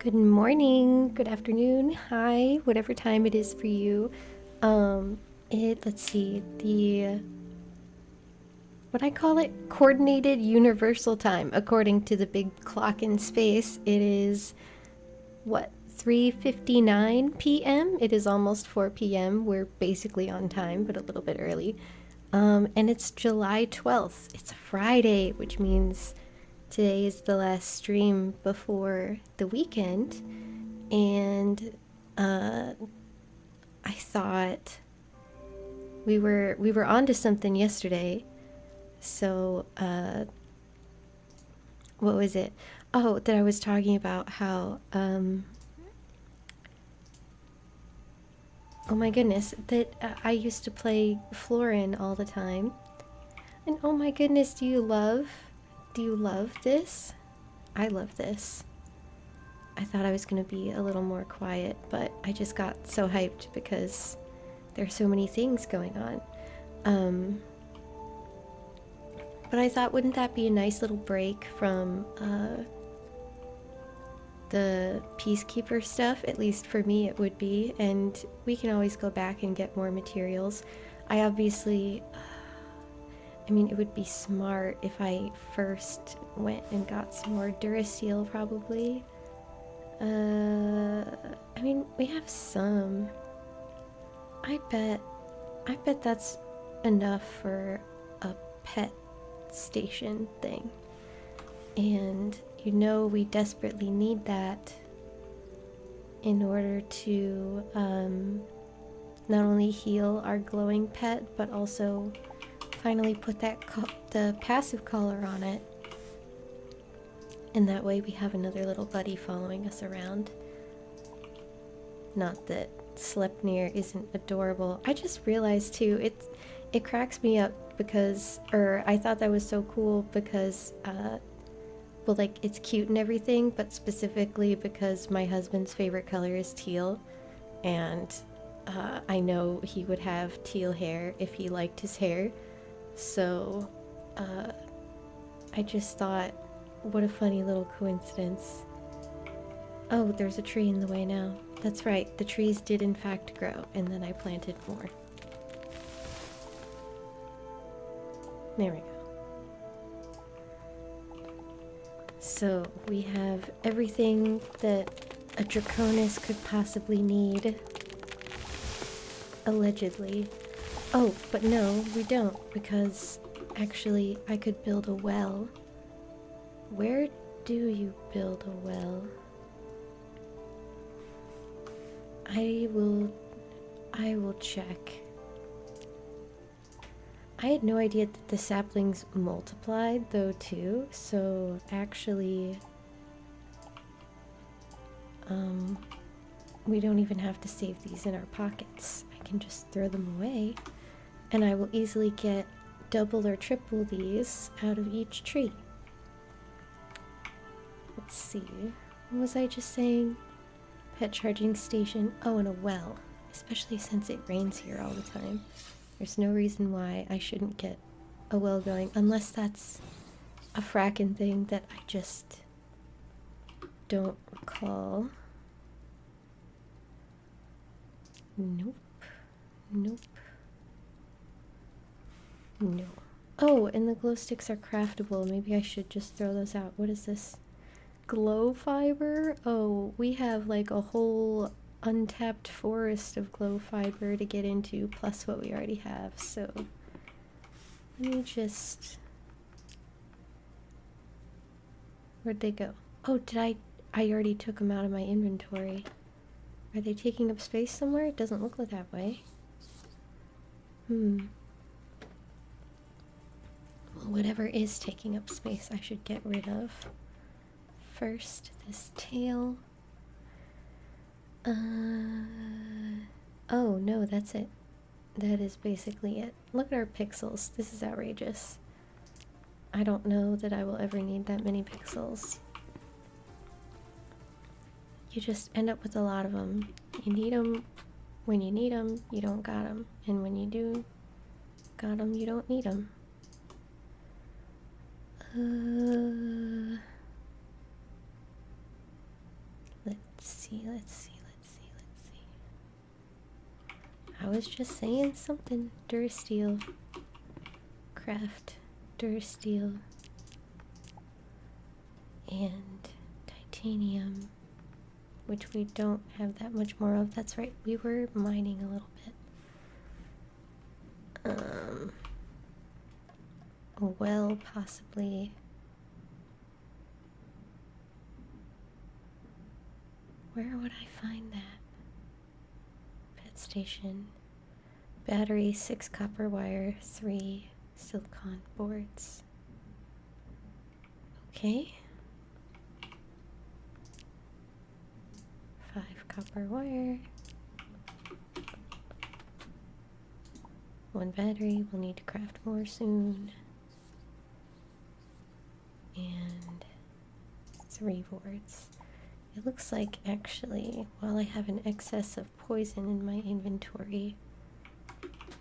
Good morning, good afternoon, hi, whatever time it is for you. Let's see, what I call it, coordinated universal time. According to the big clock in space, it is, 3:59 p.m.? It is almost 4 p.m. We're basically on time, but a little bit early. And it's July 12th. It's a Friday, which means today is the last stream before the weekend. And I thought we were onto something yesterday. So what was it? Oh, that I was talking about how oh my goodness, that I used to play Florin all the time. And oh my goodness, do you love this? I love this. I thought I was going to be a little more quiet, but I just got so hyped because there's so many things going on. But I thought, wouldn't that be a nice little break from the Peacekeeper stuff? At least for me, it would be. And we can always go back and get more materials. I obviously, I mean, it would be smart if I first went and got some more Durasteel, probably. I mean, we have some. I bet that's enough for a pet station thing. And you know we desperately need that in order to not only heal our glowing pet, but also finally put the passive collar on it. And that way we have another little buddy following us around. Not that Sleipnir isn't adorable. I just realized too, it cracks me up because, or I thought that was so cool because, well, like, it's cute and everything, but specifically because my husband's favorite color is teal, and I know he would have teal hair if he liked his hair, so I just thought, what a funny little coincidence. Oh, there's a tree in the way now. That's right, the trees did in fact grow, and then I planted more. There we go. So we have everything that a Draconis could possibly need. Allegedly. Oh, but no, we don't, because actually I could build a well. Where do you build a well? I will check. I had no idea that the saplings multiplied though too, so actually we don't even have to save these in our pockets. I can just throw them away and I will easily get double or triple these out of each tree. Let's see, what was I just saying? Pet charging station. Oh, and a well, especially since it rains here all the time. There's no reason why I shouldn't get a well going, unless that's a frackin' thing that I just don't recall. Nope. Nope. No. Oh, and the glow sticks are craftable. Maybe I should just throw those out. What is this? Glow fiber? Oh, we have like a whole untapped forest of glow fiber to get into, plus what we already have, so let me just... Where'd they go? Oh, I already took them out of my inventory. Are they taking up space somewhere? It doesn't look like that way. Well, whatever is taking up space I should get rid of. First, this tail. Oh no, that's it. That is basically it. Look at our pixels. This is outrageous. I don't know that I will ever need that many pixels. You just end up with a lot of them. You need them when you need them, you don't got them. And when you do got them, you don't need them. Let's Let's see, let's see, let's see, let's see. I was just saying something. Durasteel. Craft. Durasteel. And titanium. Which we don't have that much more of. That's right, we were mining a little bit. Well, possibly. Where would I find that? Pet station. Battery, 6 copper wire, 3 silicon boards. Okay. 5 copper wire. 1 battery. We'll need to craft more soon. And 3 boards. It looks like, actually, while I have an excess of poison in my inventory,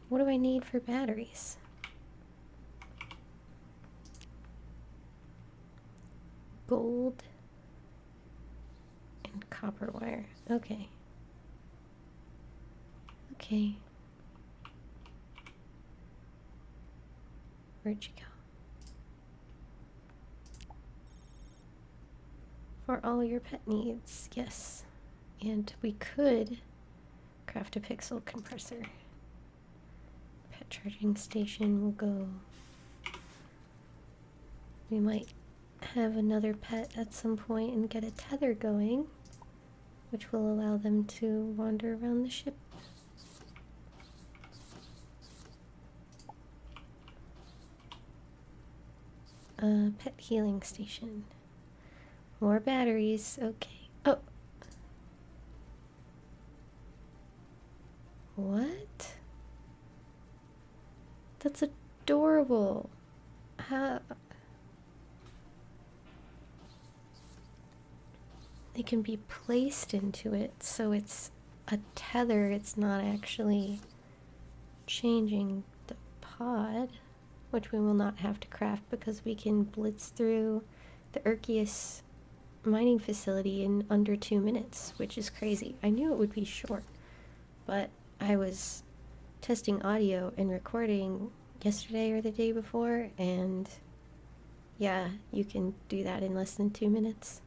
what do I need for batteries? Gold and copper wire. Okay. Okay. Where'd you go? For all your pet needs, yes. And we could craft a pixel compressor. Pet charging station will go. We might have another pet at some point and get a tether going, which will allow them to wander around the ship. Pet healing station. More batteries. Okay. Oh. What? That's adorable. How? They can be placed into it, so it's a tether. It's not actually changing the pod, which we will not have to craft because we can blitz through the Urkius mining facility in under 2 minutes, which is crazy. I knew it would be short, but I was testing audio and recording yesterday or the day before, and yeah, you can do that in less than 2 minutes.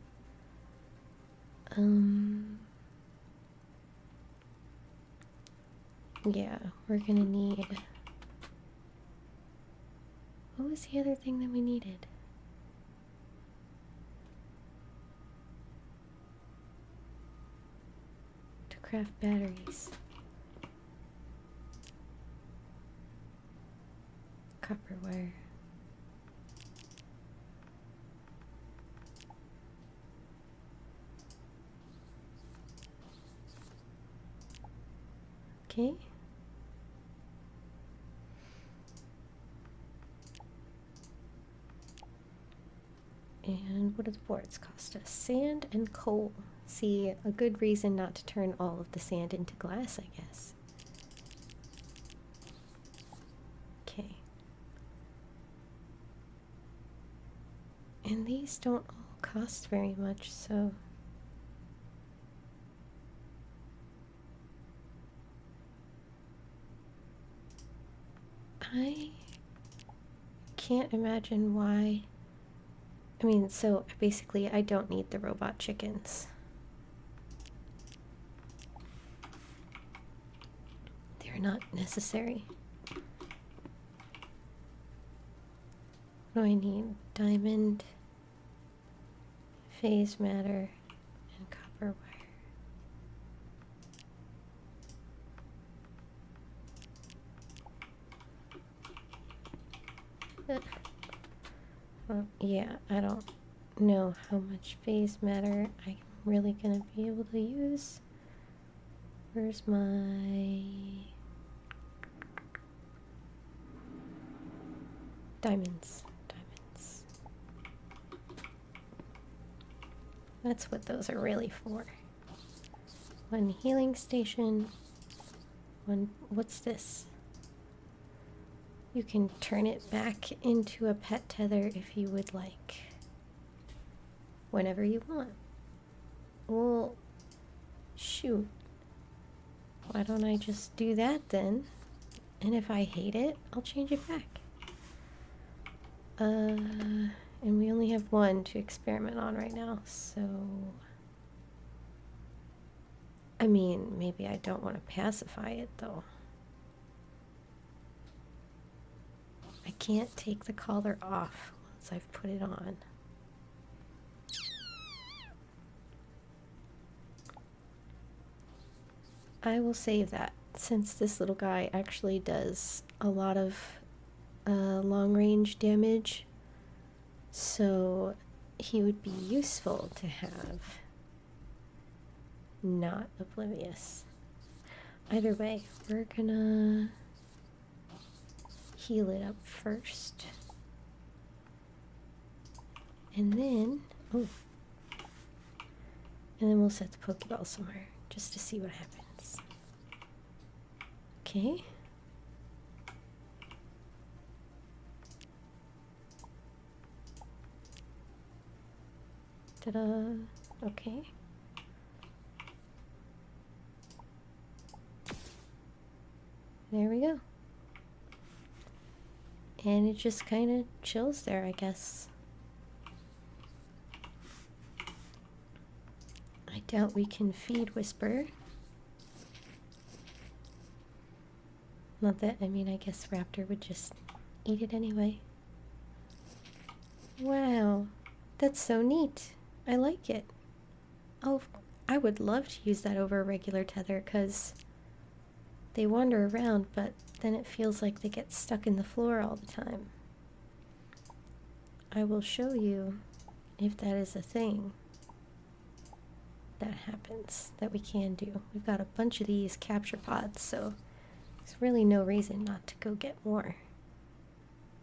Yeah, we're gonna need... What was the other thing that we needed? To craft batteries. Copper wire. Okay. And what do the boards cost us? Sand and coal. See, a good reason not to turn all of the sand into glass, I guess. Okay. And these don't all cost very much, so... I can't imagine why... I mean, so basically I don't need the robot chickens. They're not necessary. What do I need? Diamond, phase matter, and copper wire. Well, yeah, I don't know how much phase matter I'm really gonna be able to use. Where's my diamonds? Diamonds. That's what those are really for. 1 healing station. 1, what's this? You can turn it back into a pet tether if you would like. Whenever you want. We'll Shoot. Why don't I just do that then? And if I hate it, I'll change it back. And we only have one to experiment on right now, so... I mean, maybe I don't want to pacify it, though. I can't take the collar off once I've put it on. I will save that, since this little guy actually does a lot of long-range damage, so he would be useful to have. Not oblivious. Either way, we're gonna heal it up first. And then, oh. And then we'll set the Pokeball somewhere, just to see what happens. Okay. Ta-da! Okay. There we go. And it just kind of chills there, I guess. I doubt we can feed Whisper. Not that, I mean, I guess Raptor would just eat it anyway. Wow, that's so neat. I like it. Oh, I would love to use that over a regular tether, because they wander around, but then it feels like they get stuck in the floor all the time. I will show you if that is a thing that happens, that we can do. We've got a bunch of these capture pods, so there's really no reason not to go get more.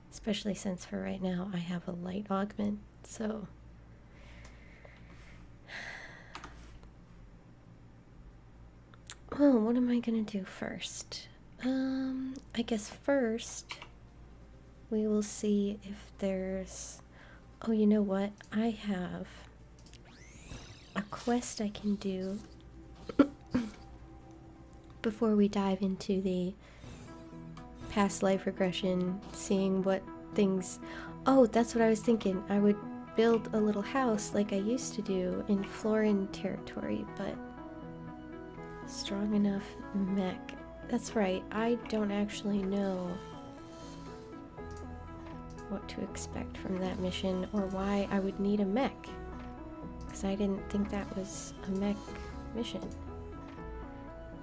Especially since for right now I have a light augment, so... Well, what am I gonna do first? I guess first we will see if there's... Oh, you know what? I have a quest I can do before we dive into the past life regression, seeing what things... Oh, that's what I was thinking. I would build a little house like I used to do in Florin territory, but strong enough mech. That's right, I don't actually know what to expect from that mission or why I would need a mech, because I didn't think that was a mech mission.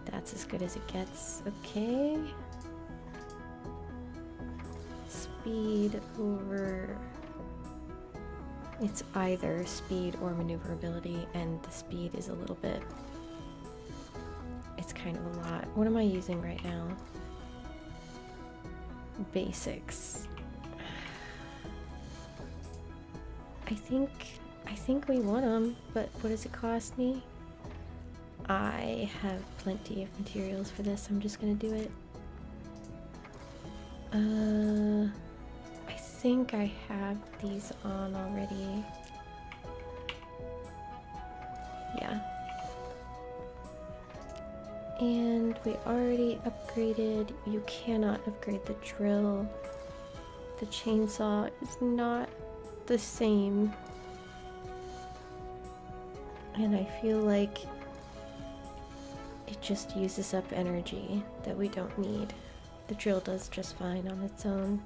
That's as good as it gets. Okay. Speed over... It's either speed or maneuverability, and the speed is a little bit... It's kind of a lot. What am I using right now? Basics. I think we want them, but what does it cost me? I have plenty of materials for this. I'm just gonna do it. I think I have these on already. Yeah. And we already upgraded. You cannot upgrade the drill. The chainsaw is not the same. And I feel like it just uses up energy that we don't need. The drill does just fine on its own.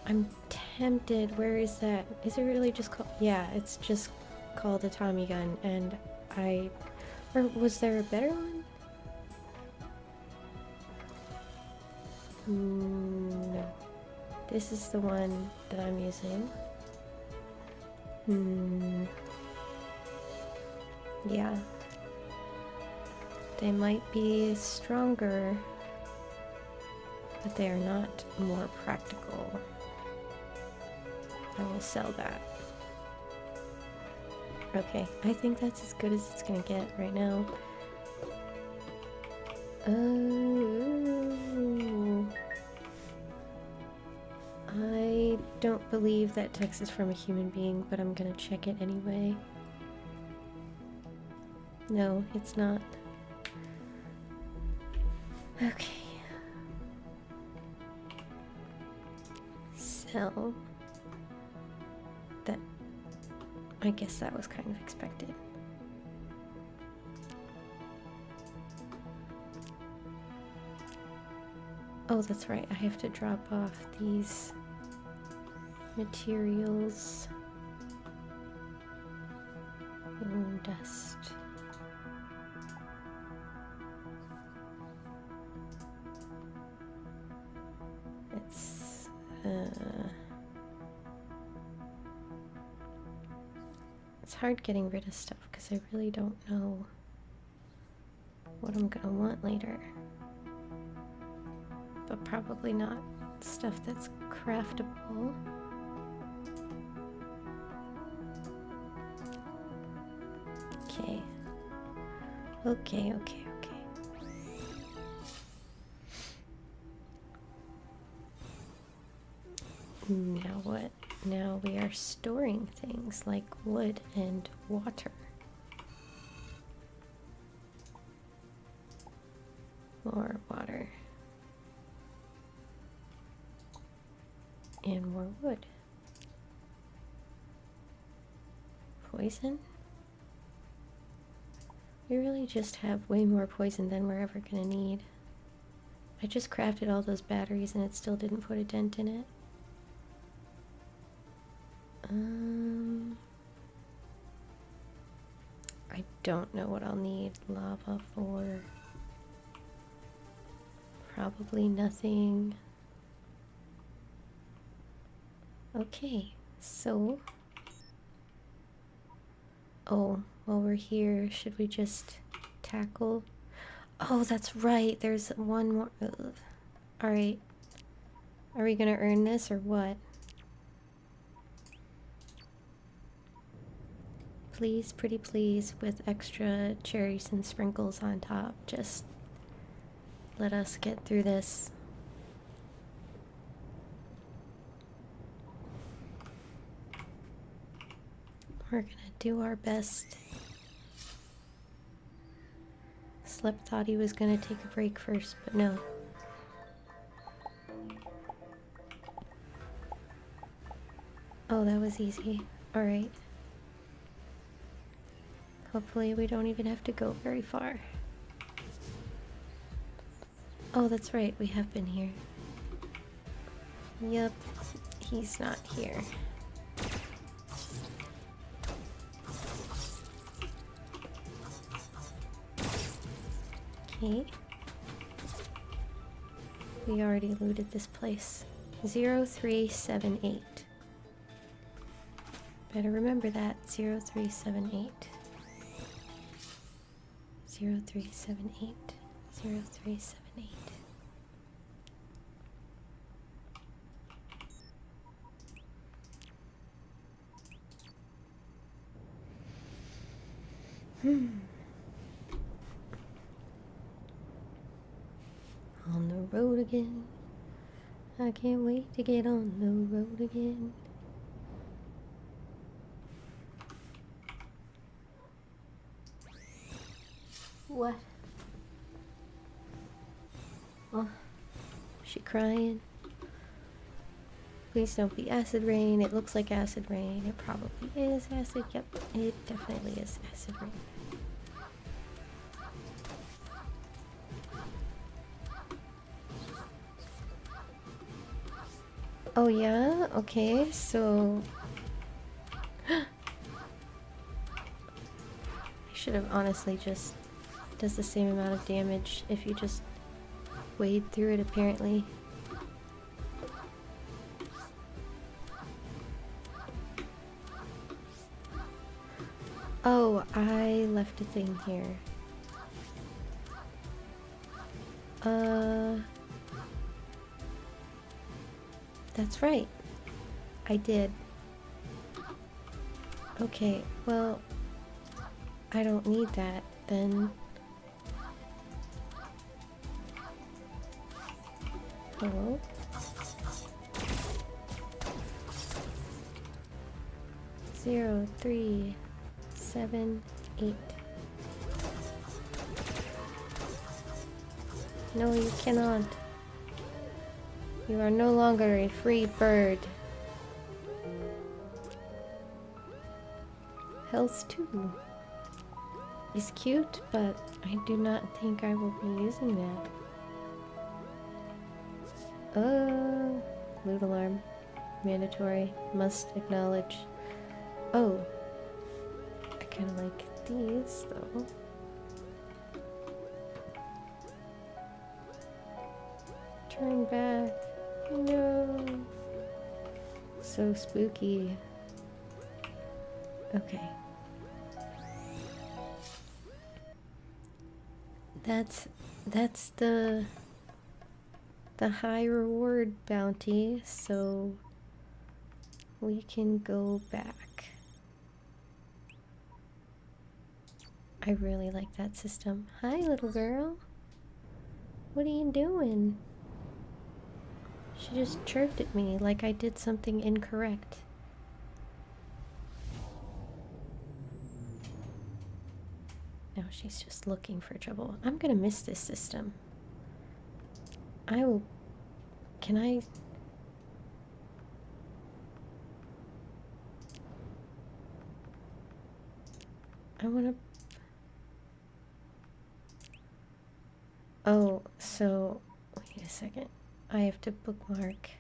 I'm tempted. Where is that? Is it really just called? Yeah, it's just called a Tommy gun, and or was there a better one? No. This is the one that I'm using. Yeah. They might be stronger, but they are not more practical. I will sell that. Okay, I think that's as good as it's gonna get right now. Oh, I don't believe that text is from a human being, but I'm gonna check it anyway. No, it's not. Okay. So that, I guess that was kind of expected. Oh, that's right. I have to drop off these materials. Dust. It's hard getting rid of stuff because I really don't know what I'm gonna want later. But probably not stuff that's craftable. Okay. Okay. Now what? Now we are storing things like wood and water. More water. And more wood. Poison? We really just have way more poison than we're ever gonna need. I just crafted all those batteries and it still didn't put a dent in it. I don't know what I'll need lava for. Probably nothing. Okay, so... Oh, while we're here, should we just tackle... Oh, that's right, there's one more... Alright. Are we gonna earn this or what? Please, pretty please, with extra cherries and sprinkles on top. Just let us get through this. We're gonna do our best. Slep thought he was gonna take a break first, but no. Oh, that was easy. Alright. Hopefully we don't even have to go very far. Oh, that's right, we have been here. Yep, he's not here. Okay. We already looted this place. 0378. Better remember that. 0378. 0378. 0378. On the road again. I can't wait to get on the road again. What? Oh, is she crying? Please don't be acid rain. It looks like acid rain. It probably is acid. Yep, it definitely is acid rain. Oh yeah? Okay, so... I should have honestly just... does the same amount of damage if you just wade through it, apparently. Oh, I left a thing here. That's right. I did. Okay, well, I don't need that, then. Hello? Zero, 3, 7, 8. No, you cannot. You are no longer a free bird. Health 2 is cute, but I do not think I will be using that. Loot alarm. Mandatory. Must acknowledge. Oh. I kind of like these, though. Turn back. No. So spooky. Okay. That's the high reward bounty, so we can go back. I really like that system. Hi, little girl. What are you doing? She just chirped at me like I did something incorrect. No, she's just looking for trouble. I'm gonna miss this system. I will... Can I... I wanna... Oh, so... Wait a second. I have to bookmark.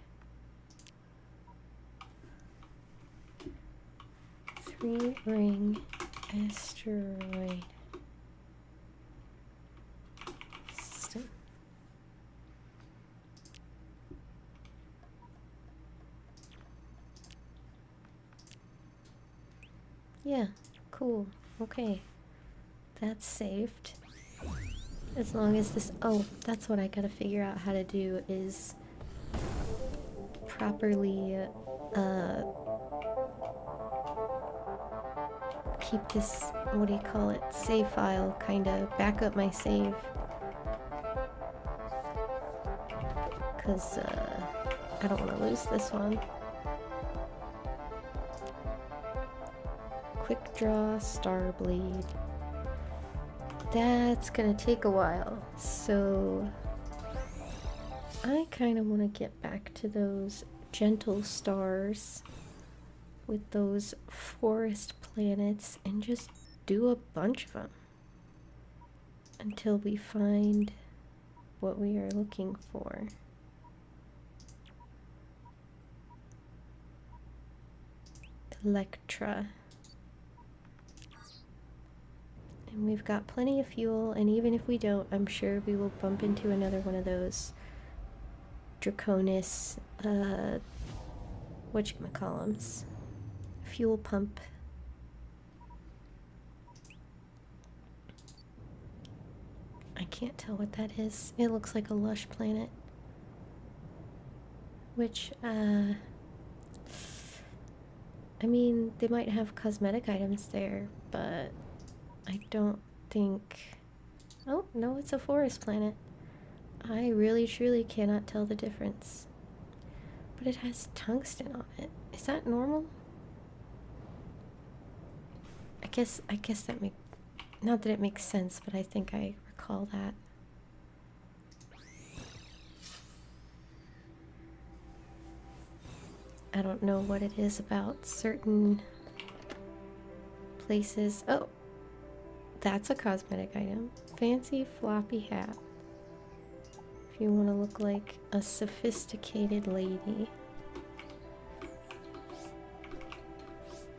3-ring asteroid system. Yeah, cool. Okay. That's saved. As long as this... Oh, that's what I gotta figure out how to do is properly keep this, what do you call it, save file, kinda back up my save. Because I don't want to lose this one. Quick draw, Starbleed. That's gonna take a while, so I kind of want to get back to those gentle stars with those forest planets and just do a bunch of them until we find what we are looking for. Electra. And we've got plenty of fuel, and even if we don't, I'm sure we will bump into another one of those Draconis, whatchamacallums, fuel pump. I can't tell what that is. It looks like a lush planet. Which, I mean, they might have cosmetic items there, but I don't think... Oh, no, it's a forest planet. I really truly cannot tell the difference. But it has tungsten on it. Is that normal? I guess that makes... Not that it makes sense, but I think I recall that. I don't know what it is about certain places. Oh! That's a cosmetic item. Fancy floppy hat. If you want to look like a sophisticated lady.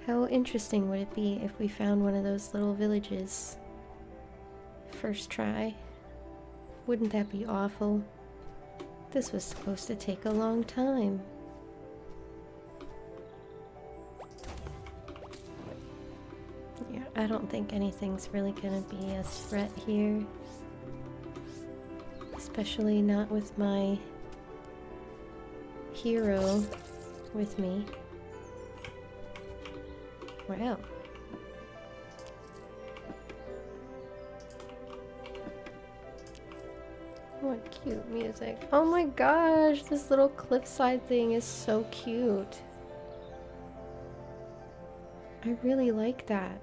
How interesting would it be if we found one of those little villages? First try. Wouldn't that be awful? This was supposed to take a long time. Yeah, I don't think anything's really gonna be a threat here. Especially not with my hero with me. Wow. What cute music. Oh my gosh, this little cliffside thing is so cute. I really like that.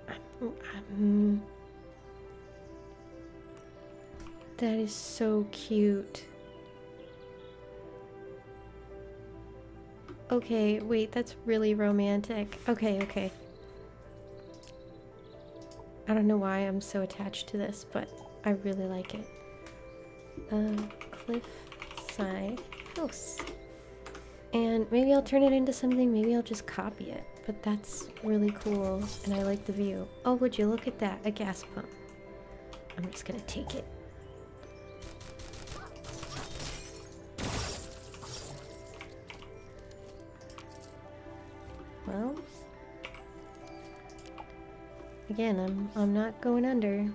I'm That is so cute. Okay, wait, that's really romantic. Okay, okay. I don't know why I'm so attached to this, but I really like it. Cliff side house. And maybe I'll turn it into something, maybe I'll just copy it. But that's really cool, and I like the view. Oh, would you look at that? A gas pump. I'm just gonna take it. Well, again, I'm not going under.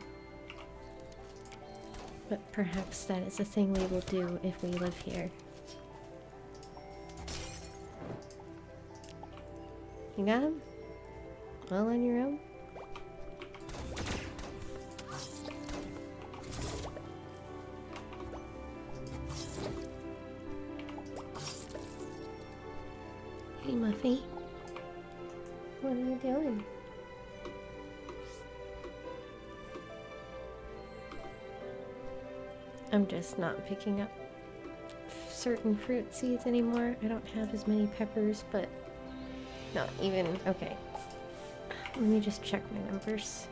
But perhaps that is a thing we will do if we live here. You got him? All on your own? Hey, Muffy. What are you doing? I'm just not picking up certain fruit seeds anymore. I don't have as many peppers, but not even. Okay. Let me just check my numbers.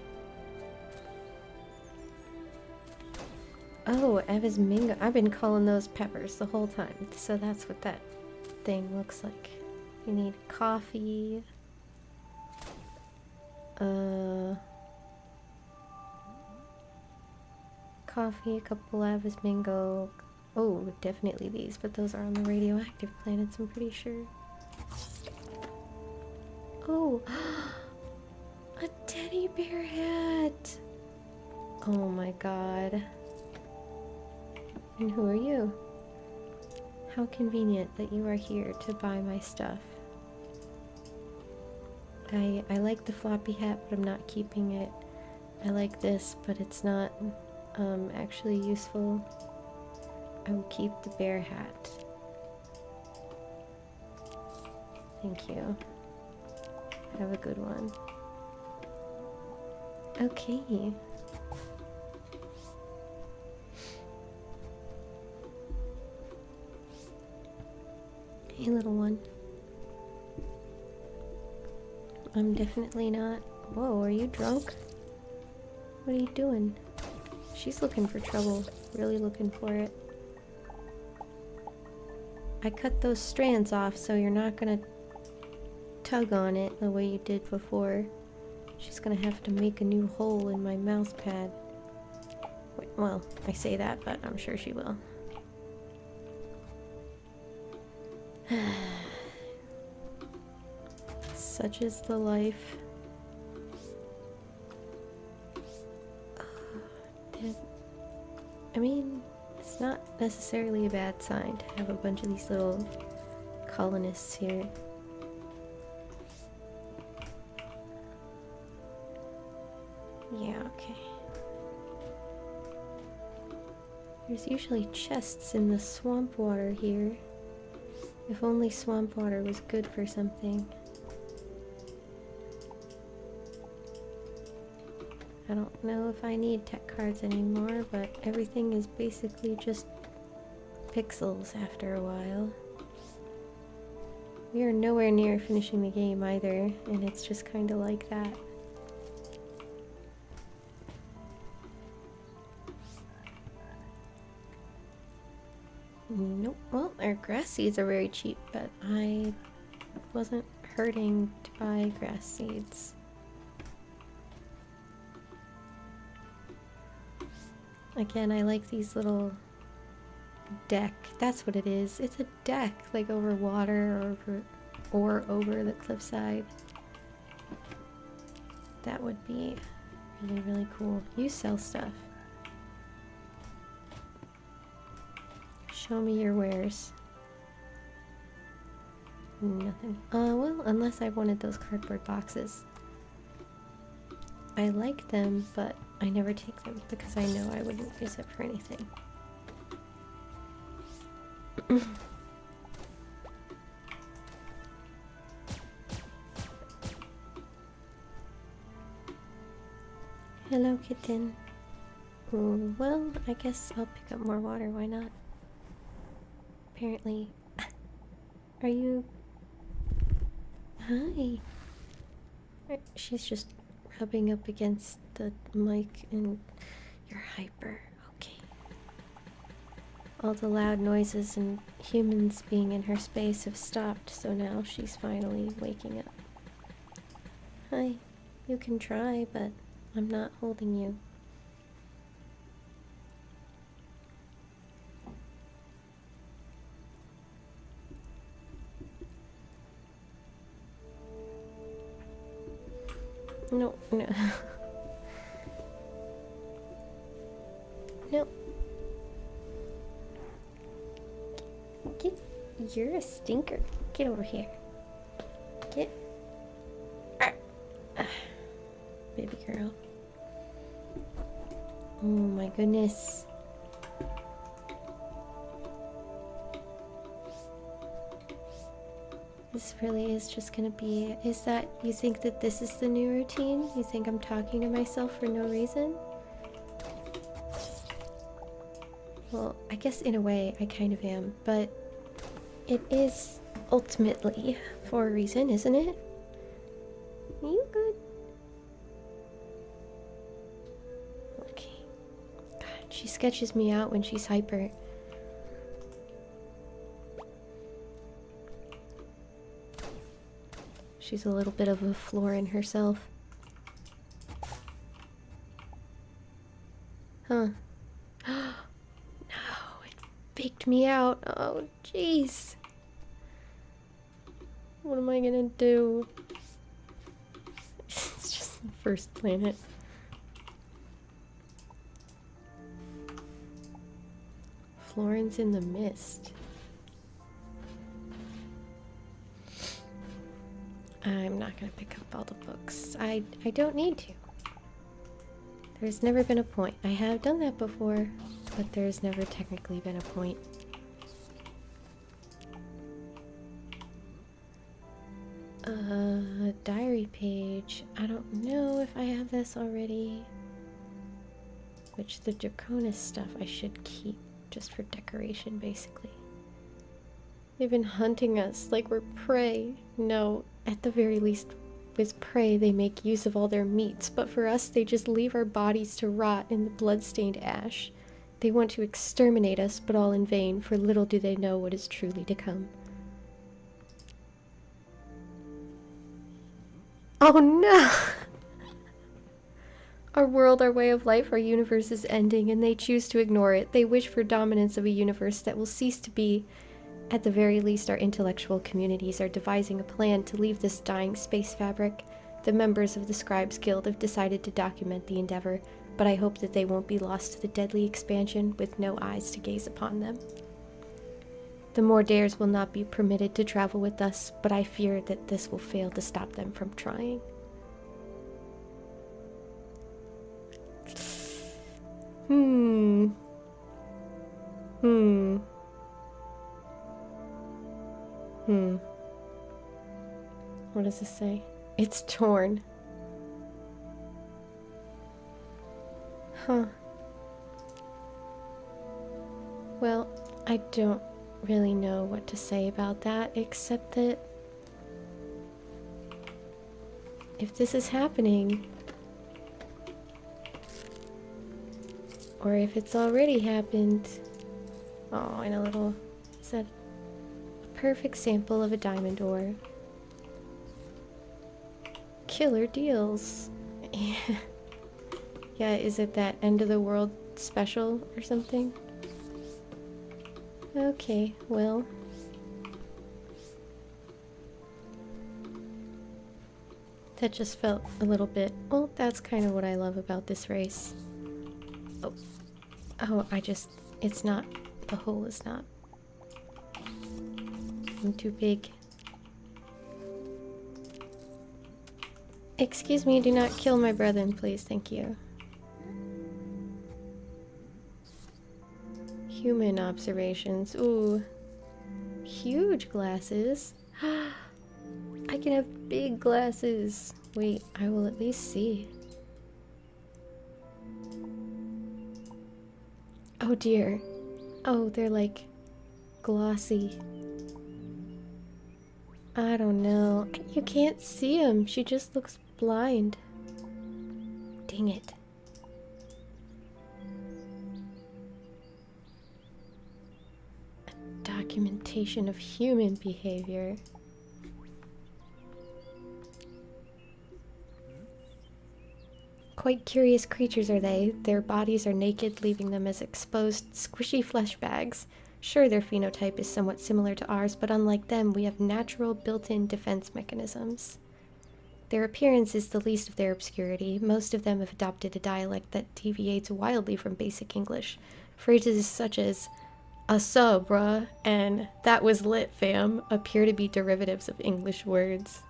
Oh, Eva's Mingo. I've been calling those peppers the whole time. So that's what that thing looks like. You need coffee. Coffee, a couple Eva's Mingo. Oh, definitely these, but those are on the radioactive planets, I'm pretty sure. Oh, a teddy bear hat. Oh my god. And who are you? How convenient that you are here to buy my stuff. I like the floppy hat, but I'm not keeping it. I like this, but it's not actually useful. I will keep the bear hat. Thank you. Have a good one. Okay. Hey, little one. I'm definitely not. Whoa, are you drunk? What are you doing? She's looking for trouble. Really looking for it. I cut those strands off so you're not gonna tug on it the way you did before. She's gonna have to make a new hole in my mouse pad. Wait, well, I say that, but I'm sure she will. Such is the life. I mean, it's not necessarily a bad sign to have a bunch of these little colonists here. Yeah, okay. There's usually chests in the swamp water here. If only swamp water was good for something. I don't know if I need tech cards anymore, but everything is basically just pixels after a while. We are nowhere near finishing the game either, and it's just kind of like that. Nope. Well, our grass seeds are very cheap, but I wasn't hurting to buy grass seeds. Again, I like these little deck. That's what it is. It's a deck, like over water or over the cliffside. That would be really, really cool. You sell stuff. Show me your wares. Nothing. Well, unless I wanted those cardboard boxes. I like them, but I never take them because I know I wouldn't use it for anything. Hello, kitten. Ooh, well, I guess I'll pick up more water, why not? Apparently. Are you... Hi. She's just rubbing up against the mic and you're hyper. Okay. All the loud noises and humans being in her space have stopped, so now she's finally waking up. Hi. You can try, but I'm not holding you. No, no. No. Get, you're a stinker. Get over here. Get. Baby girl. Oh my goodness. This really is just gonna be... Is that... You think that this is the new routine? You think I'm talking to myself for no reason? Well, I guess in a way I kind of am, but it is ultimately for a reason, isn't it? Are you good? Okay. God, she sketches me out when she's hyper. She's a little bit of a Florin herself. Huh. No, it faked me out. Oh, jeez. What am I gonna do? It's just the first planet. Florin's in the mist. I'm not gonna pick up all the books. I don't need to. There's never been a point. I have done that before, but there's never technically been a point. Diary page. I don't know if I have this already. Which the Draconis stuff I should keep just for decoration, basically. They've been hunting us like we're prey. No, at the very least, with prey they make use of all their meats, but for us they just leave our bodies to rot in the blood-stained ash. They want to exterminate us, but all in vain, for little do they know what is truly to come. Oh no! Our world, our way of life, our universe is ending, and they choose to ignore it. They wish for dominance of a universe that will cease to be. At the very least, our intellectual communities are devising a plan to leave this dying space fabric. The members of the Scribes Guild have decided to document the endeavor, but I hope that they won't be lost to the deadly expansion with no eyes to gaze upon them. The Mordares will not be permitted to travel with us, but I fear that this will fail to stop them from trying. What does this say? It's torn. Huh. Well, I don't really know what to say about that, except that if this is happening, or if it's already happened. Oh, and a little... Is that a perfect sample of a diamond ore? Killer deals. Yeah, is it that end of the world special or something? Okay, well. That just felt a little bit... Well, that's kind of what I love about this race. Oh, it's not... The hole is not... I'm too big. Excuse me, do not kill my brethren, please, thank you. Human observations, ooh. Huge glasses. I can have big glasses. Wait, I will at least see. Oh dear. Oh, they're like glossy. I don't know. You can't see him. She just looks blind. Dang it. A documentation of human behavior. Quite curious creatures are they. Their bodies are naked, leaving them as exposed, squishy flesh bags. Sure, their phenotype is somewhat similar to ours, but unlike them, we have natural built-in defense mechanisms. Their appearance is the least of their obscurity. Most of them have adopted a dialect that deviates wildly from basic English. Phrases such as, "Asuh, bruh," and "that was lit, fam," appear to be derivatives of English words,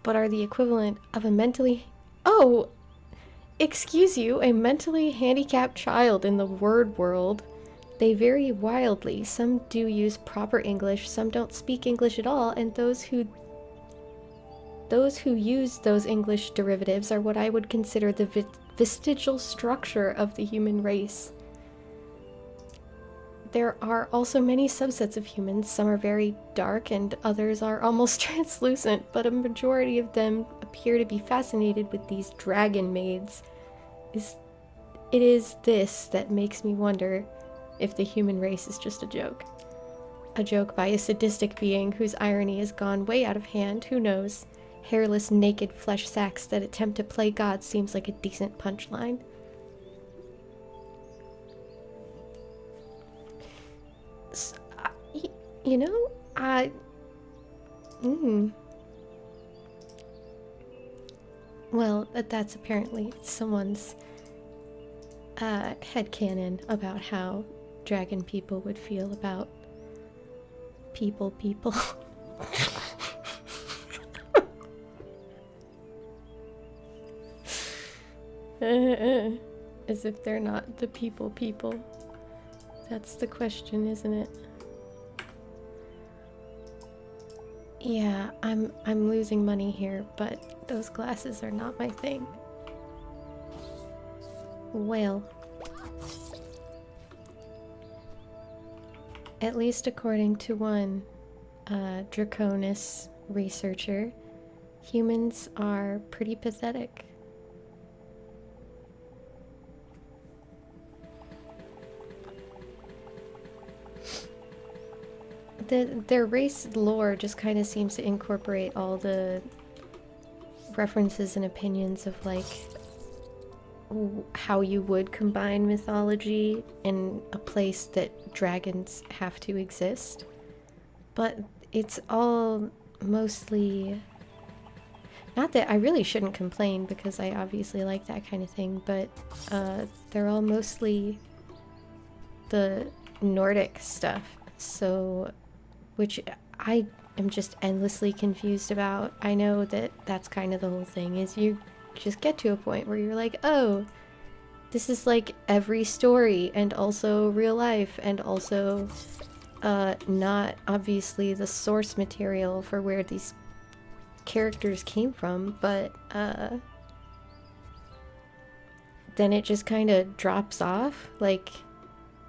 but are the equivalent of a mentally... Oh! Excuse you, a mentally handicapped child in the word world. They vary wildly. Some do use proper English, some don't speak English at all, and those who use those English derivatives are what I would consider the vestigial structure of the human race. There are also many subsets of humans. Some are very dark and others are almost translucent, but a majority of them appear to be fascinated with these dragon maids. It is this that makes me wonder if the human race is just a joke. A joke by a sadistic being whose irony has gone way out of hand, who knows? Hairless, naked flesh sacks that attempt to play God seems like a decent punchline. So, you know, well, that's apparently someone's headcanon about how dragon people would feel about people. As if they're not the people. That's the question, isn't it? Yeah, I'm losing money here, but those glasses are not my thing. Well, at least according to one Draconis researcher, humans are pretty pathetic. Their race lore just kind of seems to incorporate all the references and opinions of like how you would combine mythology in a place that dragons have to exist. But it's all mostly... Not that I really shouldn't complain because I obviously like that kind of thing, but they're all mostly the Nordic stuff. So... which I am just endlessly confused about. I know that that's kind of the whole thing, is you just get to a point where you're like, oh, this is like every story and also real life and also not obviously the source material for where these characters came from, but then it just kind of drops off. Like,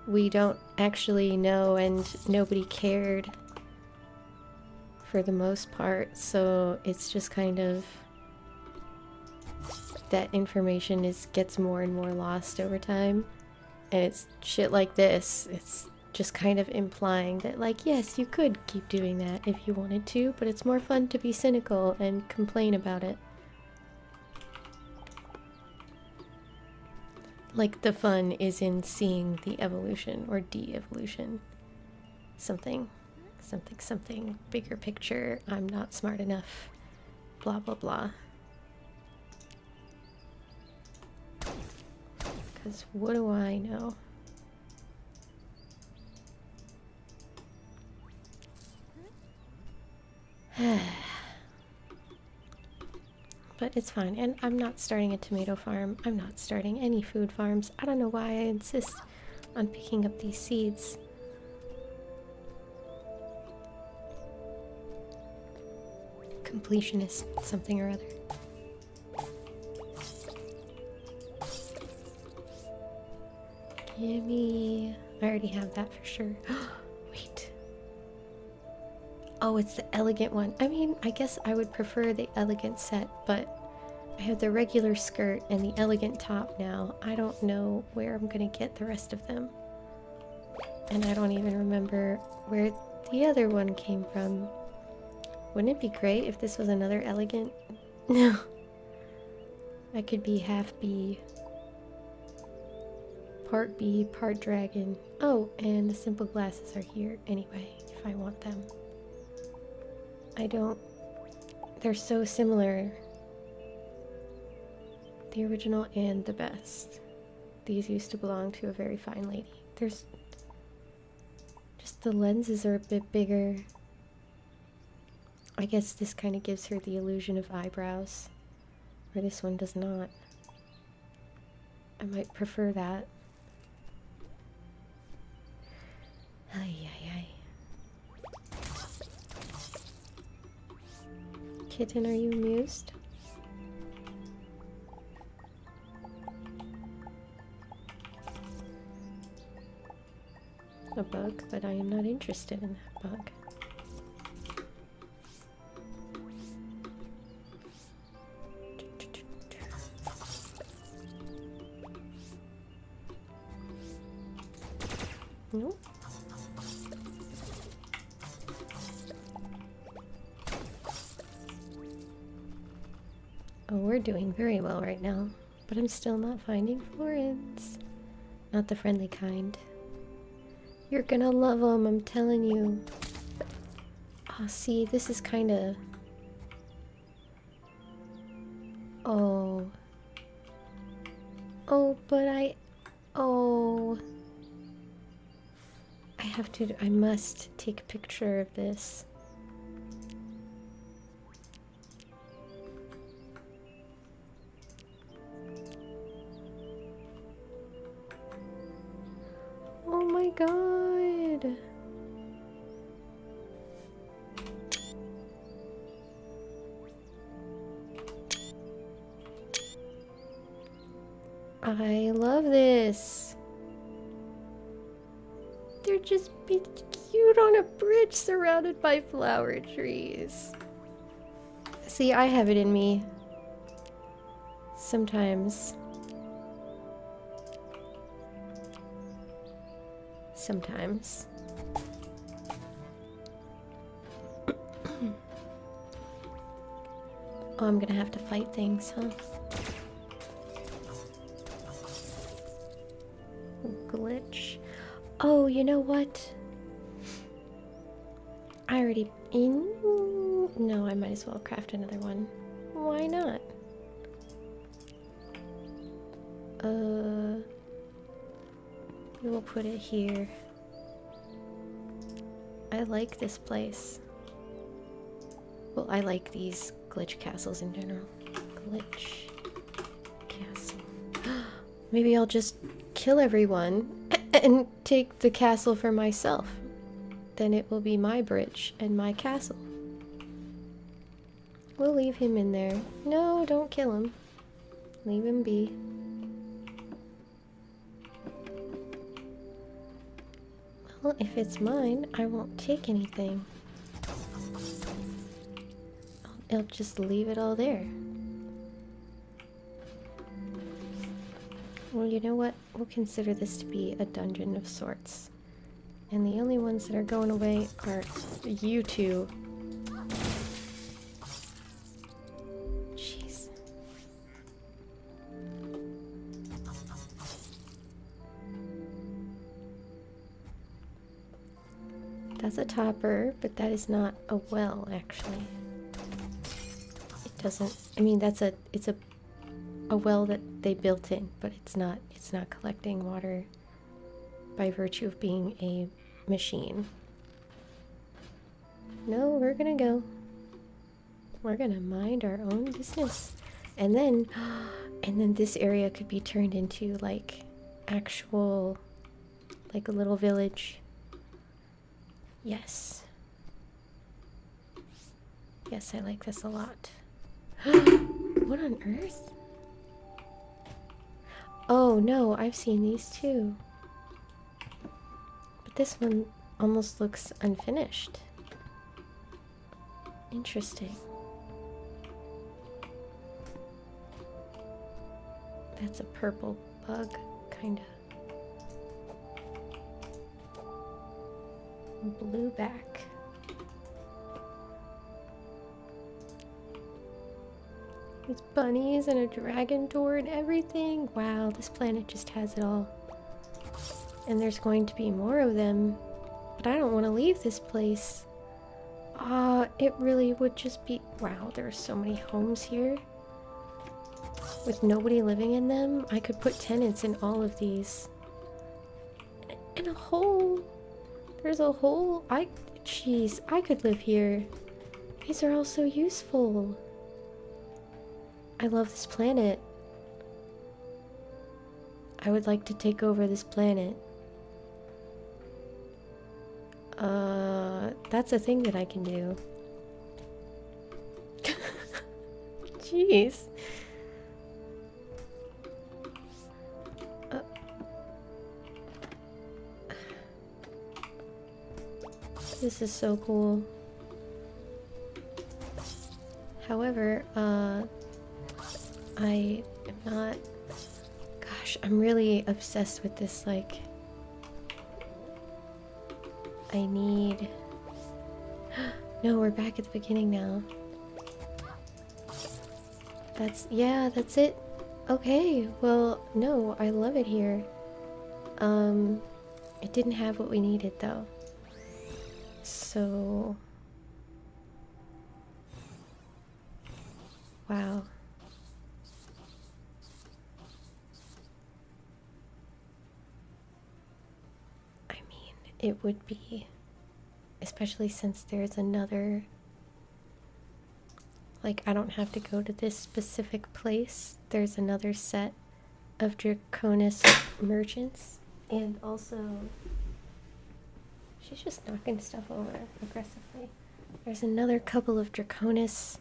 we don't actually know and nobody cared for the most part, so it's just kind of that information gets more and more lost over time, and it's shit like this. It's just kind of implying that, like, yes, you could keep doing that if you wanted to, but it's more fun to be cynical and complain about it. Like, the fun is in seeing the evolution or de-evolution. Something, bigger picture, I'm not smart enough, blah blah blah. Because what do I know? But it's fine, and I'm not starting a tomato farm. I'm not starting any food farms. I don't know why I insist on picking up these seeds. Completionist something or other. Gimme. I already have that for sure. Wait. Oh, it's the elegant one. I mean, I guess I would prefer the elegant set, but I have the regular skirt and the elegant top now. I don't know where I'm gonna get the rest of them. And I don't even remember where the other one came from. Wouldn't it be great if this was another elegant? No. I could be half bee. Part bee, part dragon. Oh, and the simple glasses are here anyway, if I want them. I don't... They're so similar. The original and the best. These used to belong to a very fine lady. There's... Just the lenses are a bit bigger. I guess this kind of gives her the illusion of eyebrows, where this one does not. I might prefer that. Ay, ay, ay. Kitten, are you amused? A bug, but I am not interested in that bug. Nope. Oh, we're doing very well right now, but I'm still not finding Florence. Not the friendly kind. You're gonna love them, I'm telling you. Oh, see, this is kind of... Oh. Oh, but Oh. I must take a picture of this. Oh my god. I love this. They're just be cute on a bridge surrounded by flower trees. See, I have it in me. Sometimes. Sometimes. Oh, I'm gonna have to fight things, huh? Glitch. Oh, you know what? I already... No, I might as well craft another one. Why not? We'll put it here. I like this place. Well, I like these glitch castles in general. Glitch castle. Maybe I'll just kill everyone and take the castle for myself. Then it will be my bridge and my castle. We'll leave him in there. No, don't kill him. Leave him be. Well, if it's mine, I won't take anything. I'll just leave it all there. Well, you know what? We'll consider this to be a dungeon of sorts. And the only ones that are going away are you two. Jeez. That's a topper, but that is not a well, actually. It doesn't... I mean, it's a well that they built in, but it's not collecting water by virtue of being a machine. No, we're gonna go. We're gonna mind our own business. And then this area could be turned into like actual, like a little village. Yes. Yes, I like this a lot. What on earth? Oh no, I've seen these too. this one almost looks unfinished. Interesting. That's a purple bug, kinda. Blue back. There's bunnies and a dragon door and everything. Wow, this planet just has it all. And there's going to be more of them. But I don't want to leave this place. It really would just be... Wow, there are so many homes here. With nobody living in them, I could put tenants in all of these. And a hole. There's a hole. Jeez, I could live here. These are all so useful. I love this planet. I would like to take over this planet. That's a thing that I can do. Jeez. This is so cool. However, I am not... Gosh, I'm really obsessed with this, like... I need... No, we're back at the beginning now. Yeah, that's it. Okay, well, no, I love it here. It didn't have what we needed, though. So... Wow. I mean, it would be... Especially since there's another... Like, I don't have to go to this specific place. There's another set of Draconis merchants. And also... She's just knocking stuff over aggressively. There's another couple of Draconis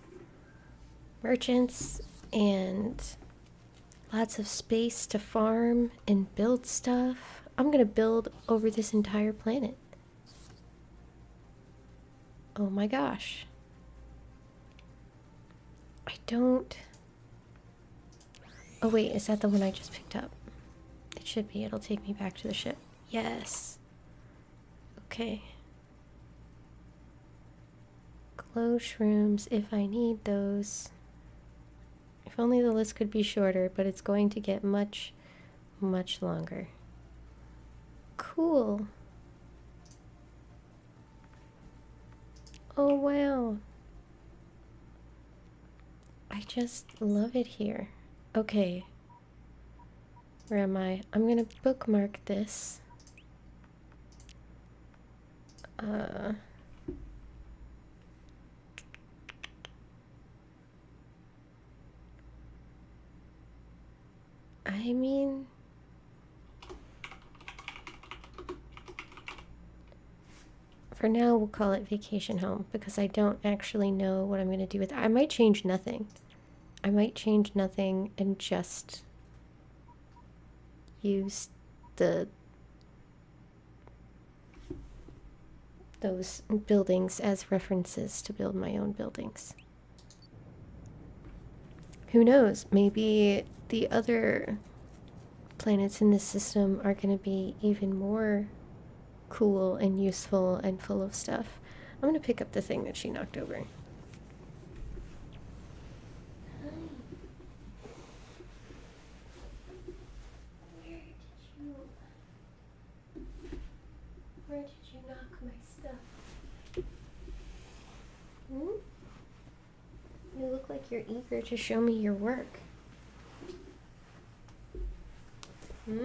merchants and lots of space to farm and build stuff. I'm gonna build over this entire planet. Oh my gosh. I don't... Oh wait, is that the one I just picked up? It should be. It'll take me back to the ship. Yes. Okay. Glow shrooms if I need those. If only the list could be shorter, but it's going to get much, much longer. Cool. Oh wow. I just love it here. Okay. Where am I? I'm gonna bookmark this. I mean... For now, we'll call it vacation home, because I don't actually know what I'm going to do with it. I might change nothing. I might change nothing and just use those buildings as references to build my own buildings. Who knows? Maybe the other planets in this system are going to be even more cool and useful and full of stuff. I'm going to pick up the thing that she knocked over. Where did you knock my stuff? You look like you're eager to show me your work. But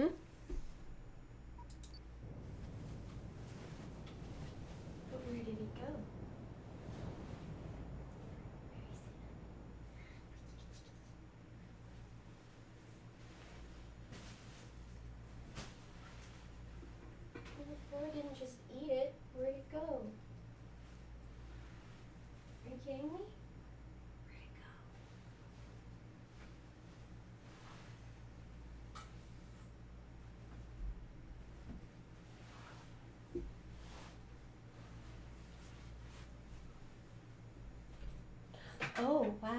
where did it go? Well, the didn't just eat it. Where'd it go? Are you kidding me? Where'd it go?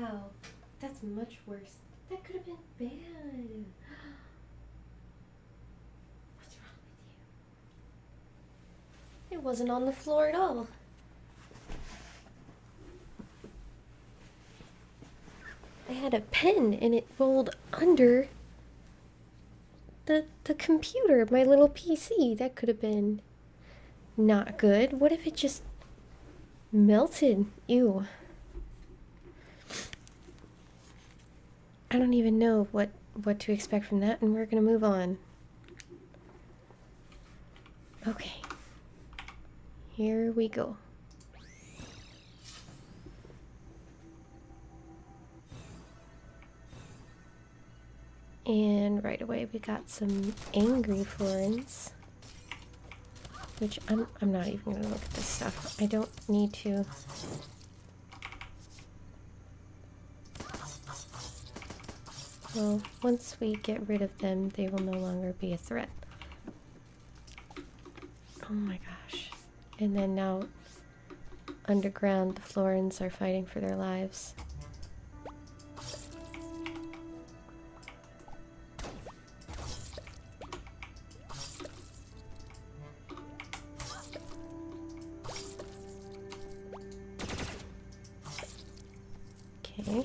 wow. That's much worse. That could have been bad. What's wrong with you? It wasn't on the floor at all. I had a pen and it rolled under the computer, my little PC. That could have been not good. What if it just melted? Ew. I don't even know what to expect from that, and we're gonna move on. Okay. Here we go. And right away we got some angry Florins. Which I'm not even gonna look at this stuff. I don't need to. Well, once we get rid of them, they will no longer be a threat. Oh my gosh. And then now, underground, the Florins are fighting for their lives. Okay.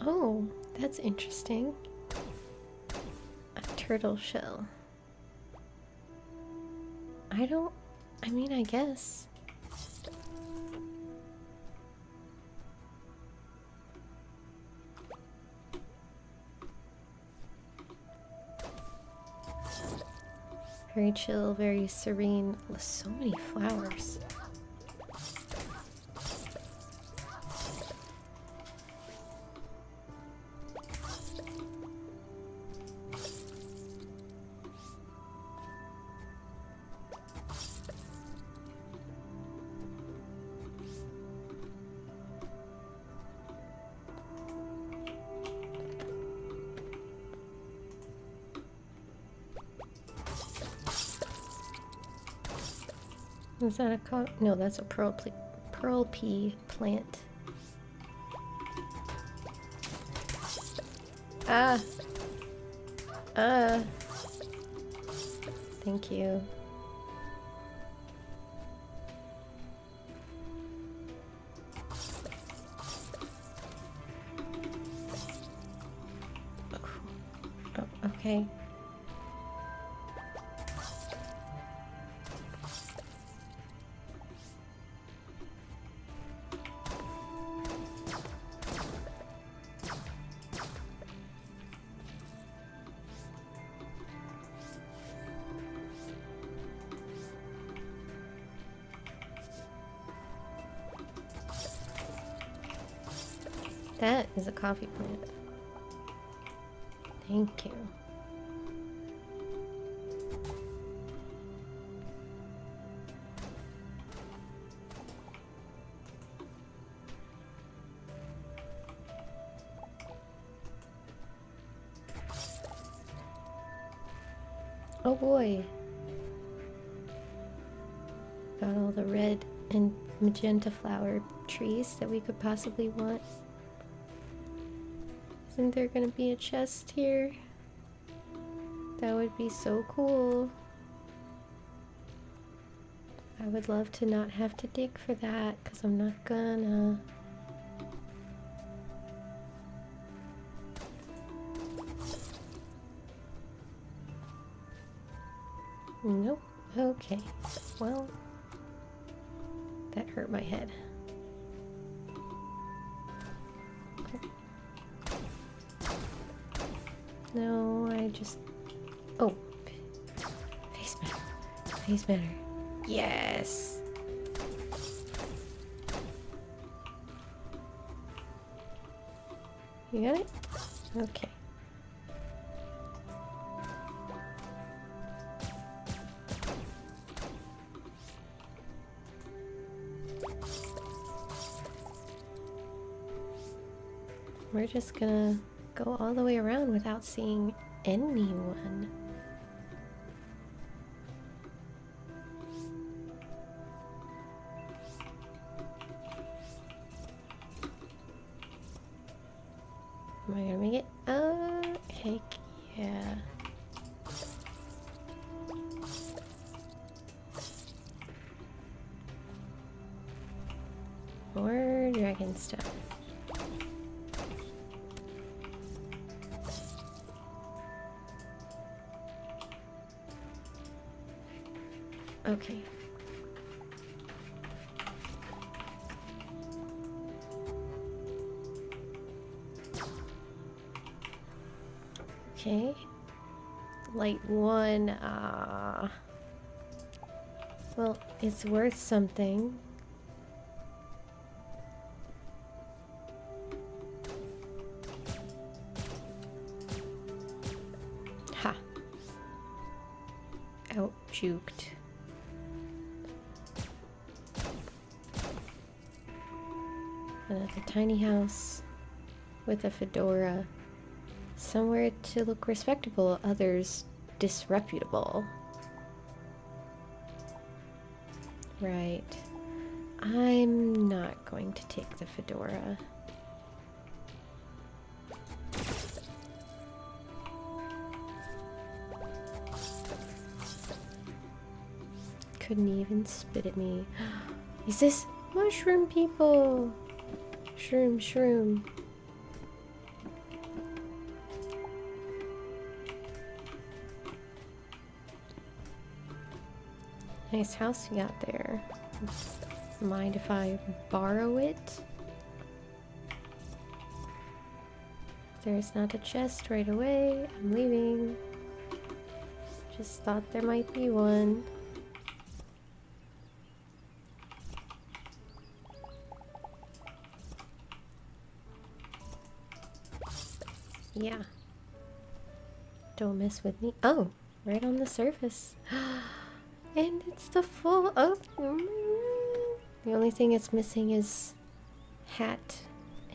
Oh, that's interesting. A turtle shell. I mean, I guess. Very chill, very serene. So many flowers. Is that a no, that's a pearl pea plant. Ah. Thank you. Oh, okay. That is a coffee plant. Thank you. Oh boy. Got all the red and magenta flower trees that we could possibly want. Isn't there gonna be a chest here? That would be so cool. I would love to not have to dig for that, because I'm not gonna. Nope. Okay. Well, that hurt my head. No, I just... Oh. Face matter. Face matter. Yes! You got it? Okay. We're just gonna go all the way around without seeing anyone. Am I gonna make it? Heck yeah. More dragon stuff. Okay. Okay. Light one. Well, it's worth something. Ha. Out juked. Another tiny house with a fedora. Somewhere to look respectable, others disreputable. Right. I'm not going to take the fedora. Couldn't even spit at me. Is this mushroom people? Shroom, shroom. Nice house you got there. Mind if I borrow it? There's not a chest right away. I'm leaving. Just thought there might be one. Yeah. Don't mess with me. Oh, right on the surface. And it's the full of... The only thing it's missing is hat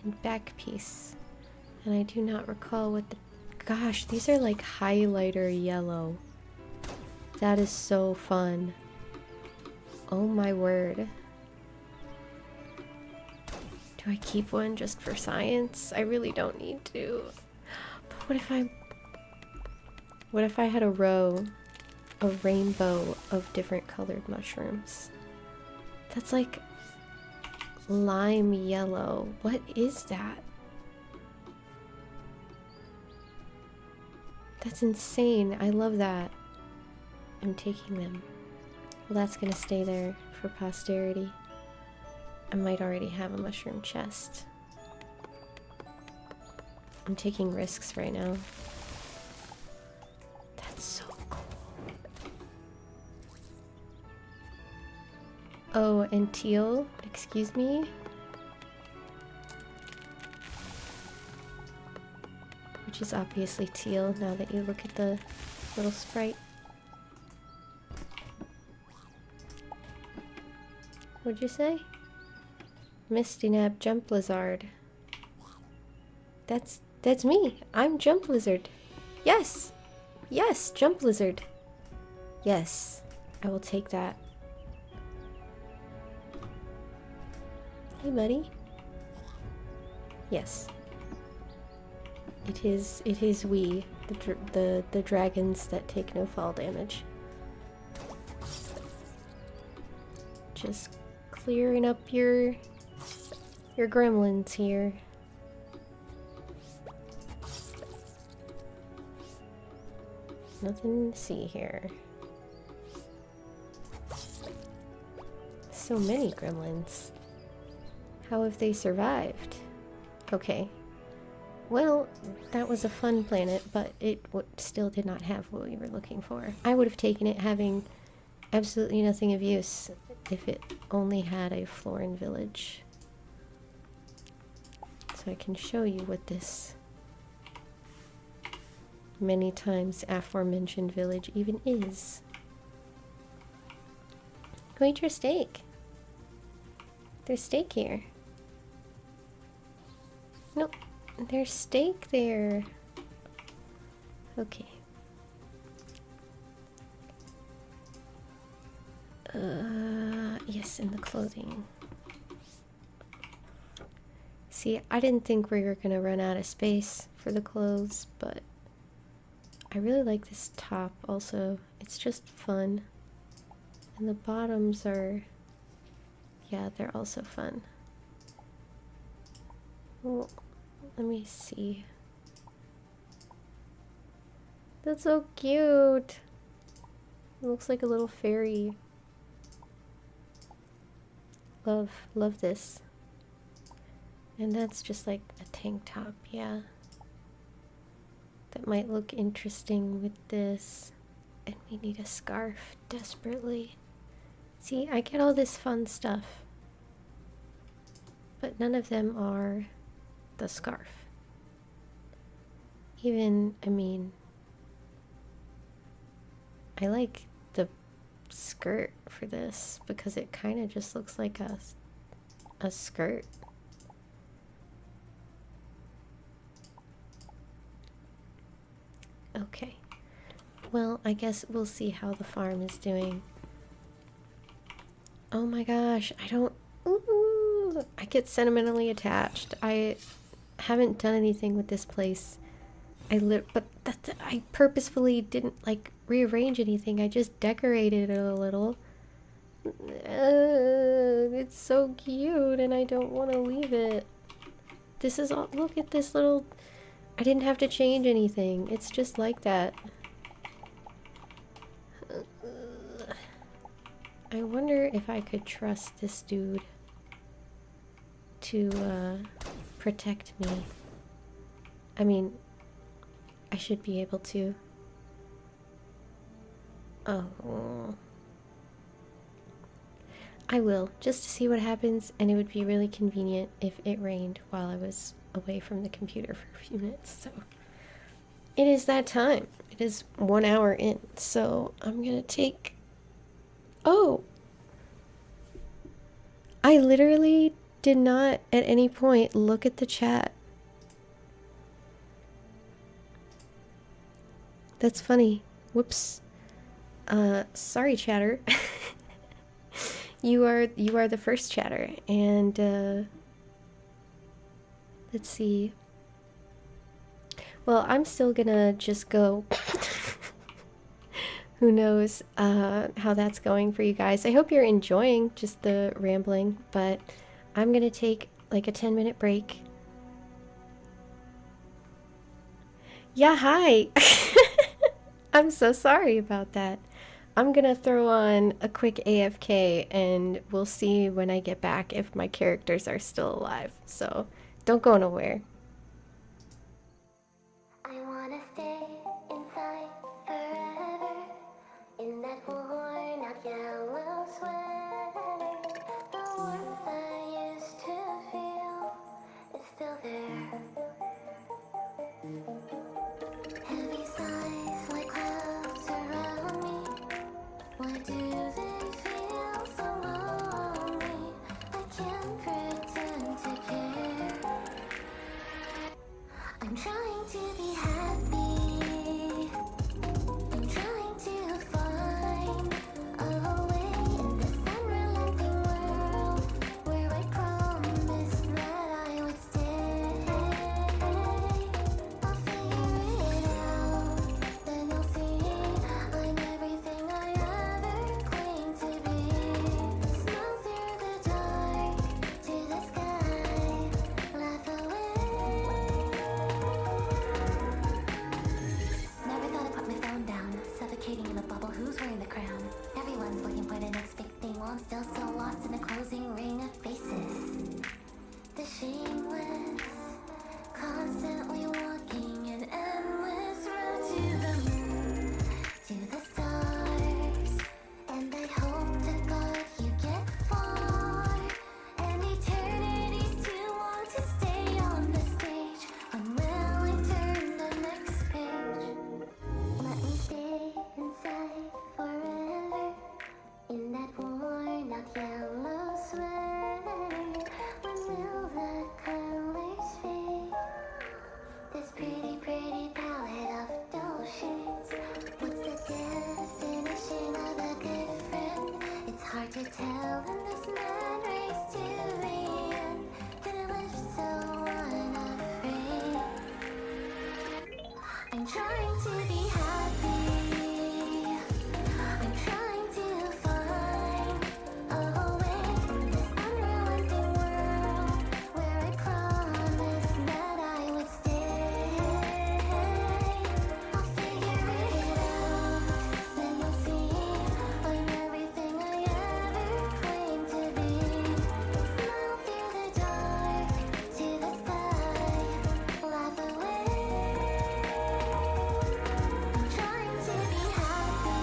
and back piece. And I do not recall what the... Gosh, these are like highlighter yellow. That is so fun. Oh my word. Do I keep one just for science? I really don't need to. But what if I had a rainbow of different colored mushrooms? That's like lime yellow. What is that? That's insane. I love that. I'm taking them. Well, that's gonna stay there for posterity. I might already have a mushroom chest. I'm taking risks right now. That's so cool. Oh, and teal, excuse me. Which is obviously teal now that you look at the little sprite. What'd you say? Misty Nab Jump Lizard. That's me. I'm Jump Lizard. Yes! Yes, Jump Lizard. Yes, I will take that. Hey, buddy. Yes. It is we, the dragons that take no fall damage. Just clearing up your gremlins here. Nothing to see here. So many gremlins. How have they survived? Okay. Well, that was a fun planet, but it still did not have what we were looking for. I would have taken it having absolutely nothing of use if it only had a Florin village. So I can show you what this many times aforementioned village even is. Go eat your steak. There's steak here. Nope. There's steak there. Okay. Yes, in the clothing. See, I didn't think we were gonna run out of space for the clothes, but I really like this top also. It's just fun. And the bottoms are, yeah, they're also fun. Well, let me see. That's so cute. It looks like a little fairy. Love this. And that's just like a tank top, yeah. That might look interesting with this. And we need a scarf desperately. See, I get all this fun stuff. But none of them are the scarf. Even, I mean, I like the skirt for this because it kind of just looks like a skirt. Okay. Well, I guess we'll see how the farm is doing. Oh my gosh, I don't... Ooh, I get sentimentally attached. I haven't done anything with this place. But I purposefully didn't, like, rearrange anything. I just decorated it a little. It's so cute, and I don't want to leave it. This is all... Look at this little... I didn't have to change anything. It's just like that. I wonder if I could trust this dude to protect me. I mean, I should be able to. Oh. I will, just to see what happens, and it would be really convenient if it rained while I was away from the computer for a few minutes, so. It is that time. It is 1 hour in, so I'm gonna take... Oh! I literally did not at any point look at the chat. That's funny. Whoops. Sorry, chatter. You are the first chatter, and let's see. Well, I'm still gonna just go. Who knows how that's going for you guys. I hope you're enjoying just the rambling, but I'm gonna take like a 10-minute break. Yeah, hi. I'm so sorry about that. I'm gonna throw on a quick AFK and we'll see when I get back if my characters are still alive. So don't go nowhere. I wanna stay inside forever in that worn out yellow sweater. The warmth I used to feel is still there. Heavy sighs like clouds surround me. Why do they feel so lonely? I can't pretend to care. I'm trying to be happy. I'm trying to find a way in this unrelenting world where I promised that I would stay. I'll figure it out, then you'll see I'm everything I ever claimed to be. Smile through the dark to the sky, laugh away. Never thought I'd put my phone down, suffocating in a bubble. Who's wearing the crown? Everyone's looking for the next big thing while I'm still so lost in a closing ring of faces. The shameless, constantly walking an endless road to the moon, to the stars. And I hope to God you get far. And eternity's too long to stay on the stage. Unwilling turn the next page. Let me stay inside forever in that worn out yellow sweater. When will the curtain hard to tell in this mad race to the end. Gonna live so unafraid. I'm trying to be happy. I'm trying to find a way in this unrelenting world where I promised that I would stay. I'll figure it out, then you'll see I'm everything I ever claimed to be. Smile through the dark to the sky, laugh away. I'm trying to be happy.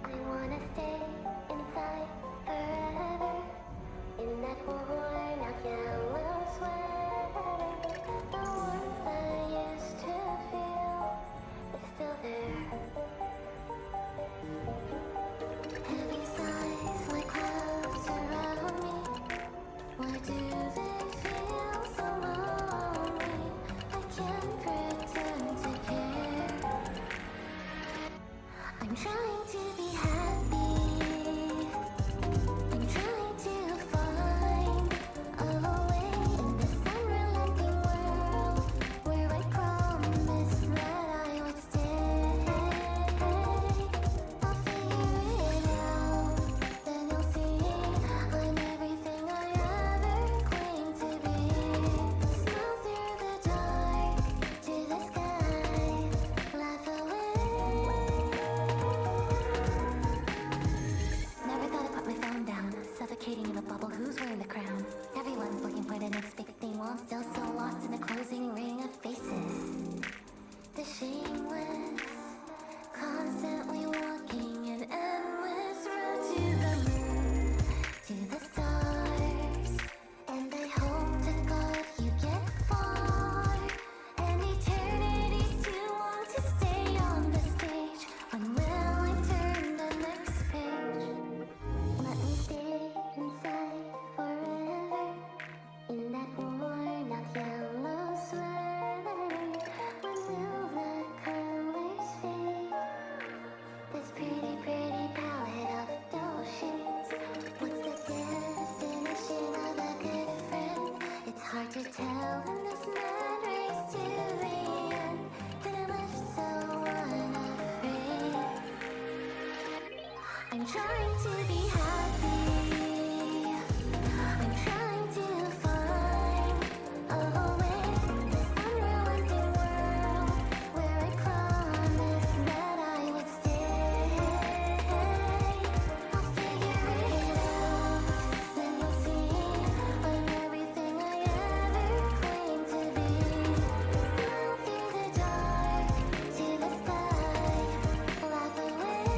I wanna stay inside forever in that worn out yellow sweater. The warmth I used to feel is still there. Heavy sighs like clouds surround me. Why do they feel so lonely? I can't pretend to care. I'm trying to be happy. I'm trying to find a way in this unrelenting world where I promised that I would stay. I'll figure it out, then you'll see I'm everything I ever claimed to be. Smile through the dark to the sky, laugh away. Never thought I'd put my phone down, suffocating in a bubble. Who's wearing the crown? Everyone's looking for the next big thing while I'm still so lost in the closing ring of faces. The shameless, constantly walking an endless road to the moon, to the stars. And I hope to God you get far. And eternity's too long to stay on the stage. When will I turn the next page? Let me stay inside forever in that worn out yellow sweater. When will the colors fade? This pretty, pretty palette of dull shades. What's the definition of a good friend? It's hard to tell in this mad race to the end. Gonna live so unafraid. I'm trying to be happy. I'm trying to find a way in this unrelenting world where I promised that I would stay. I'll figure it out, then you'll see I'm everything I ever claimed to be. Smile through the dark to the sky, laugh away.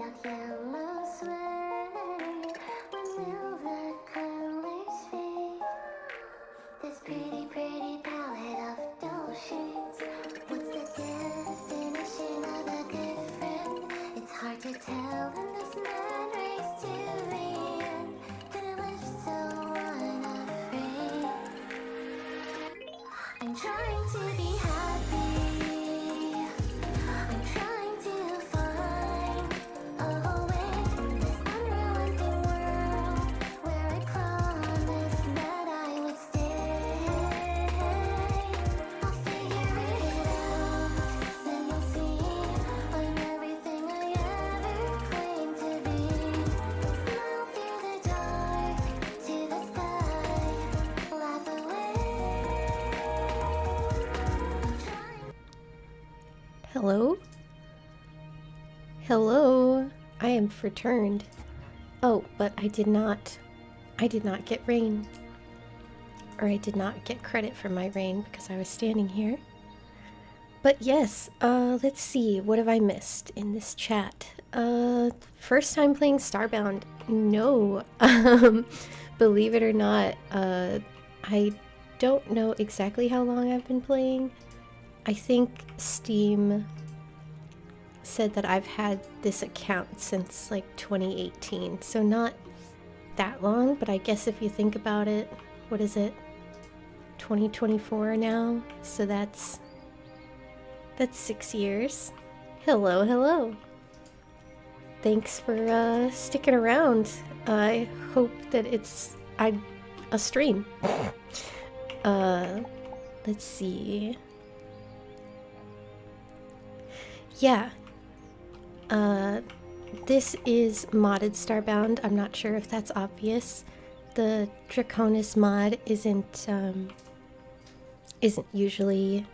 out yellow sway. When will the colors fade? This pretty, pretty palette of dull shades. What's the definition of a good friend? It's hard to tell when this man race to the end. Gonna live so unafraid. I'm trying to be happy. I'm trying to find a way through this unrelenting world where I promised that I would stay. I'll figure it out, then you'll see I'm everything I ever claimed to be. Smile through the dark to the sky, laugh away. Hello? Hello? I am returned. Oh, but I did not get rain. Or I did not get credit for my rain because I was standing here. But yes, let's see, what have I missed in this chat? First time playing Starbound. No. Believe it or not, I don't know exactly how long I've been playing. I think Steam said that I've had this account since like 2018, so not that long, but I guess if you think about it, what is it? 2024 now, so that's 6 years. Hello, hello. Thanks for sticking around. I hope that it's a stream. Let's see. Yeah. This is modded Starbound. I'm not sure if that's obvious. The Draconis mod isn't usually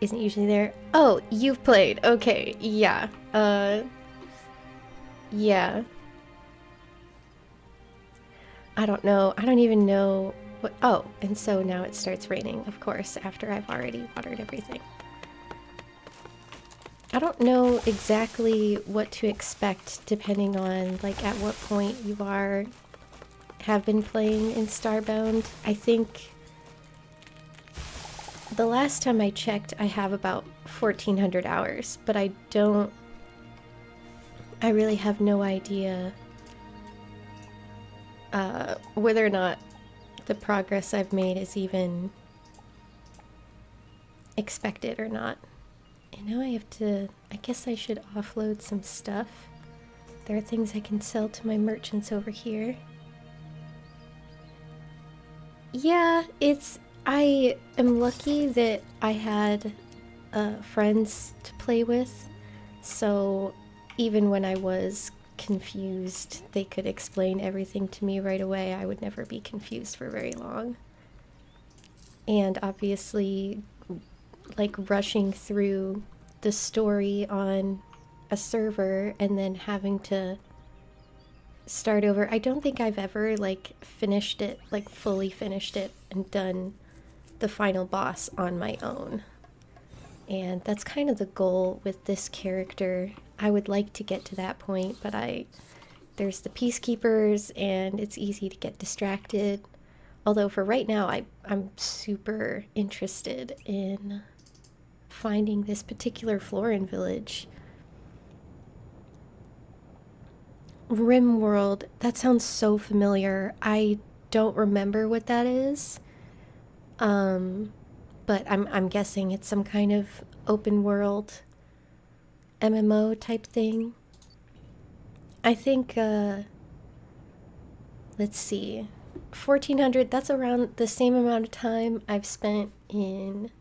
there. Oh, you've played. Okay, yeah. Yeah. I don't know. I don't even know what. Oh, and so now it starts raining, of course, after I've already watered everything. I don't know exactly what to expect depending on like at what point you have been playing in Starbound. I think the last time I checked I have about 1,400 hours, but I really have no idea whether or not the progress I've made is even expected or not. And now I guess I should offload some stuff. There are things I can sell to my merchants over here. Yeah, I am lucky that I had friends to play with, so even when I was confused, they could explain everything to me right away. I would never be confused for very long. And obviously, like rushing through the story on a server and then having to start over. I don't think I've ever like finished it, like fully finished it and done the final boss on my own. And that's kind of the goal with this character. I would like to get to that point, but there's the peacekeepers and it's easy to get distracted. Although for right now, I'm super interested in finding this particular Florin village. Rimworld, that sounds so familiar. I don't remember what that is. But I'm guessing it's some kind of open world MMO type thing. I think, let's see, 1,400, that's around the same amount of time I've spent in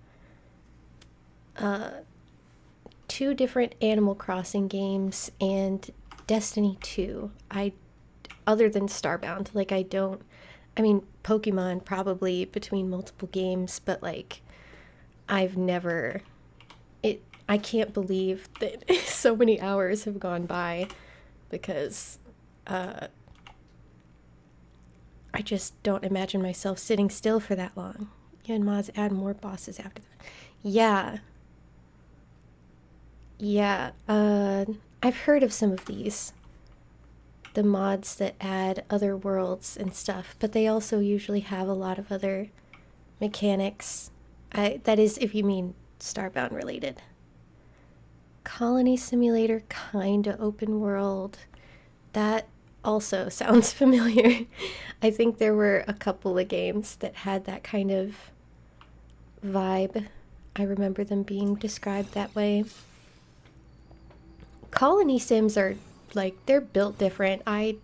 2 different Animal Crossing games and Destiny 2. Other than Starbound, like I mean, Pokemon probably between multiple games, but like I can't believe that so many hours have gone by because I just don't imagine myself sitting still for that long. You and mods add more bosses after that. Yeah. Yeah, I've heard of some of these. The mods that add other worlds and stuff, but they also usually have a lot of other mechanics. That is, if you mean Starbound related. Colony Simulator, kinda open world. That also sounds familiar. I think there were a couple of games that had that kind of vibe. I remember them being described that way. Colony sims are like, they're built different. I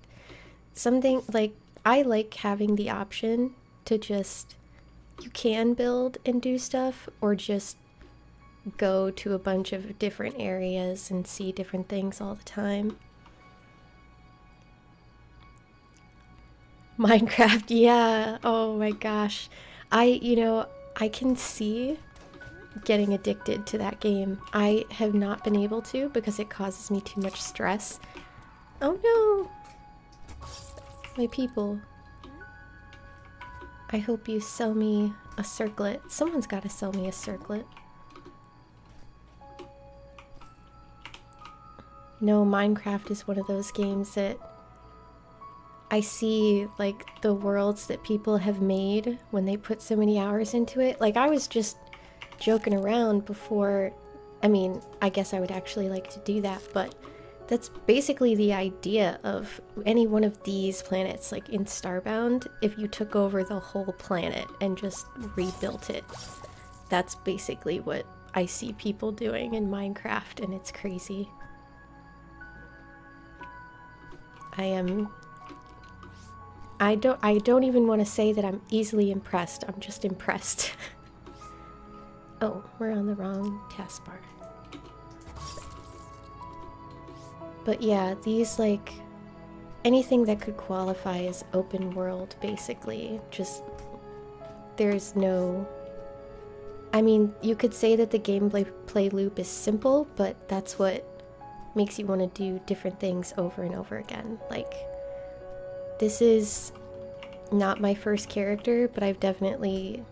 like having the option to just, you can build and do stuff, or just go to a bunch of different areas and see different things all the time. Minecraft, yeah. Oh my gosh. I can see getting addicted to that game. I have not been able to because it causes me too much stress. Oh no! My people. I hope you sell me a circlet. Someone's gotta sell me a circlet. No, Minecraft is one of those games that I see, like, the worlds that people have made when they put so many hours into it. Like, I was just joking around before. I mean, I guess I would actually like to do that, but that's basically the idea of any one of these planets. Like in Starbound, if you took over the whole planet and just rebuilt it, that's basically what I see people doing in Minecraft, and it's crazy. I don't even want to say that I'm easily impressed. I'm just impressed. Oh, we're on the wrong taskbar. But yeah, these, like, anything that could qualify as open world, basically. Just, there's no... I mean, you could say that the gameplay loop is simple, but that's what makes you want to do different things over and over again. Like, this is not my first character, but I've definitely...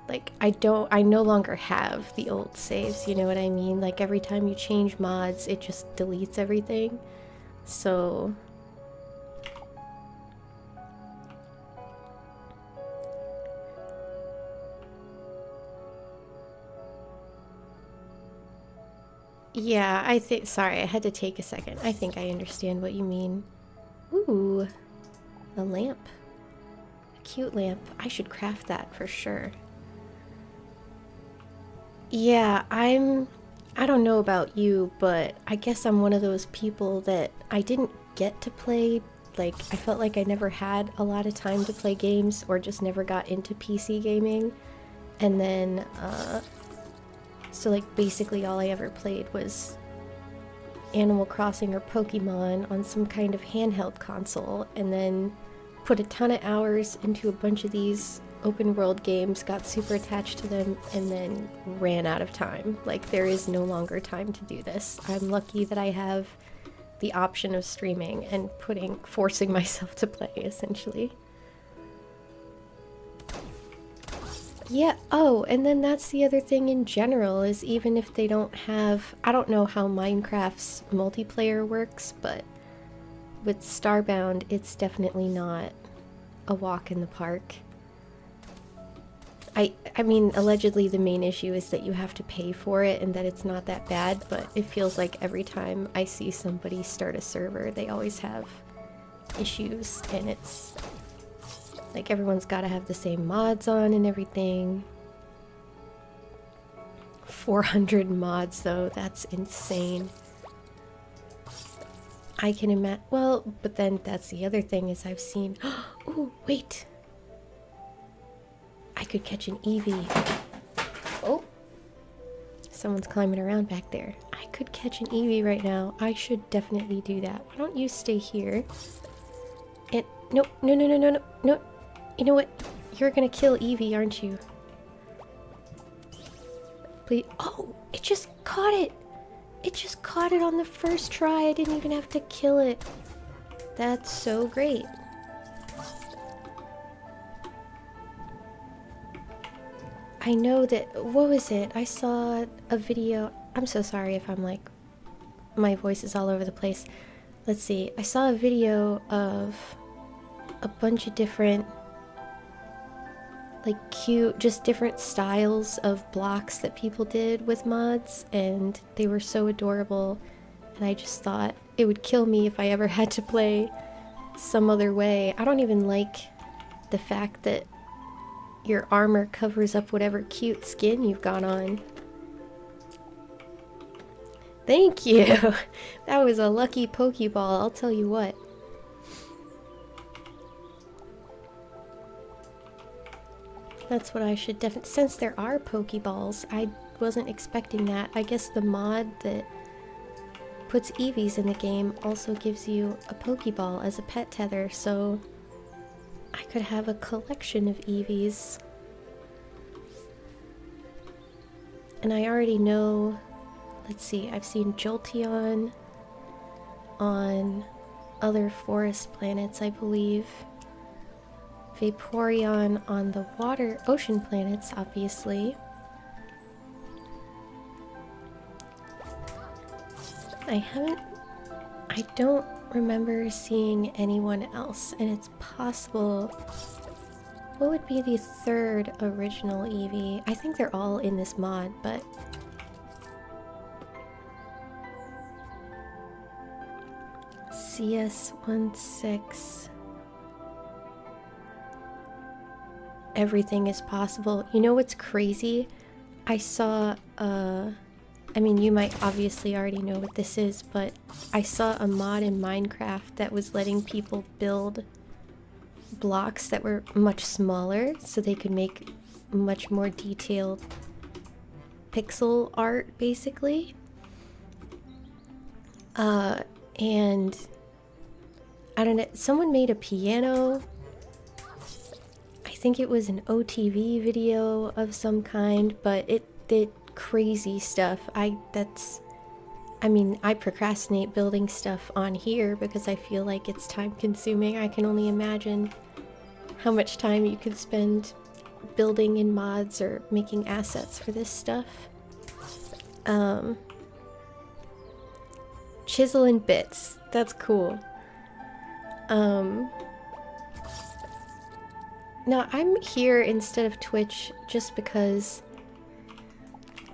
Like, I no longer have the old saves, you know what I mean? Like, every time you change mods, it just deletes everything. So... Yeah, I think... Sorry, I had to take a second. I think I understand what you mean. Ooh, a lamp. A cute lamp. I should craft that for sure. Yeah, I don't know about you, but I guess I'm one of those people that I didn't get to play. Like, I felt like I never had a lot of time to play games, or just never got into PC gaming. And then, so like basically all I ever played was Animal Crossing or Pokemon on some kind of handheld console, and then put a ton of hours into a bunch of these open world games, got super attached to them, and then ran out of time. Like, there is no longer time to do this. I'm lucky that I have the option of streaming and forcing myself to play, essentially. Yeah, oh, and then that's the other thing in general, is even if they don't have... I don't know how Minecraft's multiplayer works, but with Starbound, it's definitely not a walk in the park. I mean, allegedly the main issue is that you have to pay for it and that it's not that bad, but it feels like every time I see somebody start a server, they always have issues, and it's like everyone's got to have the same mods on and everything. 400 mods though, that's insane. I can imagine. Well, but then that's the other thing, is I've seen... Oh, wait! I could catch an Eevee. Oh! Someone's climbing around back there. I could catch an Eevee right now. I should definitely do that. Why don't you stay here? And... No, no, no, no, no, no, no! You know what? You're gonna kill Eevee, aren't you? Please... Oh! It just caught it! It just caught it on the first try. I didn't even have to kill it. That's so great. I know that... What was it? I saw a video... I'm so sorry if I'm, like, my voice is all over the place. Let's see. I saw a video of a bunch of different, like, cute, just different styles of blocks that people did with mods, and they were so adorable, and I just thought it would kill me if I ever had to play some other way. I don't even like the fact that your armor covers up whatever cute skin you've got on. Thank you! That was a lucky Pokeball, I'll tell you what. That's what I should definitely... Since there are Pokeballs, I wasn't expecting that. I guess the mod that puts Eevees in the game also gives you a Pokeball as a pet tether, so I could have a collection of Eevees. And I already know... Let's see, I've seen Jolteon on other forest planets, I believe. Vaporeon on the ocean planets, obviously. I don't remember seeing anyone else, and it's possible... What would be the third original Eevee? I think they're all in this mod, but... CS16... Everything is possible. You know what's crazy? I saw, I mean, you might obviously already know what this is, but I saw a mod in Minecraft that was letting people build blocks that were much smaller so they could make much more detailed pixel art, basically. And I don't know, someone made a piano. I think it was an OTV video of some kind, but it did crazy stuff. I mean, I procrastinate building stuff on here because I feel like it's time consuming. I can only imagine how much time you could spend building in mods or making assets for this stuff. Chisel and bits. That's cool. Now, I'm here instead of Twitch just because...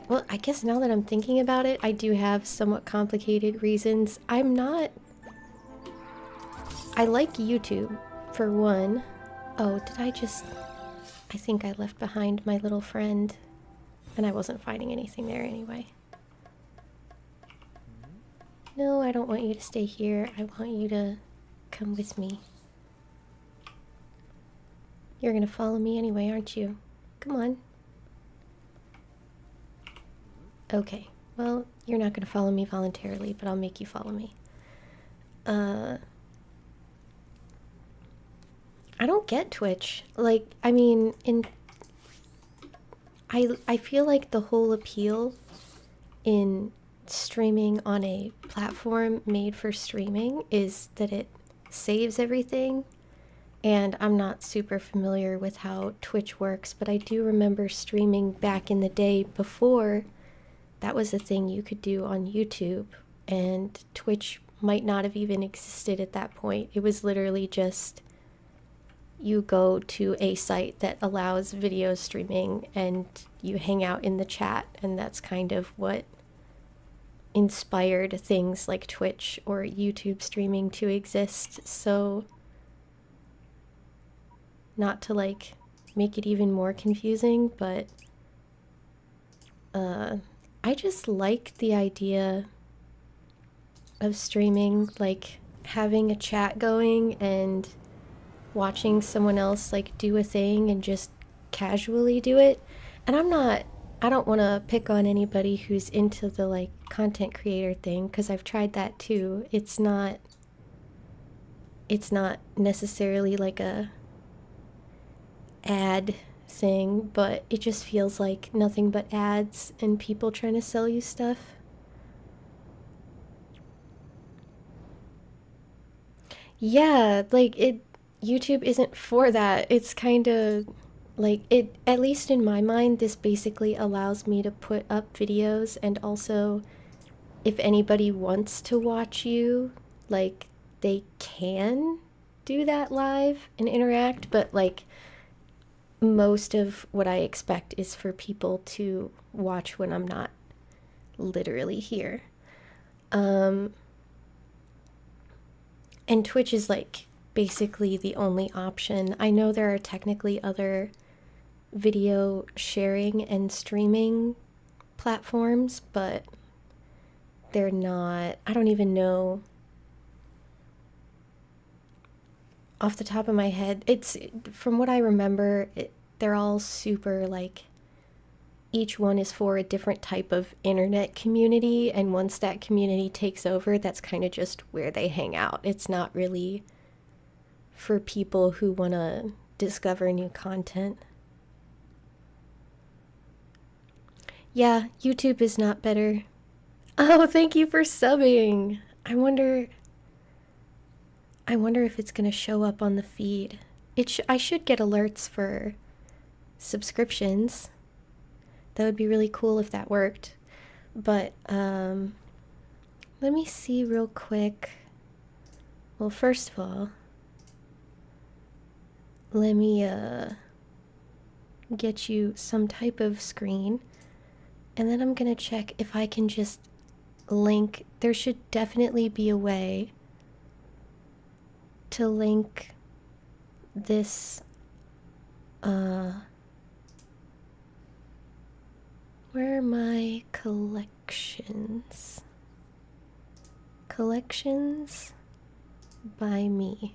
Well, I guess now that I'm thinking about it, I do have somewhat complicated reasons. I like YouTube, for one. Oh, did I just... I think I left behind my little friend, and I wasn't finding anything there anyway. No, I don't want you to stay here. I want you to come with me. You're gonna follow me anyway, aren't you? Come on. Okay, well, you're not gonna follow me voluntarily, but I'll make you follow me. I don't get Twitch. Like, I mean, I feel like the whole appeal in streaming on a platform made for streaming is that it saves everything. And I'm not super familiar with how Twitch works, but I do remember streaming back in the day before that was a thing you could do on YouTube, and Twitch might not have even existed at that point. It was literally just you go to a site that allows video streaming and you hang out in the chat, and that's kind of what inspired things like Twitch or YouTube streaming to exist. So not to like make it even more confusing, but I just like the idea of streaming, like having a chat going and watching someone else like do a thing and just casually do it. And I don't want to pick on anybody who's into the like content creator thing, because I've tried that too. It's not necessarily like a ad thing, but it just feels like nothing but ads and people trying to sell you stuff. Yeah, like YouTube isn't for that. It's kind of like it, at least in my mind, this basically allows me to put up videos, and also if anybody wants to watch you, like, they can do that live and interact, but like most of what I expect is for people to watch when I'm not literally here. And Twitch is like basically the only option. I know there are technically other video sharing and streaming platforms, but they're not, I don't even know off the top of my head. It's, from what I remember, they're all super like, each one is for a different type of internet community, and once that community takes over, that's kind of just where they hang out. It's not really for people who want to discover new content. Yeah, YouTube is not better. Oh, thank you for subbing. I wonder if it's gonna show up on the feed. I should get alerts for subscriptions. That would be really cool if that worked. But let me see real quick. Well, first of all, let me get you some type of screen, and then I'm gonna check if I can just link. There should definitely be a way to link this where are my collections? Collections by me.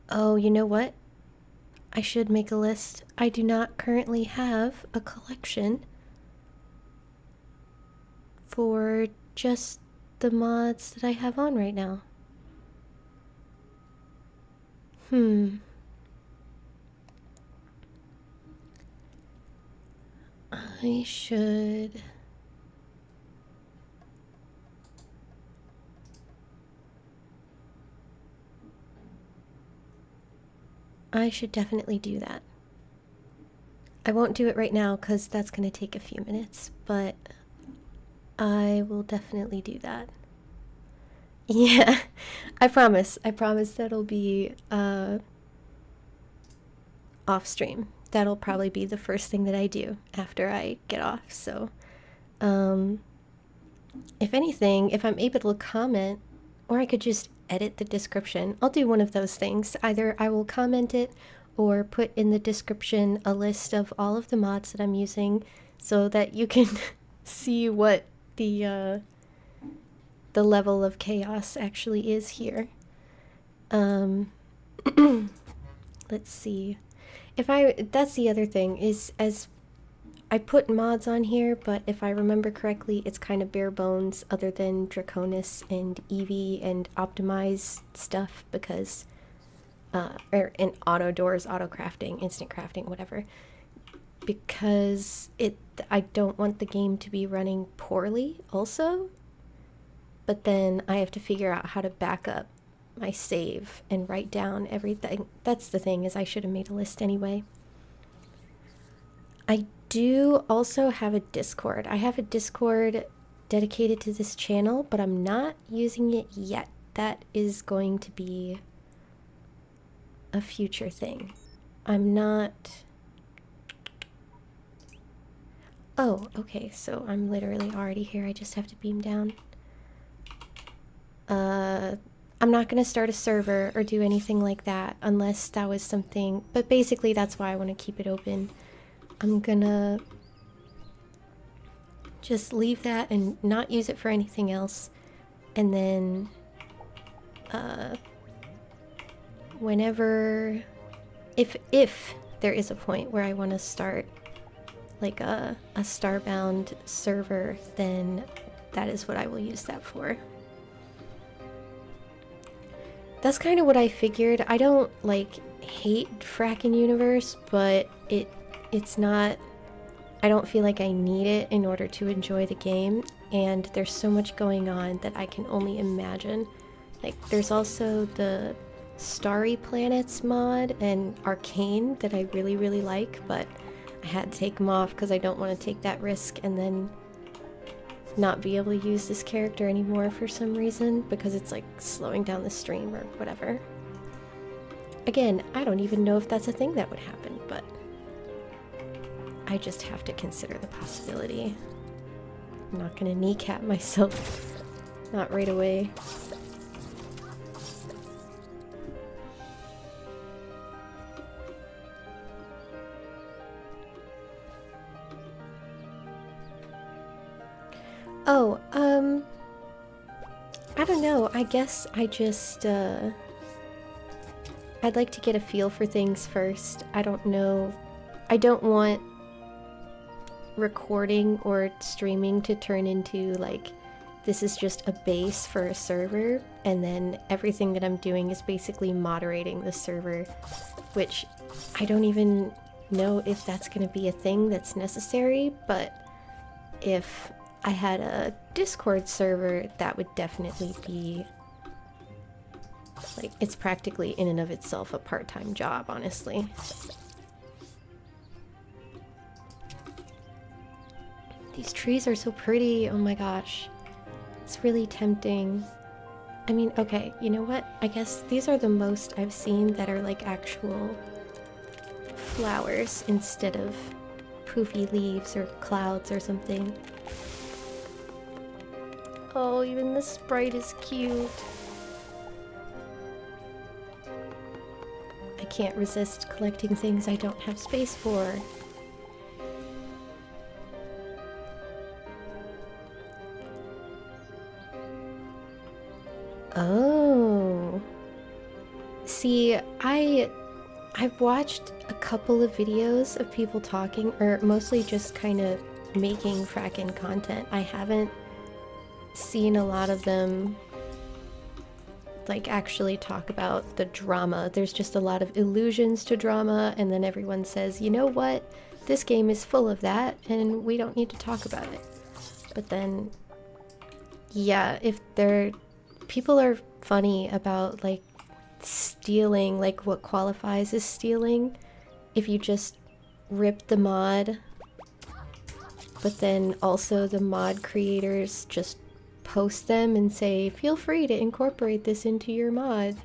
Oh, you know what? I should make a list. I do not currently have a collection for just the mods that I have on right now. I should... I should definitely do that. I won't do it right now because that's going to take a few minutes, but I will definitely do that. Yeah, I promise. I promise that'll be off stream. That'll probably be the first thing that I do after I get off. So, if anything, if I'm able to comment, or I could just edit the description, I'll do one of those things. Either I will comment it or put in the description a list of all of the mods that I'm using so that you can see what the level of chaos actually is here. Let's see. That's the other thing, is as I put mods on here, but if I remember correctly, it's kind of bare bones other than Draconis and Eevee and optimize stuff because, or in auto doors, auto crafting, instant crafting, whatever. Because I don't want the game to be running poorly also, but then I have to figure out how to back up my save and write down everything. That's the thing, is I should have made a list anyway. I do also have a Discord. I have a Discord dedicated to this channel, but I'm not using it yet. That is going to be a future thing. I'm not... Oh, okay, so I'm literally already here. I just have to beam down. I'm not going to start a server or do anything like that unless that was something... But basically, that's why I want to keep it open. I'm gonna just leave that and not use it for anything else. And then, whenever... If there is a point where I want to start, like, a Starbound server, then that is what I will use that for. That's kind of what I figured. I don't, like, hate Frackin' Universe, but it's not... I don't feel like I need it in order to enjoy the game, and there's so much going on that I can only imagine. Like, there's also the Starry Planets mod and Arcane that I really, really like, but I had to take them off because I don't want to take that risk and then not be able to use this character anymore for some reason because it's like slowing down the stream or whatever. Again, I don't even know if that's a thing that would happen, but I just have to consider the possibility. I'm not gonna kneecap myself. Not right away. Oh, I don't know. I guess I just, I'd like to get a feel for things first. I don't know. I don't want recording or streaming to turn into, like, this is just a base for a server, and then everything that I'm doing is basically moderating the server, which I don't even know if that's going to be a thing that's necessary, but if I had a Discord server, that would definitely be, like, it's practically in and of itself a part-time job, honestly. These trees are so pretty, oh my gosh. It's really tempting. I mean, okay, you know what? I guess these are the most I've seen that are like actual flowers instead of poofy leaves or clouds or something. Oh, even the sprite is cute. I can't resist collecting things I don't have space for. Oh. See, I've watched a couple of videos of people talking, or mostly just kind of making frackin' content. I haven't seen a lot of them like actually talk about the drama. There's just a lot of allusions to drama, and then everyone says, you know what, this game is full of that and we don't need to talk about it. But then, yeah, if people are funny about like stealing, like what qualifies as stealing, if you just rip the mod, but then also the mod creators just post them and say, feel free to incorporate this into your mod.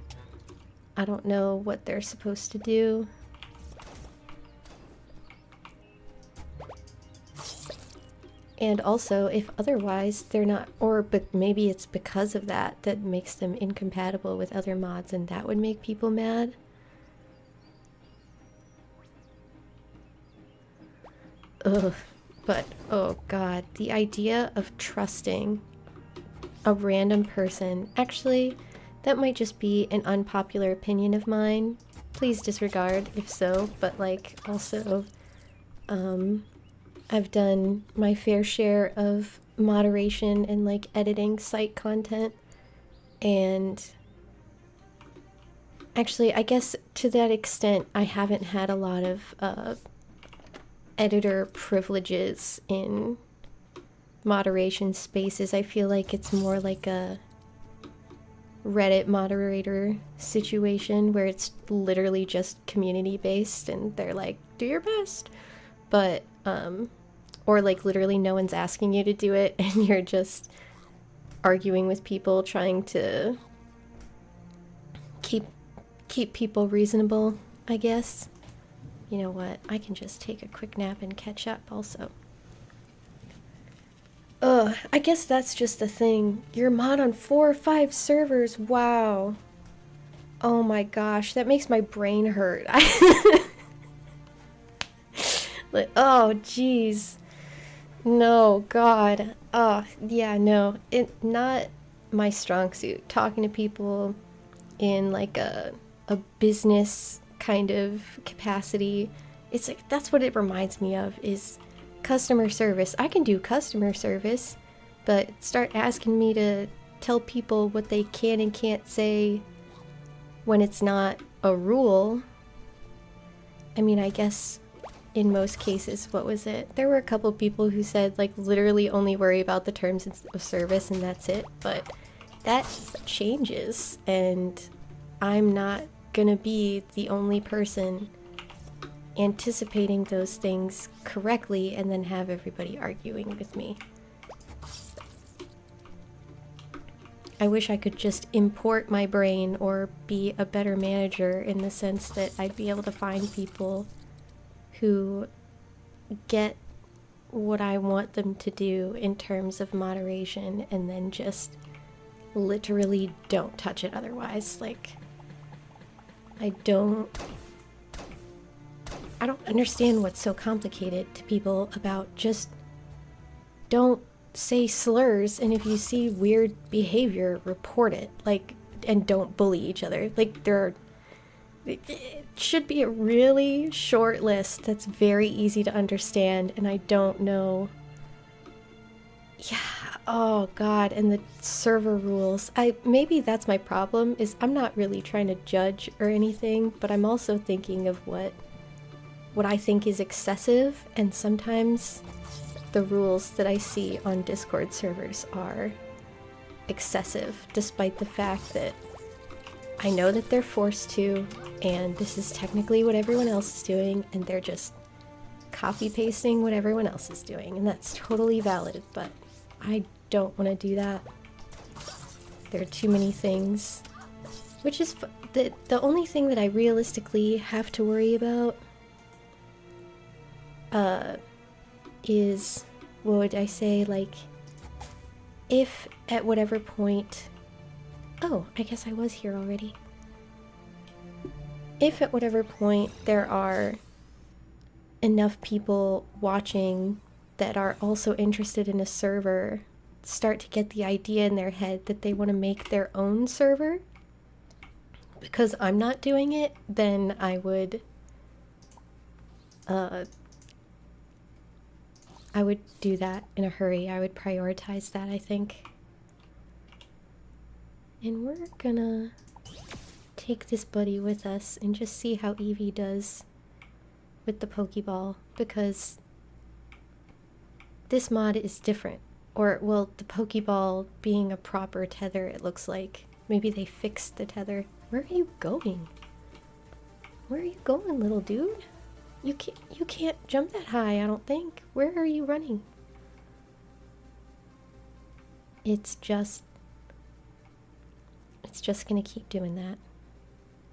I don't know what they're supposed to do. And also, if otherwise they're not, but maybe it's because of that that makes them incompatible with other mods, and that would make people mad. Ugh. But, oh god, the idea of trusting a random person. Actually, that might just be an unpopular opinion of mine. Please disregard if so, but like, also, I've done my fair share of moderation and like editing site content, and actually I guess to that extent I haven't had a lot of editor privileges in moderation spaces. I feel like it's more like a Reddit moderator situation where it's literally just community based and they're like, do your best. But or like literally no one's asking you to do it and you're just arguing with people trying to keep people reasonable, I guess. You know what? I can just take a quick nap and catch up also. I guess that's just the thing. You're mod on 4 or 5 servers. Wow. Oh my gosh, that makes my brain hurt. Like, oh jeez. No, god. Oh, yeah, no. Not my strong suit. Talking to people in like a business kind of capacity. It's like, that's what it reminds me of, is customer service. I can do customer service, but start asking me to tell people what they can and can't say when it's not a rule. I mean, I guess in most cases, what was it? There were a couple people who said, like, literally only worry about the terms of service and that's it, but that changes, and I'm not gonna be the only person anticipating those things correctly and then have everybody arguing with me. I wish I could just import my brain or be a better manager in the sense that I'd be able to find people who get what I want them to do in terms of moderation and then just literally don't touch it otherwise. Like, I don't understand what's so complicated to people about just don't say slurs, and if you see weird behavior, report it. Like, and don't bully each other. Like, it should be a really short list that's very easy to understand, and I don't know. Yeah, oh god, and the server rules. Maybe that's my problem, is I'm not really trying to judge or anything, but I'm also thinking of what I think is excessive, and sometimes the rules that I see on Discord servers are excessive, despite the fact that I know that they're forced to, and this is technically what everyone else is doing, and they're just copy-pasting what everyone else is doing, and that's totally valid, but I don't want to do that. There are too many things, which is the only thing that I realistically have to worry about is, what would I say, like, if at whatever point, oh, I guess I was here already. If at whatever point there are enough people watching that are also interested in a server, start to get the idea in their head that they want to make their own server, because I'm not doing it, then I would do that in a hurry. I would prioritize that, I think. And we're gonna take this buddy with us and just see how Eevee does with the Pokeball, because this mod is different. Or, well, the Pokeball being a proper tether, it looks like. Maybe they fixed the tether. Where are you going? Where are you going, little dude? You can't jump that high, I don't think. Where are you running? It's just gonna keep doing that.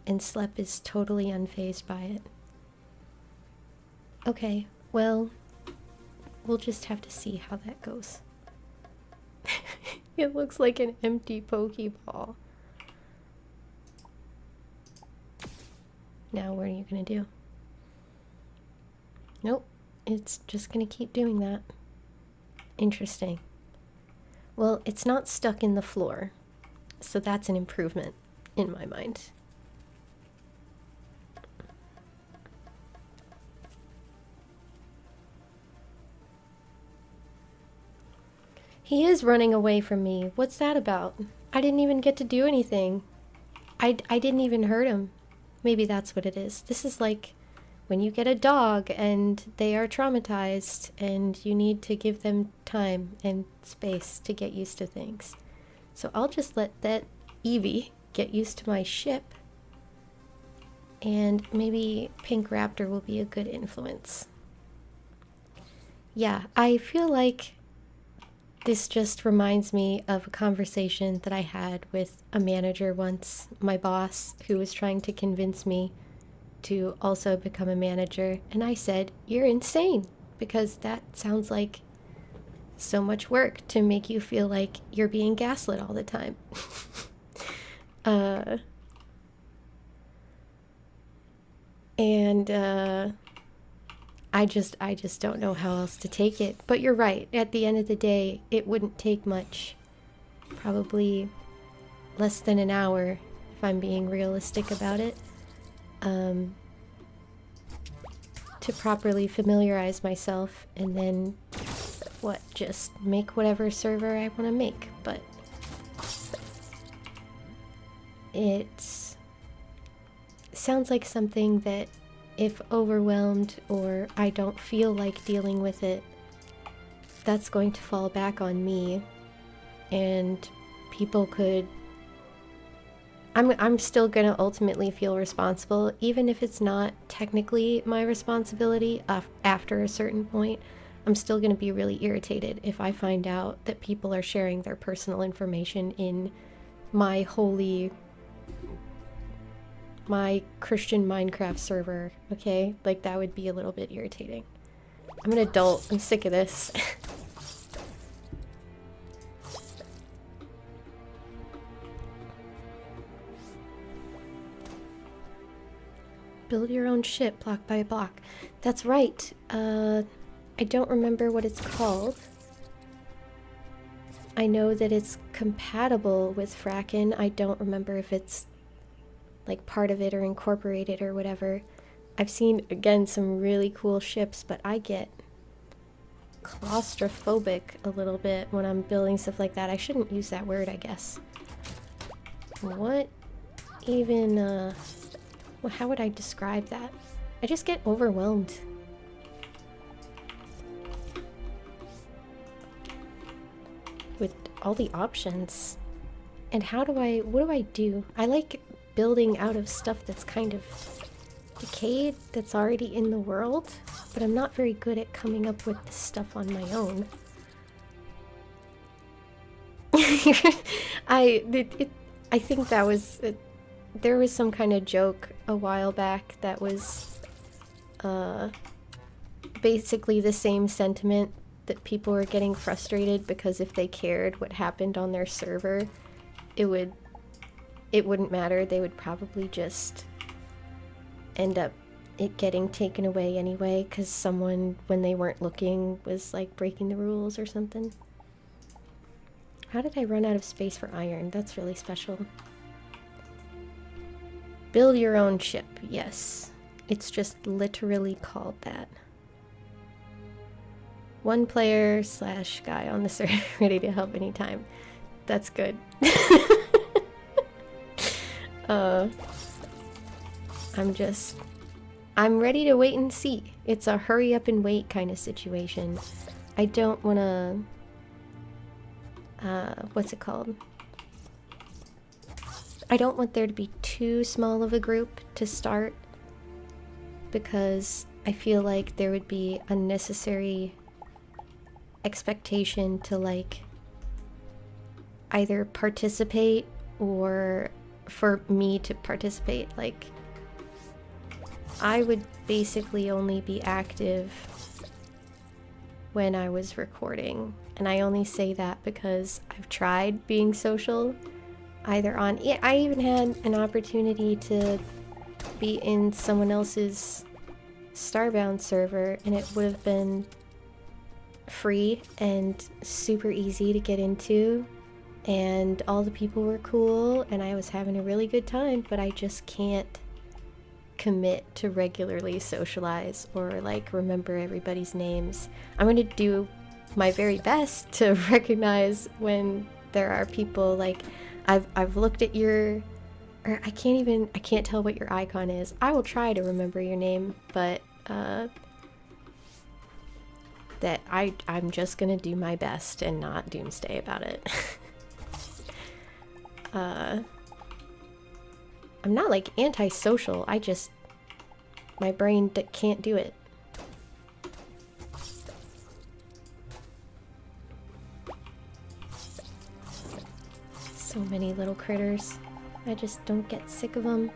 And Slep is totally unfazed by it. Okay, well, we'll just have to see how that goes. It looks like an empty Pokeball. Now what are you gonna do? Nope, it's just gonna keep doing that. Interesting. Well, it's not stuck in the floor, so that's an improvement in my mind. He is running away from me. What's that about? I didn't even get to do anything. I didn't even hurt him. Maybe that's what it is. This is like when you get a dog and they are traumatized and you need to give them time and space to get used to things. So I'll just let that Eevee get used to my ship, and maybe Pink Raptor will be a good influence. Yeah, I feel like this just reminds me of a conversation that I had with a manager once, my boss, who was trying to convince me to also become a manager, and I said, "You're insane," because that sounds like so much work to make you feel like you're being gaslit all the time. I just don't know how else to take it. But you're right, at the end of the day, it wouldn't take much. Probably less than an hour, if I'm being realistic about it, to properly familiarize myself, and then, just make whatever server I want to make. But it sounds like something that, if overwhelmed or I don't feel like dealing with it, that's going to fall back on me, and people could I'm still gonna ultimately feel responsible, even if it's not technically my responsibility after a certain point. I'm still gonna be really irritated if I find out that people are sharing their personal information in my Christian Minecraft server, okay? Like, that would be a little bit irritating. I'm an adult. I'm sick of this. Build your own ship block by block. That's right. I don't remember what it's called. I know that it's compatible with Fracken. I don't remember if it's like part of it or incorporated or whatever. I've seen, again, some really cool ships, but I get claustrophobic a little bit when I'm building stuff like that. I shouldn't use that word, I guess. What even, well, how would I describe that? I just get overwhelmed. With all the options. And what do I do? I like building out of stuff that's kind of decayed, that's already in the world, but I'm not very good at coming up with this stuff on my own. I think that was there was some kind of joke a while back that was basically the same sentiment, that people were getting frustrated because if they cared what happened on their server, it wouldn't matter. They would probably just end up it getting taken away anyway because someone, when they weren't looking, was like breaking the rules or something. How did I run out of space for iron? That's really special. Build your own ship. Yes. It's just literally called that. One player / guy on the server ready to help anytime. That's good. I'm ready to wait and see. It's a hurry up and wait kind of situation. I don't want to, what's it called? I don't want there to be too small of a group to start, because I feel like there would be unnecessary expectation to like either participate or for me to participate. Like, I would basically only be active when I was recording, and I only say that because I've tried being social either on I even had an opportunity to be in someone else's Starbound server, and it would have been free and super easy to get into, and all the people were cool and I was having a really good time, but I just can't commit to regularly socialize or like remember everybody's names. I'm gonna do my very best to recognize when there are people like I've looked at your, or I can't tell what your icon is. I will try to remember your name, but that I'm just gonna do my best and not doomsday about it. I'm not like antisocial, I just, my brain can't do it. So many little critters. I just don't get sick of them.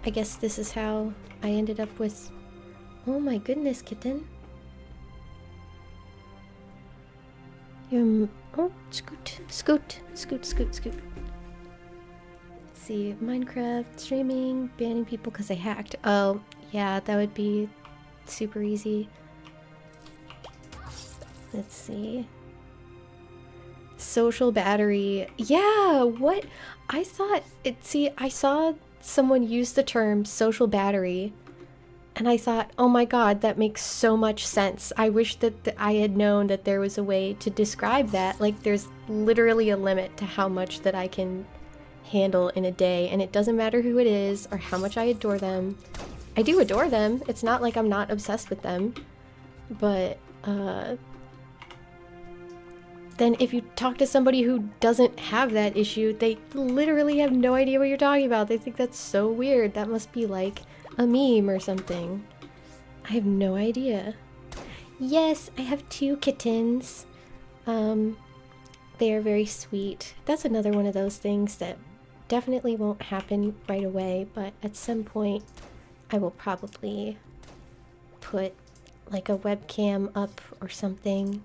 I guess this is how I ended up with... Oh my goodness, kitten. Oh, scoot. Let's see, Minecraft, streaming, banning people because they hacked. Oh, yeah, that would be super easy. Let's see. Social battery. Yeah, what? I thought I saw someone use the term social battery, and I thought, oh my god, that makes so much sense. I wish that I had known that there was a way to describe that. Like, there's literally a limit to how much that I can handle in a day, and it doesn't matter who it is or how much I adore them. I do adore them. It's not like I'm not obsessed with them, but then if you talk to somebody who doesn't have that issue, they literally have no idea what you're talking about. They think that's so weird. That must be like a meme or something. I have no idea. Yes, I have 2 kittens. They are very sweet. That's another one of those things that definitely won't happen right away, but at some point I will probably put like a webcam up or something.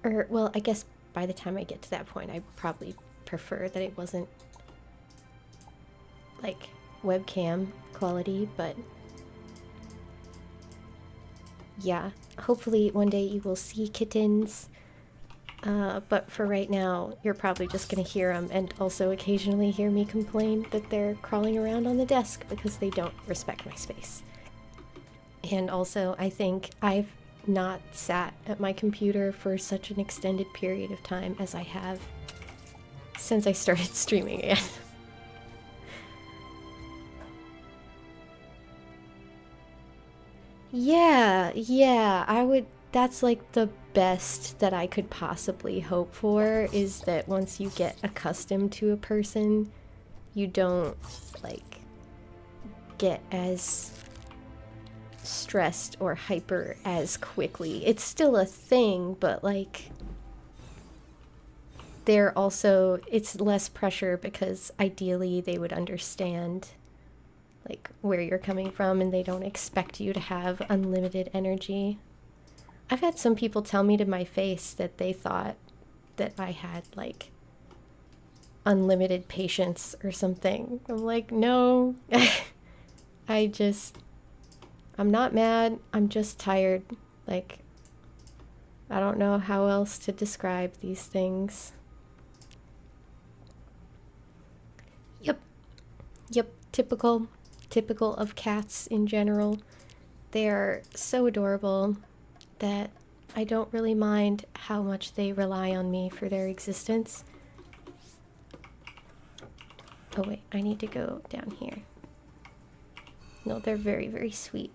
Or, well, I guess by the time I get to that point, I probably prefer that it wasn't like webcam quality, but yeah, hopefully one day you will see kittens. But for right now, you're probably just gonna hear them and also occasionally hear me complain that they're crawling around on the desk because they don't respect my space. And also, I think I've not sat at my computer for such an extended period of time as I have since I started streaming again. Yeah, I would, that's like the best that I could possibly hope for, is that once you get accustomed to a person, you don't like get as stressed or hyper as quickly. It's still a thing, but like they're also, it's less pressure because ideally they would understand like where you're coming from and they don't expect you to have unlimited energy. I've had some people tell me to my face that they thought that I had like unlimited patience or something. I'm like, no. I'm not mad, I'm just tired. Like, I don't know how else to describe these things. Yep, typical of cats in general. They are so adorable that I don't really mind how much they rely on me for their existence. Oh wait, I need to go down here. No, they're very, very sweet.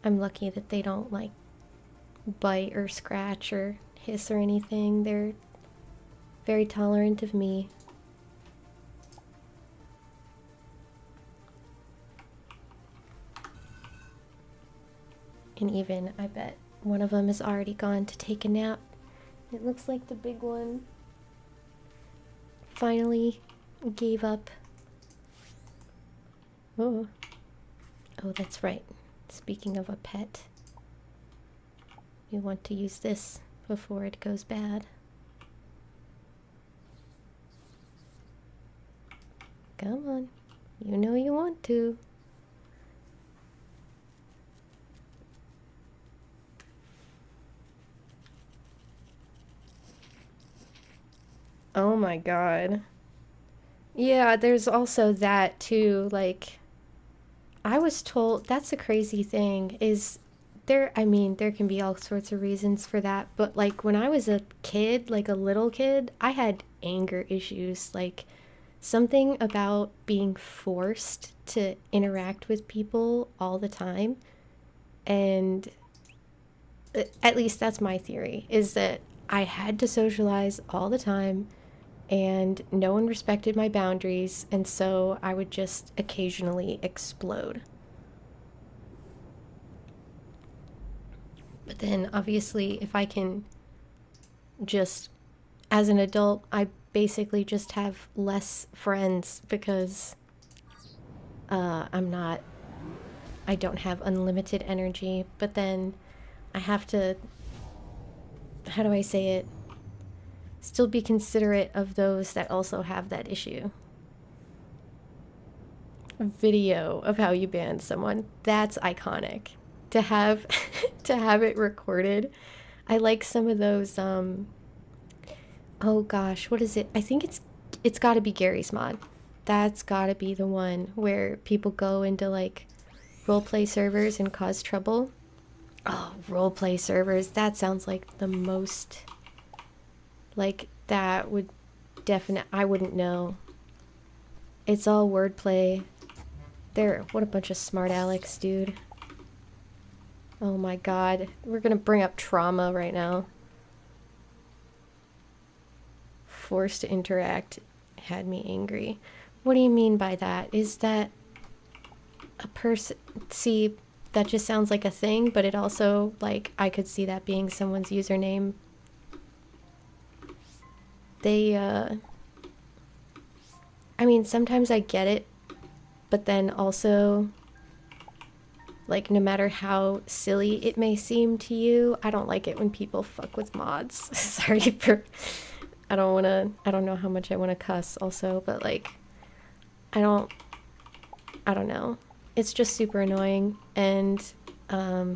I'm lucky that they don't like bite or scratch or hiss or anything. They're very tolerant of me. And even, I bet, one of them has already gone to take a nap. It looks like the big one finally gave up. Oh, that's right. Speaking of a pet, you want to use this before it goes bad. Come on, you know you want to. Oh my god. Yeah, there's also that too, like, I was told, that's the crazy thing, is there, I mean, there can be all sorts of reasons for that, but like when I was a kid, like a little kid, I had anger issues, like something about being forced to interact with people all the time, and at least that's my theory, is that I had to socialize all the time and no one respected my boundaries, and so I would just occasionally explode. But then obviously if I can just, as an adult, I basically just have less friends because I don't have unlimited energy, but then I have to, how do I say it? Still be considerate of those that also have that issue. A video of how you ban someone. That's iconic. To have to have it recorded. I like some of those oh gosh, what is it? I think it's got to be Gary's mod. That's got to be the one where people go into like roleplay servers and cause trouble. Oh, roleplay servers. That sounds like the most, like, that would definitely, I wouldn't know. It's all wordplay. What a bunch of smart alecks, dude. Oh my god. We're gonna bring up trauma right now. forced to interact had me angry. What do you mean by that? Is that a person? See, that just sounds like a thing, but it also, like, I could see that being someone's username. They, I mean, sometimes I get it, but then also, like, no matter how silly it may seem to you, I don't like it when people fuck with mods. Sorry for, I don't know how much I want to cuss also, but, like, I don't know. It's just super annoying, and I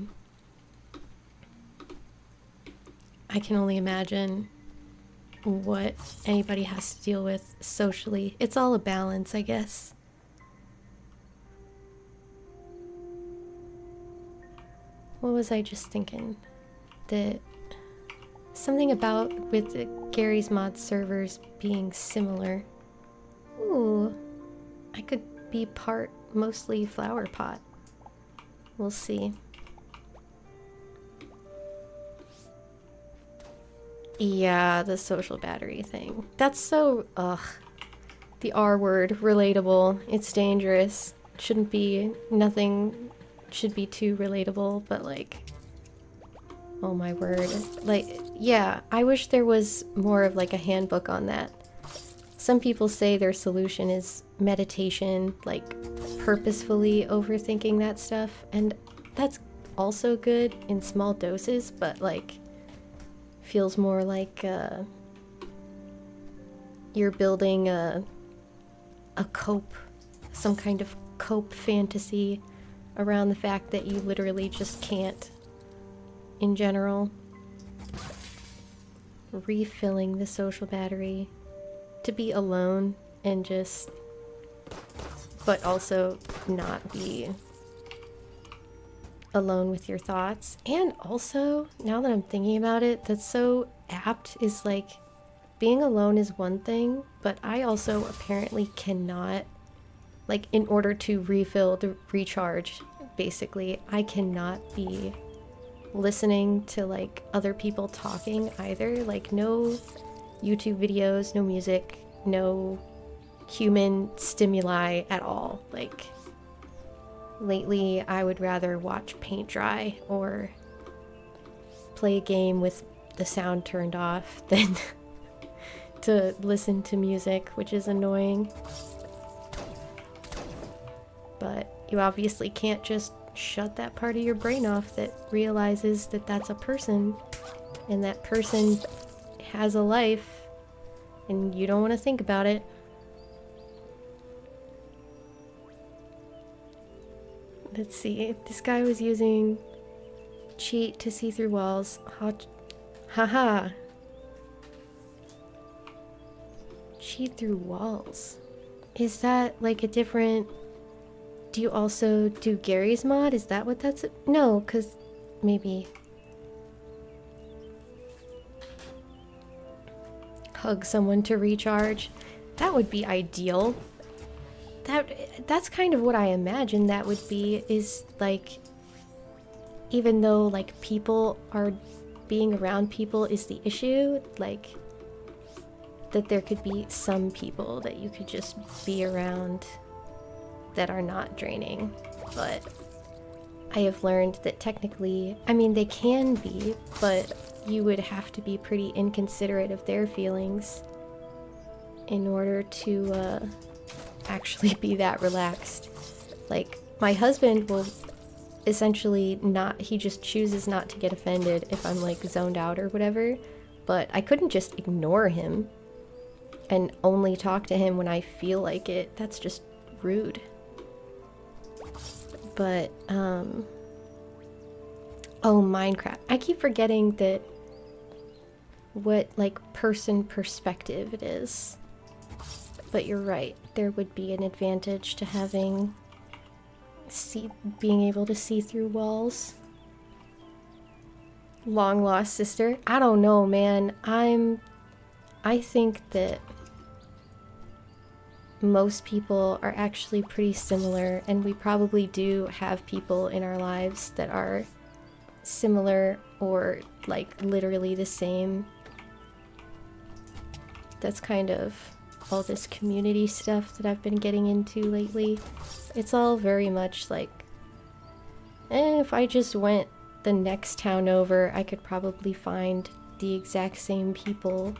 can only imagine what anybody has to deal with socially. It's all a balance, I guess. What was I just thinking? That something about with the Gary's Mod servers being similar. Ooh, I could be part mostly flower pot. We'll see. Yeah, the social battery thing. That's so, ugh. The R word, relatable. It's dangerous. Shouldn't be, nothing should be too relatable, but like, oh my word. Like, yeah, I wish there was more of like a handbook on that. Some people say their solution is meditation, like purposefully overthinking that stuff, and that's also good in small doses, but like feels more like you're building a cope, some kind of cope fantasy around the fact that you literally just can't in general. Refilling the social battery to be alone and just, but also not be alone with your thoughts. And also, now that I'm thinking about it, that's so apt, is like being alone is one thing, but I also apparently cannot, like, in order to refill the recharge, basically, I cannot be listening to like other people talking either. Like, no YouTube videos, no music, no human stimuli at all. Like, lately I would rather watch paint dry or play a game with the sound turned off than to listen to music, which is annoying. But you obviously can't just shut that part of your brain off that realizes that that's a person, and that person has a life, and you don't want to think about it. Let's see. This guy was using cheat to see through walls. Haha. Cheat through walls. Is that like a different... Do you also do Gary's mod? Is that what that's... No, because maybe... Hug someone to recharge. That would be ideal. That's kind of what I imagine that would be, is like... Even though like people are... Being around people is the issue, like... That there could be some people that you could just be around that are not draining, but I have learned that technically, I mean, they can be, but you would have to be pretty inconsiderate of their feelings in order to actually be that relaxed. Like, my husband will essentially not, he just chooses not to get offended if I'm like zoned out or whatever, but I couldn't just ignore him and only talk to him when I feel like it. That's just rude. But, oh, Minecraft. I keep forgetting that what, like, person perspective it is. But you're right. There would be an advantage to having, being able to see through walls. Long lost sister. I don't know, man. I think that most people are actually pretty similar, and we probably do have people in our lives that are similar or like literally the same That's kind of all this community stuff that I've been getting into lately. It's all very much like, if I just went the next town over, I could probably find the exact same people.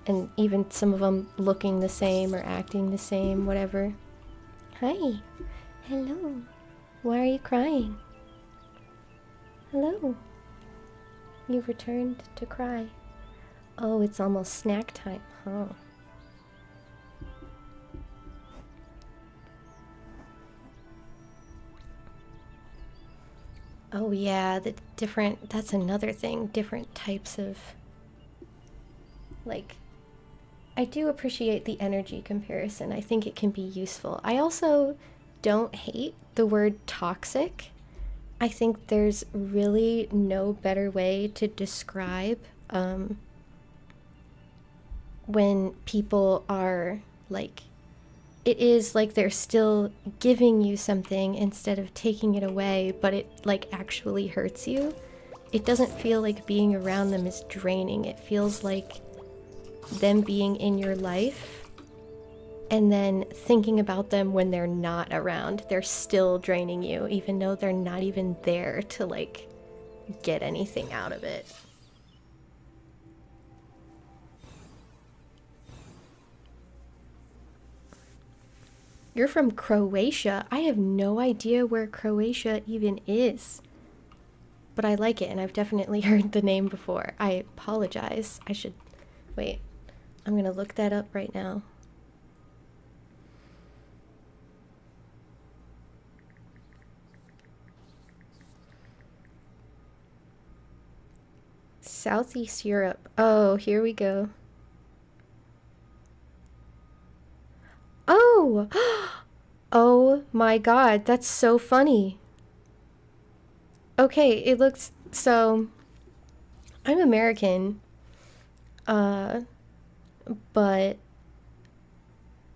And even some of them looking the same or acting the same, whatever. Hi. Hello. Why are you crying? Hello. You've returned to cry. Oh, it's almost snack time, huh? Oh yeah, that's another thing, different types of, like, I do appreciate the energy comparison. I think it can be useful. I also don't hate the word toxic. I think there's really no better way to describe when people are like, it is like they're still giving you something instead of taking it away, but it like actually hurts you. It doesn't feel like being around them is draining. It feels like them being in your life and then thinking about them when they're not around. They're still draining you, even though they're not even there to like get anything out of it. You're from Croatia. I have no idea where Croatia even is. But I like it, and I've definitely heard the name before. I apologize. I should... Wait. I'm gonna look that up right now. Southeast Europe. Oh, here we go. Oh! Oh my god, that's so funny. Okay, it looks... So... I'm American. But...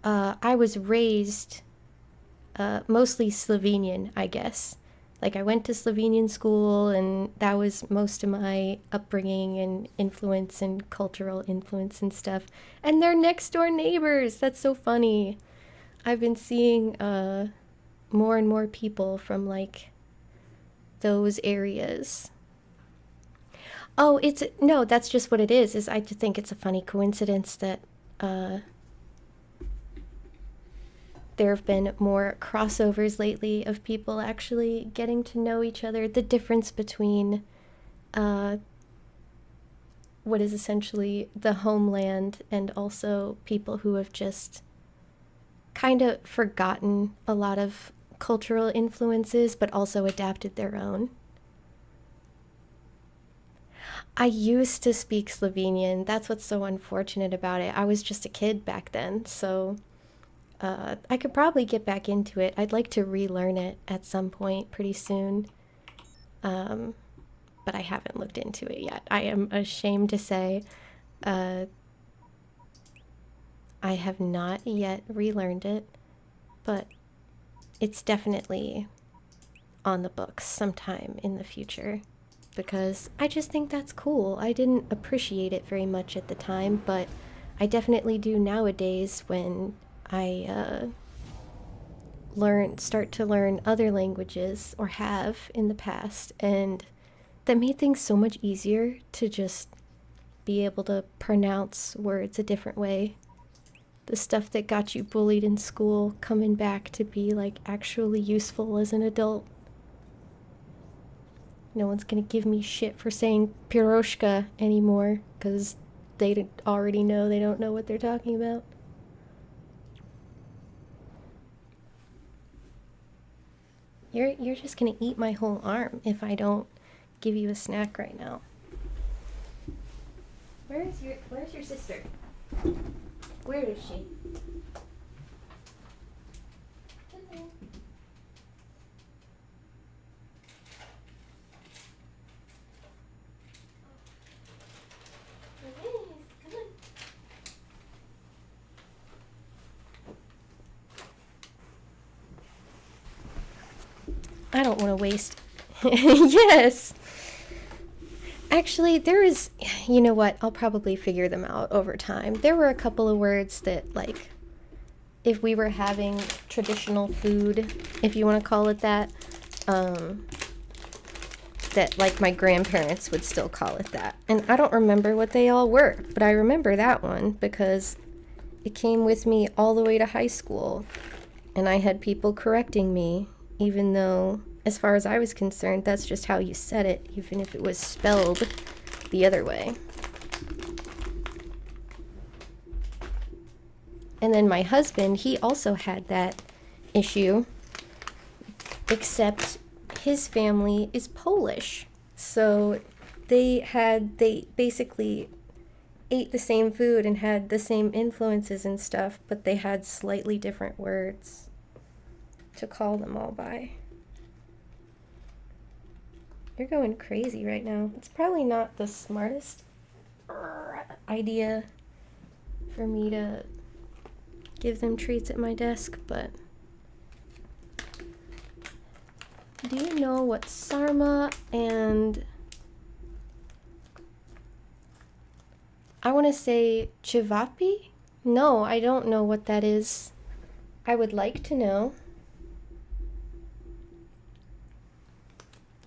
I was raised... mostly Slovenian, I guess. Like, I went to Slovenian school, and that was most of my upbringing and influence and cultural influence and stuff. And they're next door neighbors! That's so funny. I've been seeing more and more people from, like, those areas. Oh, no, that's just what it is I just think it's a funny coincidence that there have been more crossovers lately of people actually getting to know each other. The difference between what is essentially the homeland and also people who have just kind of forgotten a lot of cultural influences but also adapted their own. I used to speak Slovenian. That's what's so unfortunate about it. I was just a kid back then, so I could probably get back into it. I'd like to relearn it at some point pretty soon, but I haven't looked into it yet. I am ashamed to say I have not yet relearned it, but it's definitely on the books sometime in the future. Because I just think that's cool. I didn't appreciate it very much at the time, but I definitely do nowadays when I start to learn other languages, or have in the past, and that made things so much easier to just be able to pronounce words a different way. The stuff that got you bullied in school coming back to be like actually useful as an adult. No one's gonna give me shit for saying piroshka anymore, because they already know they don't know what they're talking about. You're just gonna eat my whole arm if I don't give you a snack right now. Where's your sister? Where is she? I don't want to waste. Yes! Actually, there is, you know what? I'll probably figure them out over time. There were a couple of words that, like, if we were having traditional food, if you want to call it that, that, like, my grandparents would still call it that. And I don't remember what they all were, but I remember that one because it came with me all the way to high school. And I had people correcting me, even though, as far as I was concerned, that's just how you said it, even if it was spelled the other way. And then my husband, he also had that issue, except his family is Polish. So they basically ate the same food and had the same influences and stuff, but they had slightly different words to call them all by. You're going crazy right now. It's probably not the smartest idea for me to give them treats at my desk, but do you know what sarma and I want to say chivapi? No, I don't know what that is. I would like to know.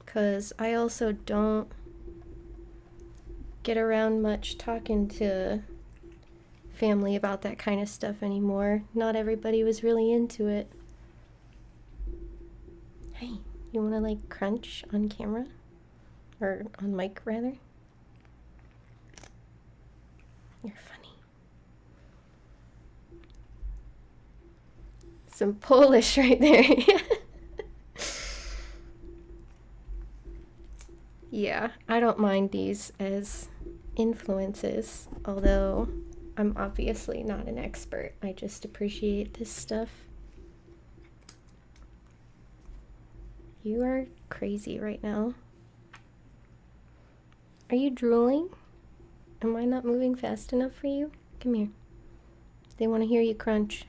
Because I also don't get around much talking to family about that kind of stuff anymore. Not everybody was really into it. Hey, you want to like crunch on camera? Or on mic, rather? You're funny. Some Polish right there. Yeah, I don't mind these as influences, although I'm obviously not an expert. I just appreciate this stuff. You are crazy right now. Are you drooling? Am I not moving fast enough for you? Come here. They want to hear you crunch.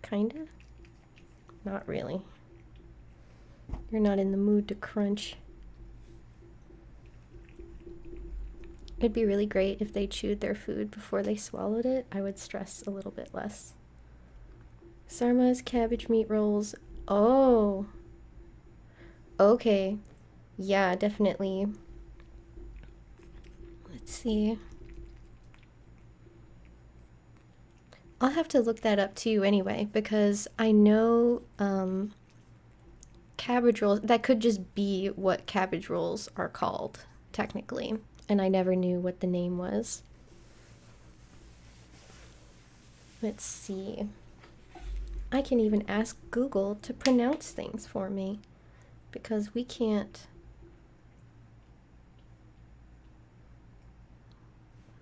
Kinda? Not really. You're not in the mood to crunch. It'd be really great if they chewed their food before they swallowed it. I would stress a little bit less. Sarma's cabbage meat rolls. Oh. Okay. Yeah, definitely. Let's see. I'll have to look that up too anyway, because I know cabbage rolls, that could just be what cabbage rolls are called, technically. And I never knew what the name was. Let's see. I can even ask Google to pronounce things for me, because we can't.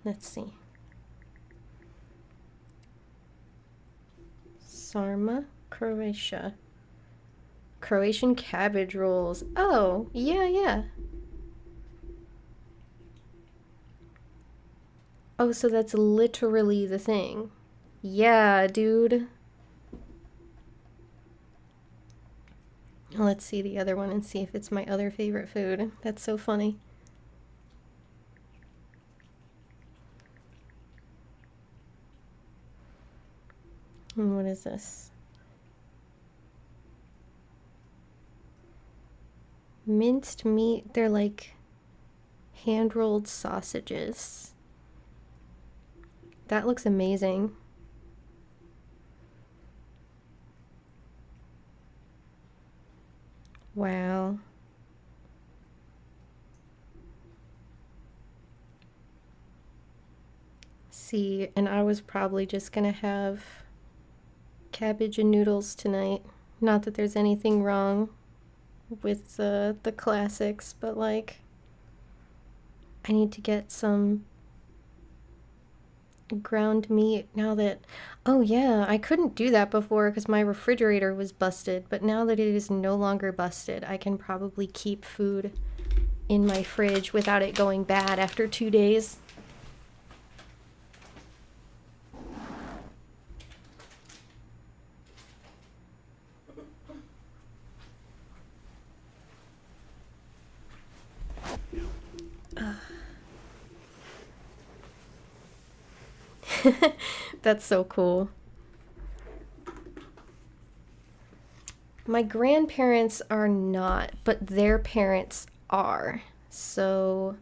Let's see. Sarma, Croatia. Croatian cabbage rolls. Oh, yeah. Oh, so that's literally the thing. Yeah, dude. Let's see the other one and see if it's my other favorite food. That's so funny. And what is this? Minced meat. They're like hand-rolled sausages. That looks amazing. Wow. See, and I was probably just gonna have cabbage and noodles tonight. Not that there's anything wrong with the classics, but like I need to get some ground meat now that, oh yeah, I couldn't do that before because my refrigerator was busted, but now that it is no longer busted, I can probably keep food in my fridge without it going bad after 2 days. That's so cool. My grandparents are not, but their parents are. So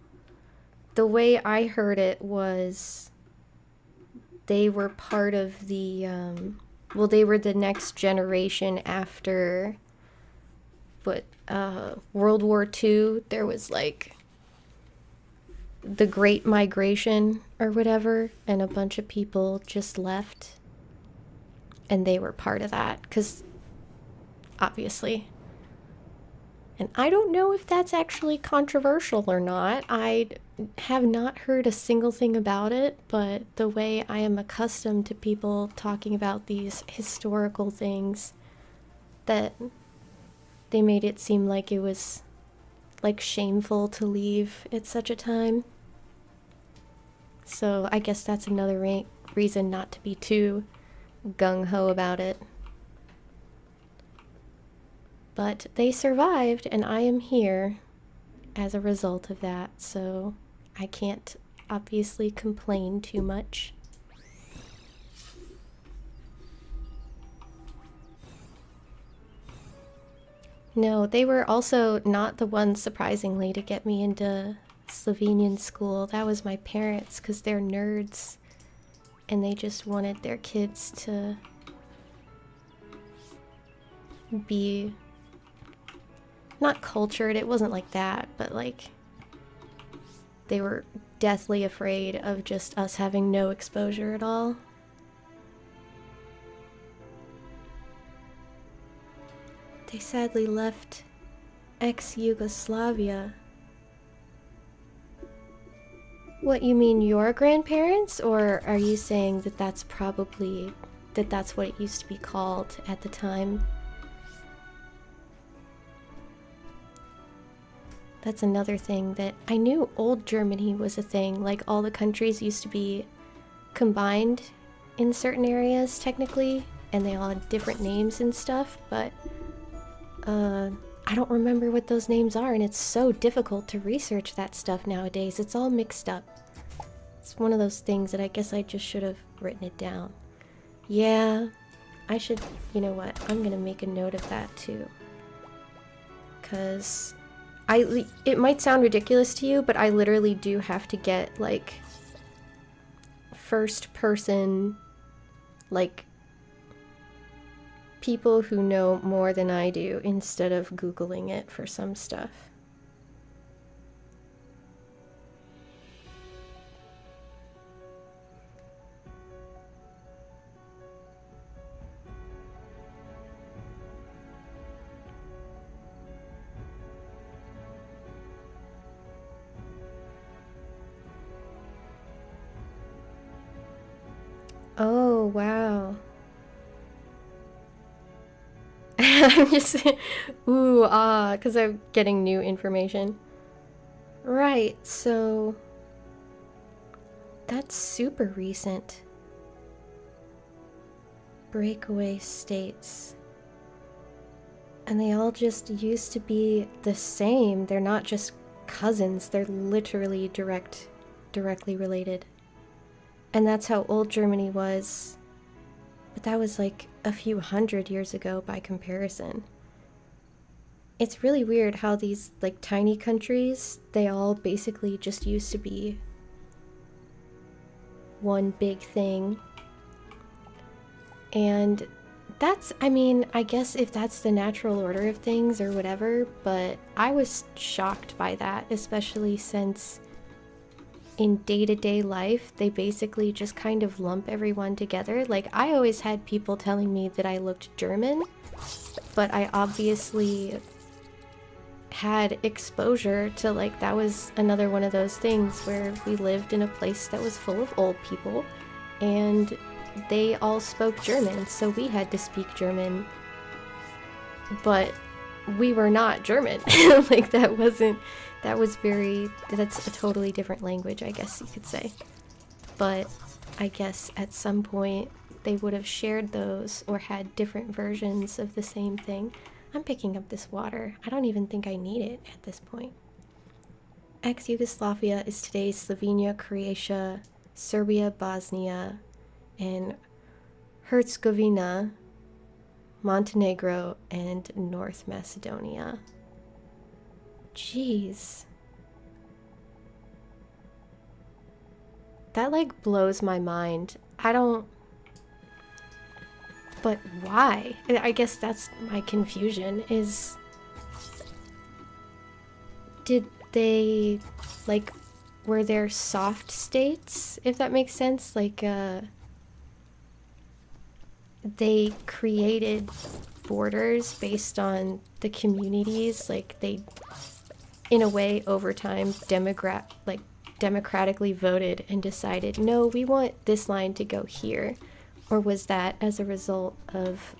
the way I heard it was they were part of the, well, they were the next generation after what, World War II. There was like the Great Migration or whatever, and a bunch of people just left, and they were part of that, because obviously. And I don't know if that's actually controversial or not. I have not heard a single thing about it, but the way I am accustomed to people talking about these historical things, that they made it seem like it was like shameful to leave at such a time. So I guess that's another reason not to be too gung-ho about it. But they survived, and I am here as a result of that, so I can't obviously complain too much. No, they were also not the ones, surprisingly, to get me into Slovenian school. That was my parents, because they're nerds, and they just wanted their kids to be not cultured, it wasn't like that, but like they were deathly afraid of just us having no exposure at all. They sadly left ex-Yugoslavia. What, you mean your grandparents? Or are you saying that that's probably, that's what it used to be called at the time? That's another thing that I knew old Germany was a thing. Like, all the countries used to be combined in certain areas, technically, and they all had different names and stuff, but I don't remember what those names are, and it's so difficult to research that stuff nowadays. It's all mixed up. It's one of those things that I guess I just should have written it down. Yeah, I should, you know what, I'm gonna make a note of that too. 'Cause it might sound ridiculous to you, but I literally do have to get, like, first person, like, people who know more than I do instead of Googling it for some stuff. Oh, wow. I'm just, ooh, because I'm getting new information. Right, so that's super recent. Breakaway states. And they all just used to be the same. They're not just cousins, they're literally directly related. And that's how old Germany was. But that was like a few hundred years ago by comparison. It's really weird how these like tiny countries, they all basically just used to be one big thing. And that's, I mean, I guess if that's the natural order of things or whatever, but I was shocked by that, especially since in day-to-day life, they basically just kind of lump everyone together. Like, I always had people telling me that I looked German, but I obviously had exposure to, like, that was another one of those things where we lived in a place that was full of old people, and they all spoke German, so we had to speak German, but we were not German. Like, that's a totally different language, I guess you could say. But I guess at some point they would have shared those or had different versions of the same thing. I'm picking up this water. I don't even think I need it at this point. Ex-Yugoslavia is today Slovenia, Croatia, Serbia, Bosnia, and Herzegovina, Montenegro, and North Macedonia. Jeez. That like blows my mind. I don't... But why? I guess that's my confusion is... Did they, like, were there soft states, if that makes sense? Like, they created borders based on the communities, like they, in a way, over time, democratically voted and decided, no, we want this line to go here. Or was that as a result of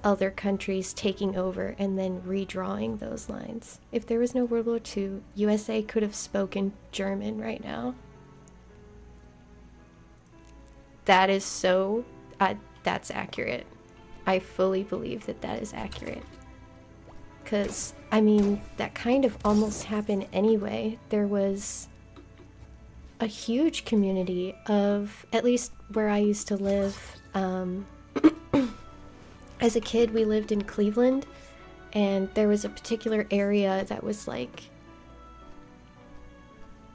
other countries taking over and then redrawing those lines? If there was no World War II, USA could have spoken German right now. That is so... that's accurate. I fully believe that that is accurate. Because, I mean, that kind of almost happened anyway. There was a huge community of, at least where I used to live, as a kid we lived in Cleveland, and there was a particular area that was like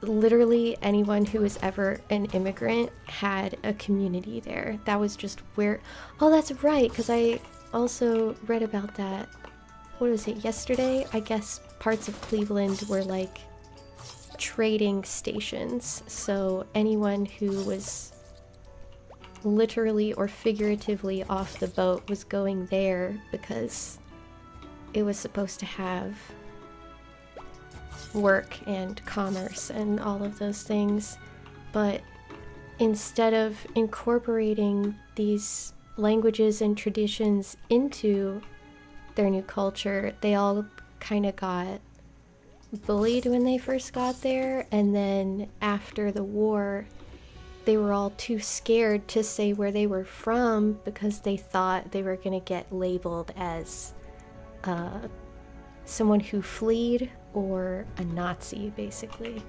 literally anyone who was ever an immigrant had a community there. That was just where... Oh, that's right, because I also read about that. What was it, yesterday? I guess parts of Cleveland were like trading stations, so anyone who was literally or figuratively off the boat was going there because it was supposed to have work and commerce and all of those things. But instead of incorporating these languages and traditions into their new culture, they all kind of got bullied when they first got there, and then after the war they were all too scared to say where they were from because they thought they were going to get labeled as someone who fled or a Nazi, basically.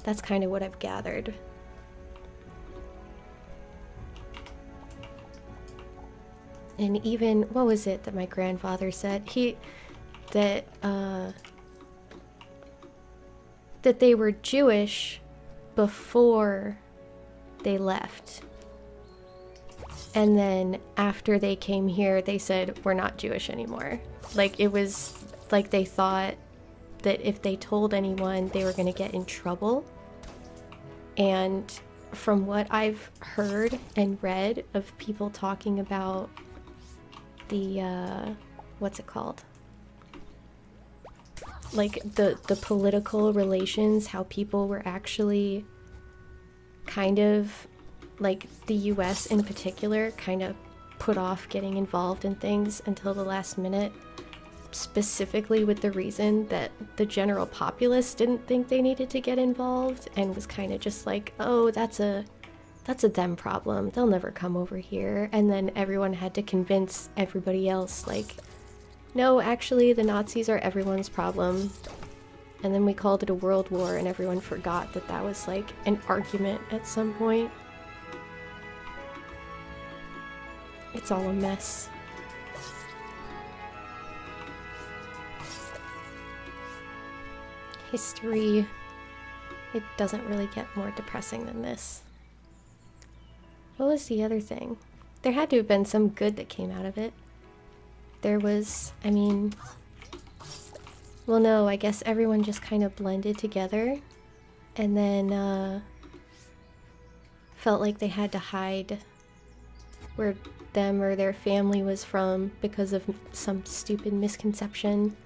That's kind of what I've gathered. And even, what was it that my grandfather said? That they were Jewish before they left. And then after they came here, they said, we're not Jewish anymore. Like, it was like they thought that if they told anyone, they were going to get in trouble. And from what I've heard and read of people talking about the, what's it called? Like, the political relations, how people were actually kind of, like, the US in particular, kind of put off getting involved in things until the last minute, specifically with the reason that the general populace didn't think they needed to get involved and was kind of just like, oh, that's a them problem, they'll never come over here. And then everyone had to convince everybody else, like, no, actually the Nazis are everyone's problem. And then we called it a world war and everyone forgot that that was like an argument at some point. It's all a mess. History, it doesn't really get more depressing than this. What was the other thing? There had to have been some good that came out of it. There was, I mean... Well, no, I guess everyone just kind of blended together and then felt like they had to hide where them or their family was from because of some stupid misconception.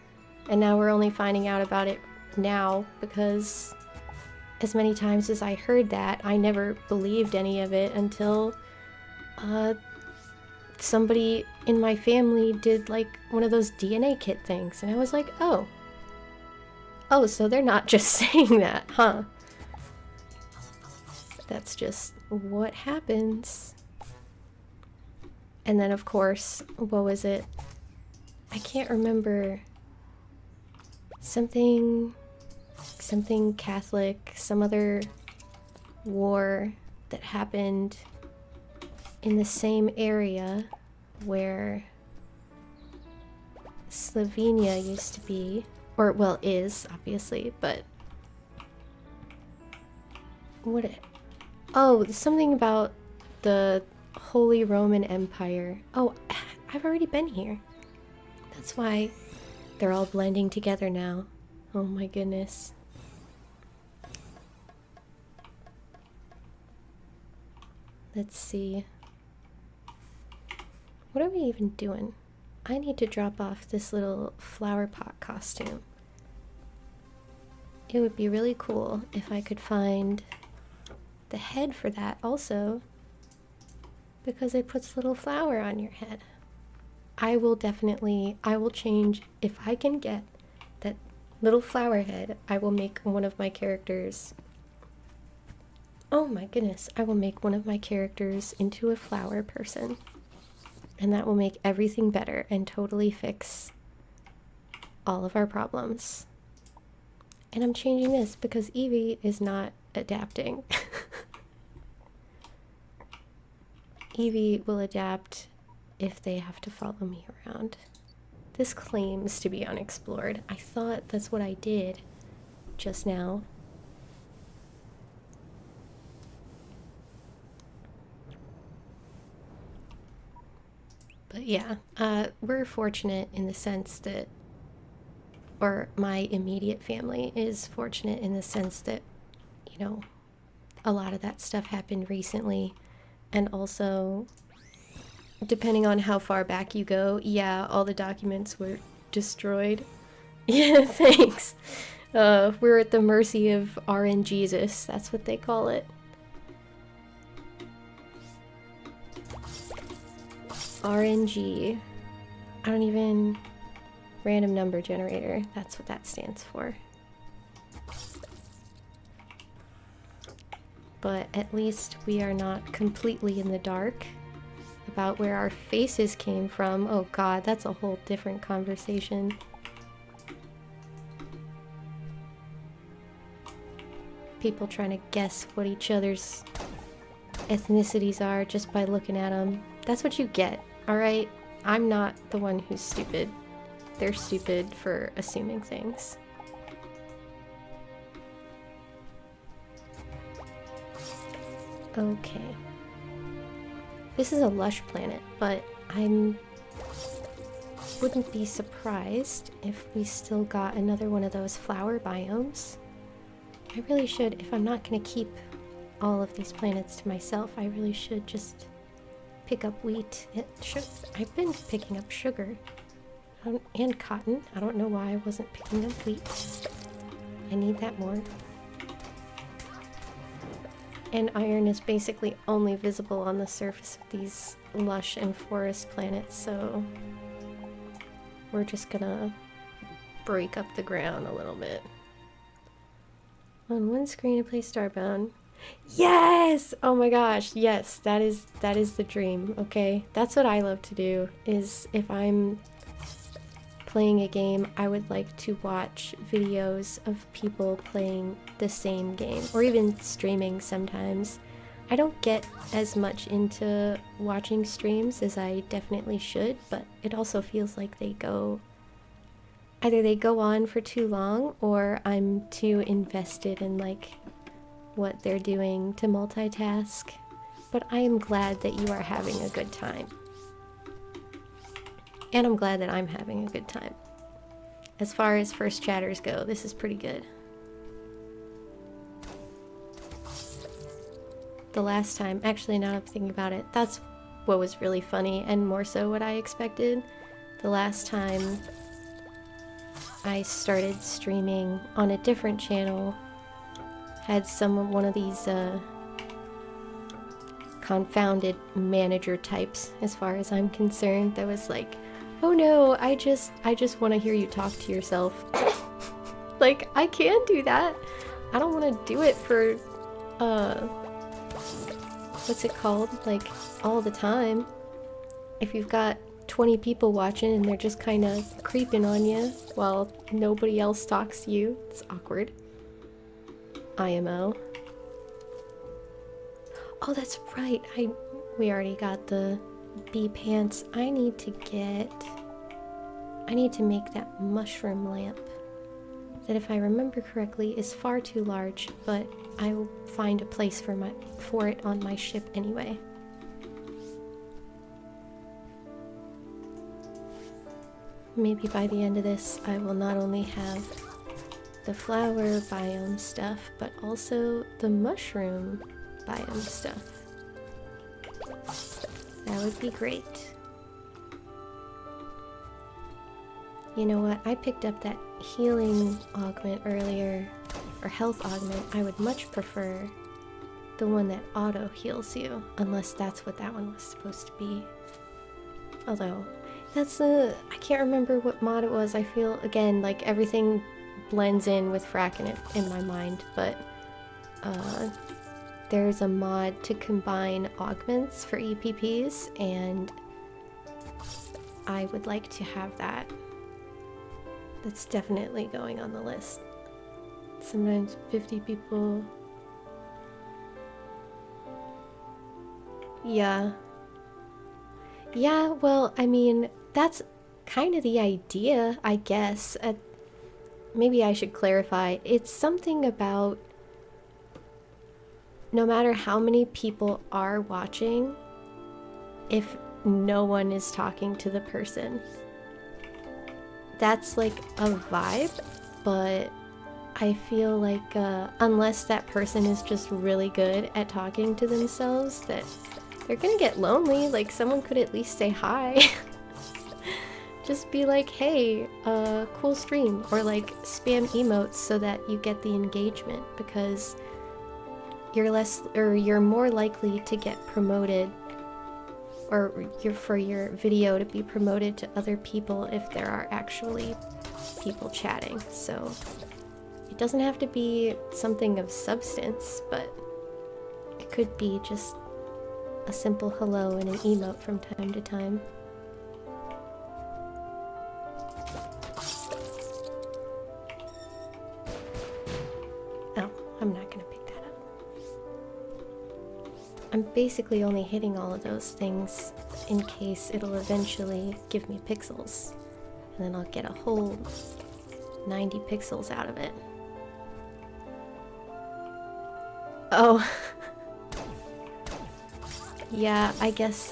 And now we're only finding out about it now because as many times as I heard that, I never believed any of it until somebody in my family did like one of those DNA kit things. And I was like, oh, so they're not just saying that, huh? That's just what happens. And then, of course, what was it? I can't remember. Something Catholic, some other war that happened in the same area where Slovenia used to be, or well is obviously, but oh, something about the Holy Roman Empire. Oh, I've already been here. That's why they're all blending together now. Oh my goodness. Let's see. What are we even doing? I need to drop off this little flower pot costume. It would be really cool if I could find the head for that also, because it puts a little flower on your head. I will change, if I can get that little flower head, I will make one of my characters. Oh my goodness, I will make one of my characters into a flower person. And that will make everything better and totally fix all of our problems. And I'm changing this because Evie is not adapting. Evie will adapt if they have to follow me around. This claims to be unexplored. I thought that's what I did just now. But yeah, we're fortunate in the sense that, or my immediate family is fortunate in the sense that, you know, a lot of that stuff happened recently. And also, depending on how far back you go, yeah, all the documents were destroyed. Yeah, thanks. We're at the mercy of RNGesus, that's what they call it. RNG. I don't even... Random number generator. That's what that stands for. But at least we are not completely in the dark about where our faces came from. Oh god, that's a whole different conversation. People trying to guess what each other's ethnicities are just by looking at them. That's what you get, alright? I'm not the one who's stupid. They're stupid for assuming things. Okay. This is a lush planet, but wouldn't be surprised if we still got another one of those flower biomes. I really should, if I'm not gonna keep all of these planets to myself, I really should just pick up wheat. I've been picking up sugar. And cotton. I don't know why I wasn't picking up wheat. I need that more. And iron is basically only visible on the surface of these lush and forest planets, so we're just gonna break up the ground a little bit. On one screen to play Starbound. Yes! Oh my gosh, yes, that is the dream, okay? That's what I love to do, is if I'm playing a game, I would like to watch videos of people playing the same game, or even streaming sometimes. I don't get as much into watching streams as I definitely should, but it also feels like either they go on for too long, or I'm too invested in like what they're doing to multitask. But I am glad that you are having a good time. And I'm glad that I'm having a good time. As far as first chatters go, this is pretty good. The last time, actually now I'm thinking about it, that's what was really funny and more so what I expected. The last time I started streaming on a different channel, had one of these confounded manager types, as far as I'm concerned, that was like, oh no, I just want to hear you talk to yourself. Like, I can do that. I don't want to do it for, what's it called? Like, all the time. If you've got 20 people watching and they're just kind of creeping on you while nobody else talks to you, it's awkward. IMO. Oh, that's right. I We already got the bee pants. I need to make that mushroom lamp. That, if I remember correctly, is far too large, but I will find a place for it on my ship anyway. Maybe by the end of this, I will not only have the flower biome stuff, but also the mushroom biome stuff. That would be great. You know what? I picked up that healing augment earlier, or health augment. I would much prefer the one that auto heals you, unless that's what that one was supposed to be. Although, I can't remember what mod it was. I feel, again, like everything blends in with Frack in my mind, but there's a mod to combine augments for EPPs, and I would like to have that. That's definitely going on the list. Sometimes 50 people. Yeah. Yeah, well, I mean, that's kind of the idea, I guess. Maybe I should clarify. It's something about no matter how many people are watching, if no one is talking to the person. That's like a vibe, but I feel like unless that person is just really good at talking to themselves, that they're gonna get lonely. Like, someone could at least say hi. Just be like, hey, cool stream, or like spam emotes so that you get the engagement, because you're more likely to get promoted, or for your video to be promoted to other people if there are actually people chatting. So it doesn't have to be something of substance, but it could be just a simple hello and an emote from time to time. Oh, I'm not gonna pick that up. I'm basically only hitting all of those things in case it'll eventually give me pixels. And then I'll get a whole 90 pixels out of it. Oh. Yeah, I guess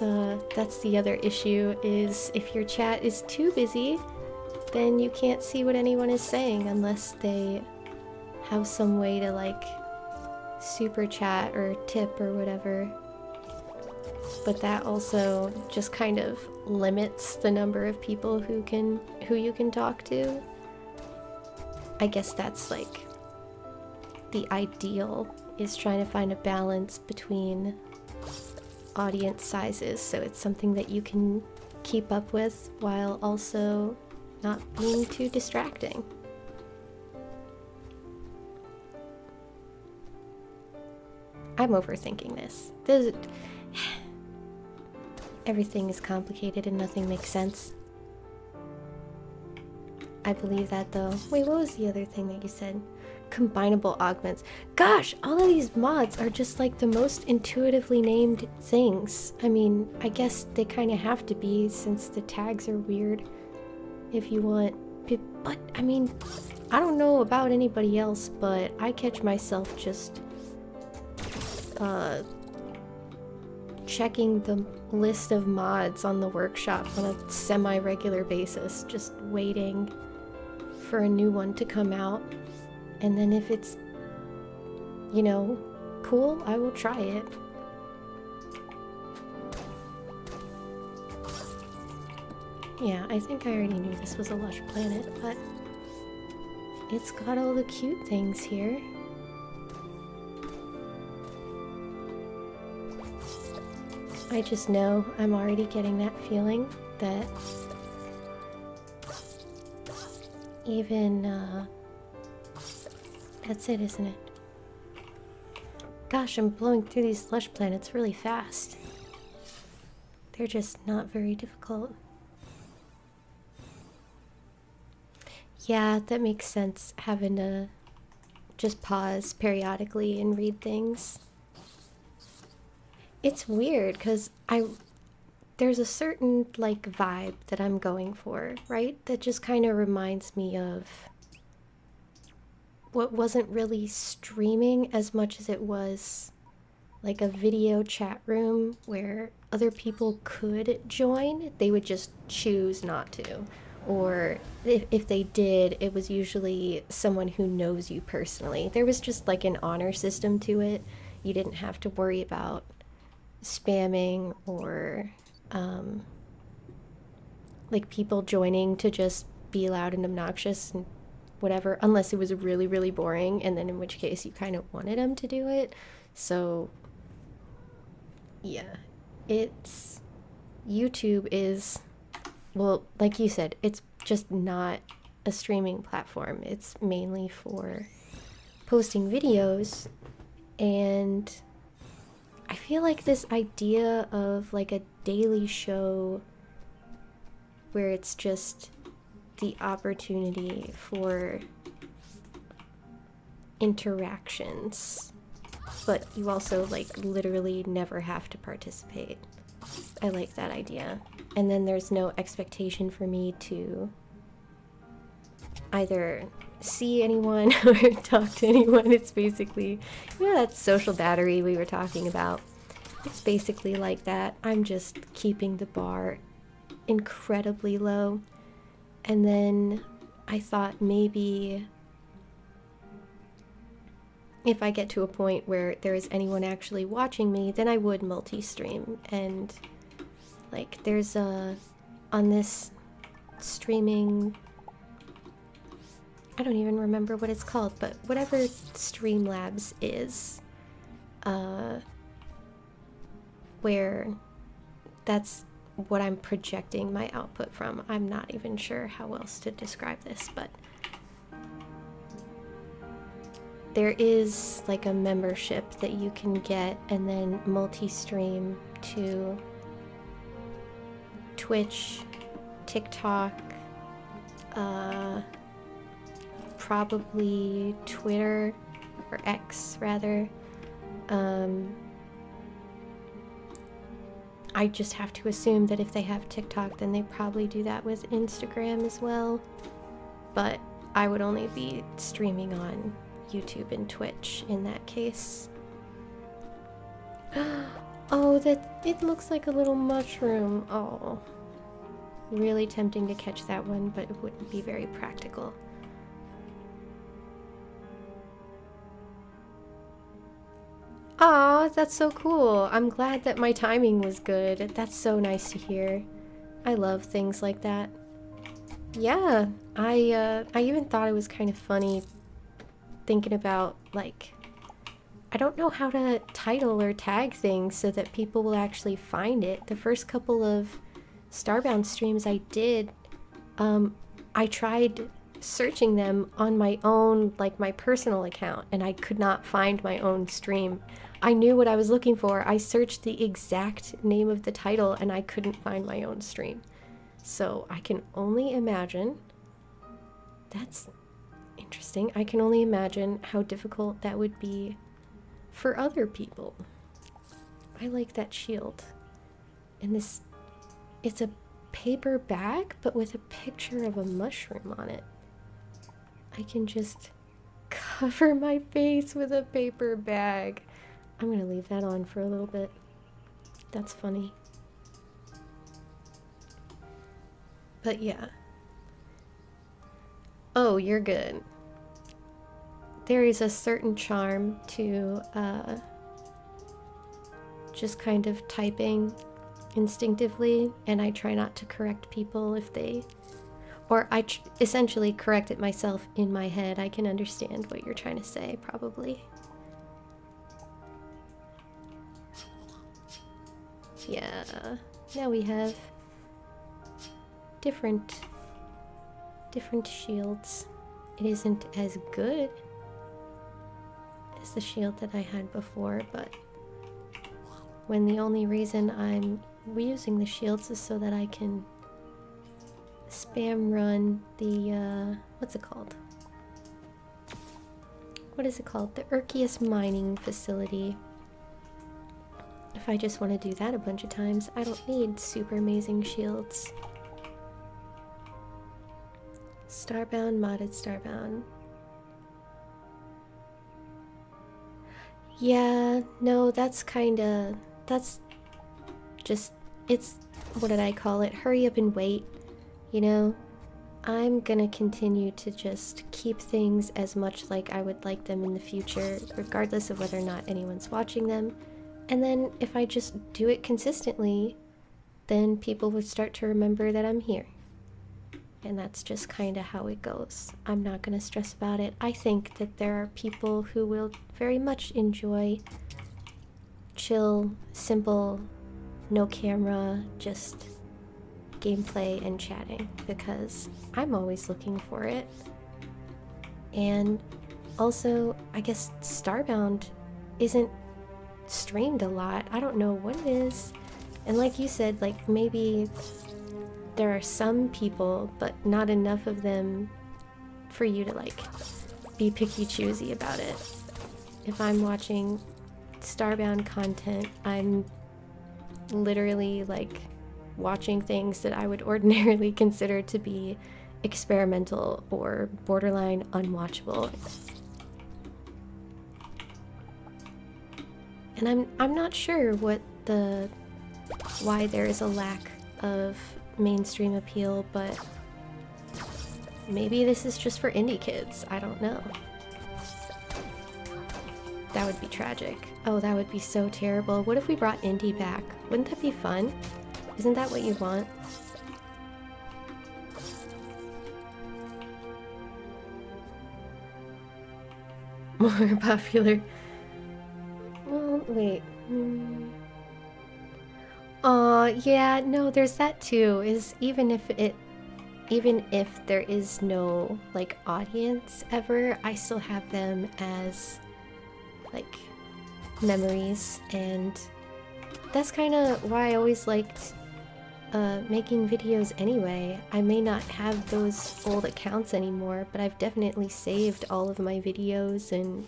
that's the other issue, is if your chat is too busy, then you can't see what anyone is saying unless they have some way to like super chat or tip or whatever. But that also just kind of limits the number of people who you can talk to. I guess that's like the ideal, is trying to find a balance between audience sizes, so it's something that you can keep up with while also not being too distracting. I'm overthinking this. Everything is complicated and nothing makes sense. I believe that though. Wait, what was the other thing that you said? Combinable augments. Gosh, all of these mods are just like the most intuitively named things. I mean, I guess they kind of have to be, since the tags are weird. If you want, but I mean, I don't know about anybody else, but I catch myself just checking the list of mods on the workshop on a semi-regular basis, just waiting for a new one to come out. And then if it's, you know, cool, I will try it. Yeah, I think I already knew this was a lush planet, but it's got all the cute things here. I just know I'm already getting that feeling that even, that's it, isn't it? Gosh, I'm blowing through these lush planets really fast. They're just not very difficult. Yeah, that makes sense, having to just pause periodically and read things. it's weird because there's a certain like vibe that I'm going for, right? That just kind of reminds me of what wasn't really streaming as much as it was like a video chat room where other people could join. They would just choose not to. Or if they did, it was usually someone who knows you personally. There was just like an honor system to it. You didn't have to worry about spamming or like people joining to just be loud and obnoxious and whatever, unless it was really, really boring, and then in which case you kind of wanted them to do it. So, yeah, it's YouTube is, well, like you said, it's just not a streaming platform. It's mainly for posting videos, and I feel like this idea of like a daily show where it's just the opportunity for interactions, but you also like literally never have to participate. I like that idea. And then there's no expectation for me to either see anyone or talk to anyone. It's basically, you know, that social battery we were talking about. It's basically like that. I'm just keeping the bar incredibly low. And then I thought maybe if I get to a point where there is anyone actually watching me, then I would multi-stream. And like there's on this streaming, I don't even remember what it's called, but whatever Streamlabs is, where that's what I'm projecting my output from. I'm not even sure how else to describe this, but there is like a membership that you can get and then multi-stream to Twitch, TikTok, probably Twitter, or X rather. I just have to assume that if they have TikTok, then they probably do that with Instagram as well. But I would only be streaming on YouTube and Twitch in that case. Oh, that it looks like a little mushroom. Oh, really tempting to catch that one, but it wouldn't be very practical. Aw, that's so cool. I'm glad that my timing was good. That's so nice to hear. I love things like that. Yeah, I even thought it was kind of funny thinking about, like, I don't know how to title or tag things so that people will actually find it. The first couple of Starbound streams I did, I tried searching them on my own, like my personal account, and I could not find my own stream. I knew what I was looking for. I searched the exact name of the title and I couldn't find my own stream. So I can only imagine. That's interesting. I can only imagine how difficult that would be for other people. I like that shield. And this, it's a paper bag, but with a picture of a mushroom on it. I can just cover my face with a paper bag. I'm gonna leave that on for a little bit. That's funny. But yeah. Oh, you're good. There is a certain charm to just kind of typing instinctively, and I try not to correct people if they... Or I essentially correct it myself in my head. I can understand what you're trying to say, probably. Yeah, now we have different shields. It isn't as good as the shield that I had before, but when the only reason I'm using the shields is so that I can spam run the, what's it called? What is it called? The Urkius mining facility. if I just want to do that a bunch of times, I don't need super amazing shields. Starbound, modded Starbound. Yeah, no, that's just, it's, what did I call it? Hurry up and wait, you know? I'm gonna continue to just keep things as much like I would like them in the future, regardless of whether or not anyone's watching them. And then if I just do it consistently, then people would start to remember that I'm here. And that's just kind of how it goes. I'm not gonna stress about it. I think that there are people who will very much enjoy chill, simple, no camera, just gameplay and chatting, because I'm always looking for it. And also, I guess Starbound isn't streamed a lot. I don't know what it is. And like you said, like maybe there are some people, but not enough of them for you to like be picky choosy about it. If I'm watching Starbound content, I'm literally like watching things that I would ordinarily consider to be experimental or borderline unwatchable. And I'm not sure why there is a lack of mainstream appeal, but maybe this is just for indie kids. I don't know. That would be tragic. Oh, that would be so terrible. What if we brought indie back? Wouldn't that be fun? Isn't that what you want? More popular. Well, wait. Yeah, no, there's that too. Is even if there is no like audience ever, I still have them as like memories, and that's kind of why I always liked making videos anyway. I may not have those old accounts anymore, but I've definitely saved all of my videos, and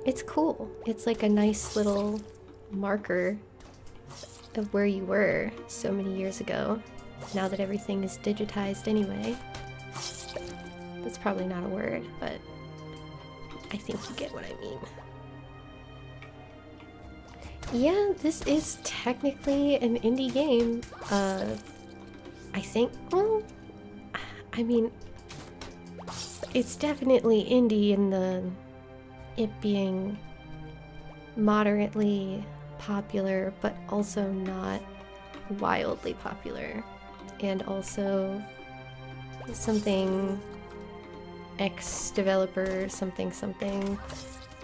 it's cool. It's like a nice little marker of where you were so many years ago, now that everything is digitized anyway. That's probably not a word, but I think you get what I mean. Yeah, this is technically an indie game. I think, well, I mean, it's definitely indie in it being moderately popular, but also not wildly popular. And also something X developer something,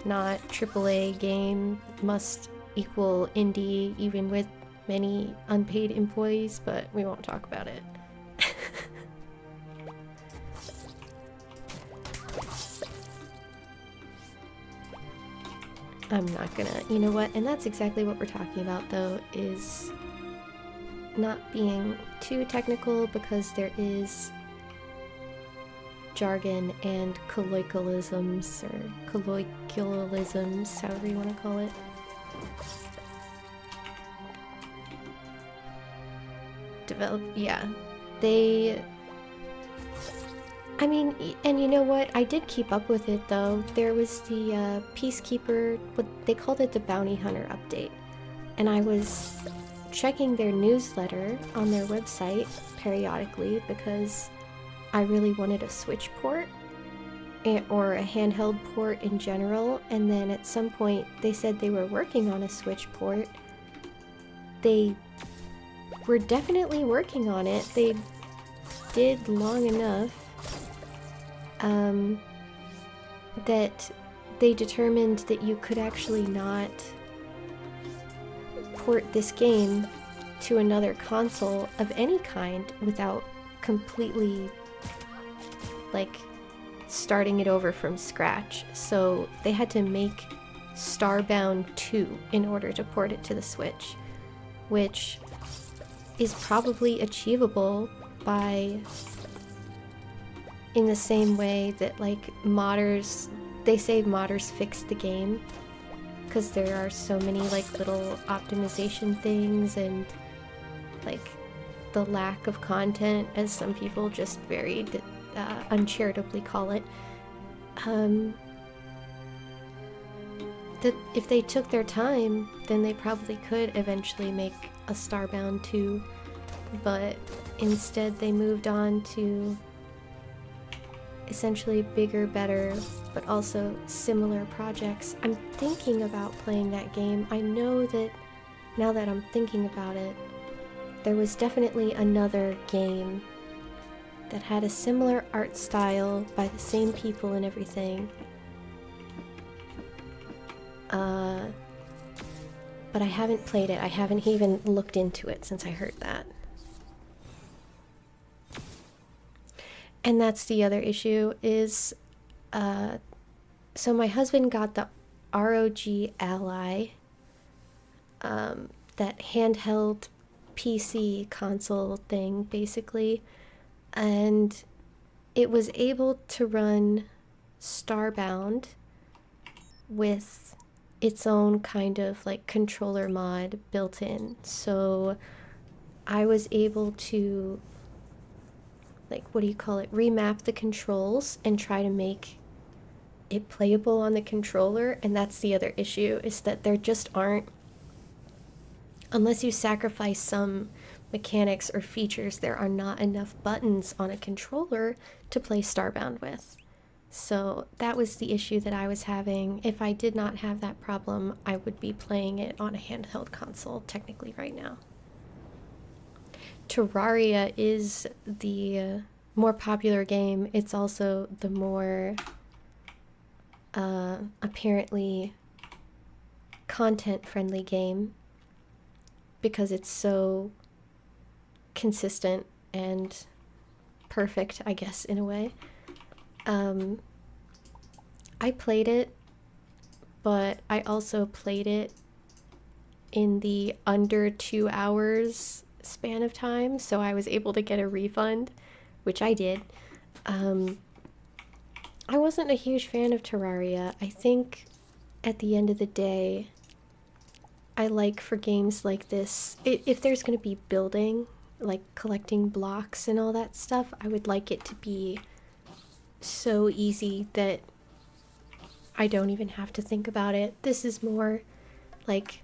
not AAA game must equal indie, even with many unpaid employees, but we won't talk about it. I'm not gonna, you know what, and that's exactly what we're talking about though, is not being too technical, because there is jargon and colloquialisms, however you want to call it. Yeah, I mean, and you know what? I did keep up with it though. There was the Peacekeeper, what they called it, the Bounty Hunter update. And I was checking their newsletter on their website periodically because I really wanted a Switch port or a handheld port in general. And then at some point they said they were working on a Switch port. They were definitely working on it. They did long enough that they determined that you could actually not port this game to another console of any kind without completely like starting it over from scratch. So they had to make Starbound 2 in order to port it to the Switch, which is probably achievable by, in the same way that like modders, they say modders fix the game, because there are so many like little optimization things and like the lack of content, as some people just very uncharitably call it. That if they took their time, then they probably could eventually make a Starbound 2, but instead they moved on to essentially bigger, better, but also similar projects. I'm thinking about playing that game. I know that now that I'm thinking about it, there was definitely another game that had a similar art style by the same people and everything. But I haven't played it. I haven't even looked into it since I heard that. And that's the other issue is, so my husband got the ROG Ally, that handheld PC console thing, basically, and it was able to run Starbound with its own kind of like controller mod built in. So I was able to, like, what do you call it, remap the controls and try to make it playable on the controller. And that's the other issue, is that there just aren't, unless you sacrifice some mechanics or features, there are not enough buttons on a controller to play Starbound with. So that was the issue that I was having. If I did not have that problem, I would be playing it on a handheld console technically right now. Terraria is the more popular game. It's also the more apparently content-friendly game because it's so consistent and perfect, I guess, in a way. I played it, but I also played it in the under 2 hours span of time, so I was able to get a refund, which I did. I wasn't a huge fan of Terraria. I think at the end of the day, I like for games like this, if there's going to be building, like collecting blocks and all that stuff, I would like it to be so easy that I don't even have to think about it. This is more like,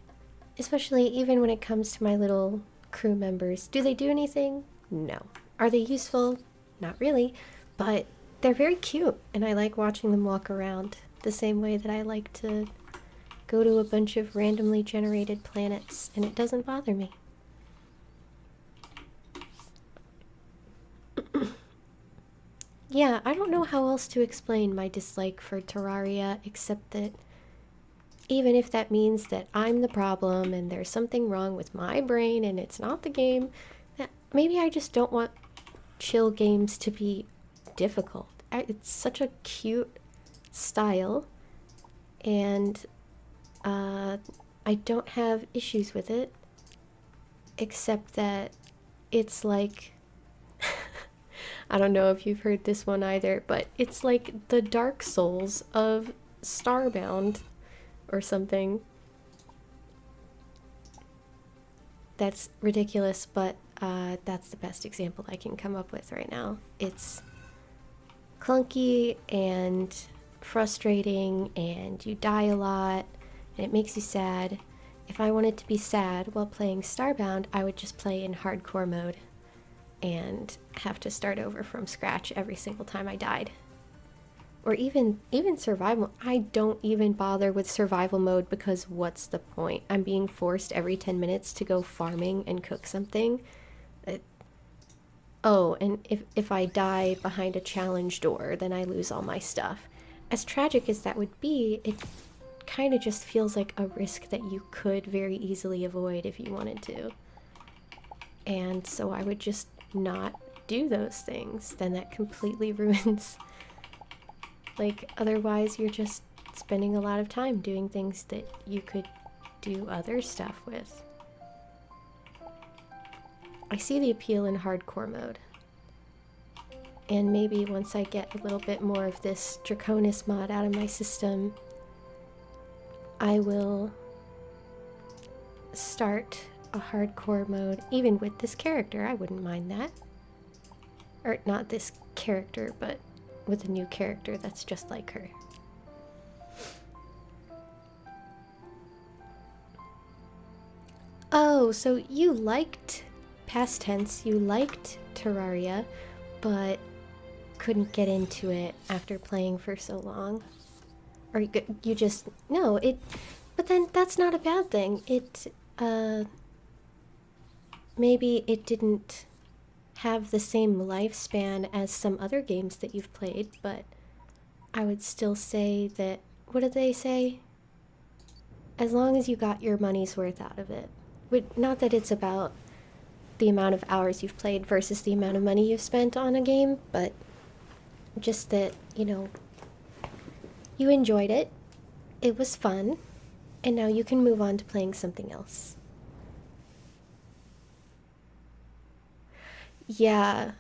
especially even when it comes to my little crew members, do they do anything? No. Are they useful? Not really, but they're very cute and I like watching them walk around the same way that I like to go to a bunch of randomly generated planets, and it doesn't bother me. Yeah, I don't know how else to explain my dislike for Terraria, except that even if that means that I'm the problem and there's something wrong with my brain and it's not the game, that maybe I just don't want chill games to be difficult. It's such a cute style, and I don't have issues with it, except that it's like, I don't know if you've heard this one either, but it's like the Dark Souls of Starbound or something. That's ridiculous, but that's the best example I can come up with right now. It's clunky and frustrating, and you die a lot, and it makes you sad. If I wanted to be sad while playing Starbound, I would just play in hardcore mode and have to start over from scratch every single time I died. Or even survival. I don't even bother with survival mode because what's the point? I'm being forced every 10 minutes to go farming and cook something. Oh, and if I die behind a challenge door, then I lose all my stuff. As tragic as that would be, it kind of just feels like a risk that you could very easily avoid if you wanted to. And so I would just not do those things. Then that completely ruins, like, otherwise you're just spending a lot of time doing things that you could do other stuff with. I see the appeal in hardcore mode. And maybe once I get a little bit more of this Draconis mod out of my system, I will start a hardcore mode, even with this character. I wouldn't mind that. Or not this character, but with a new character that's just like her. Oh, so you liked, past tense, you liked Terraria, but couldn't get into it after playing for so long. Or you just, no, but then that's not a bad thing. Maybe it didn't have the same lifespan as some other games that you've played, but I would still say that, what did they say? As long as you got your money's worth out of it. Not that it's about the amount of hours you've played versus the amount of money you've spent on a game, but just that, you know, you enjoyed it, it was fun, and now you can move on to playing something else. Yeah.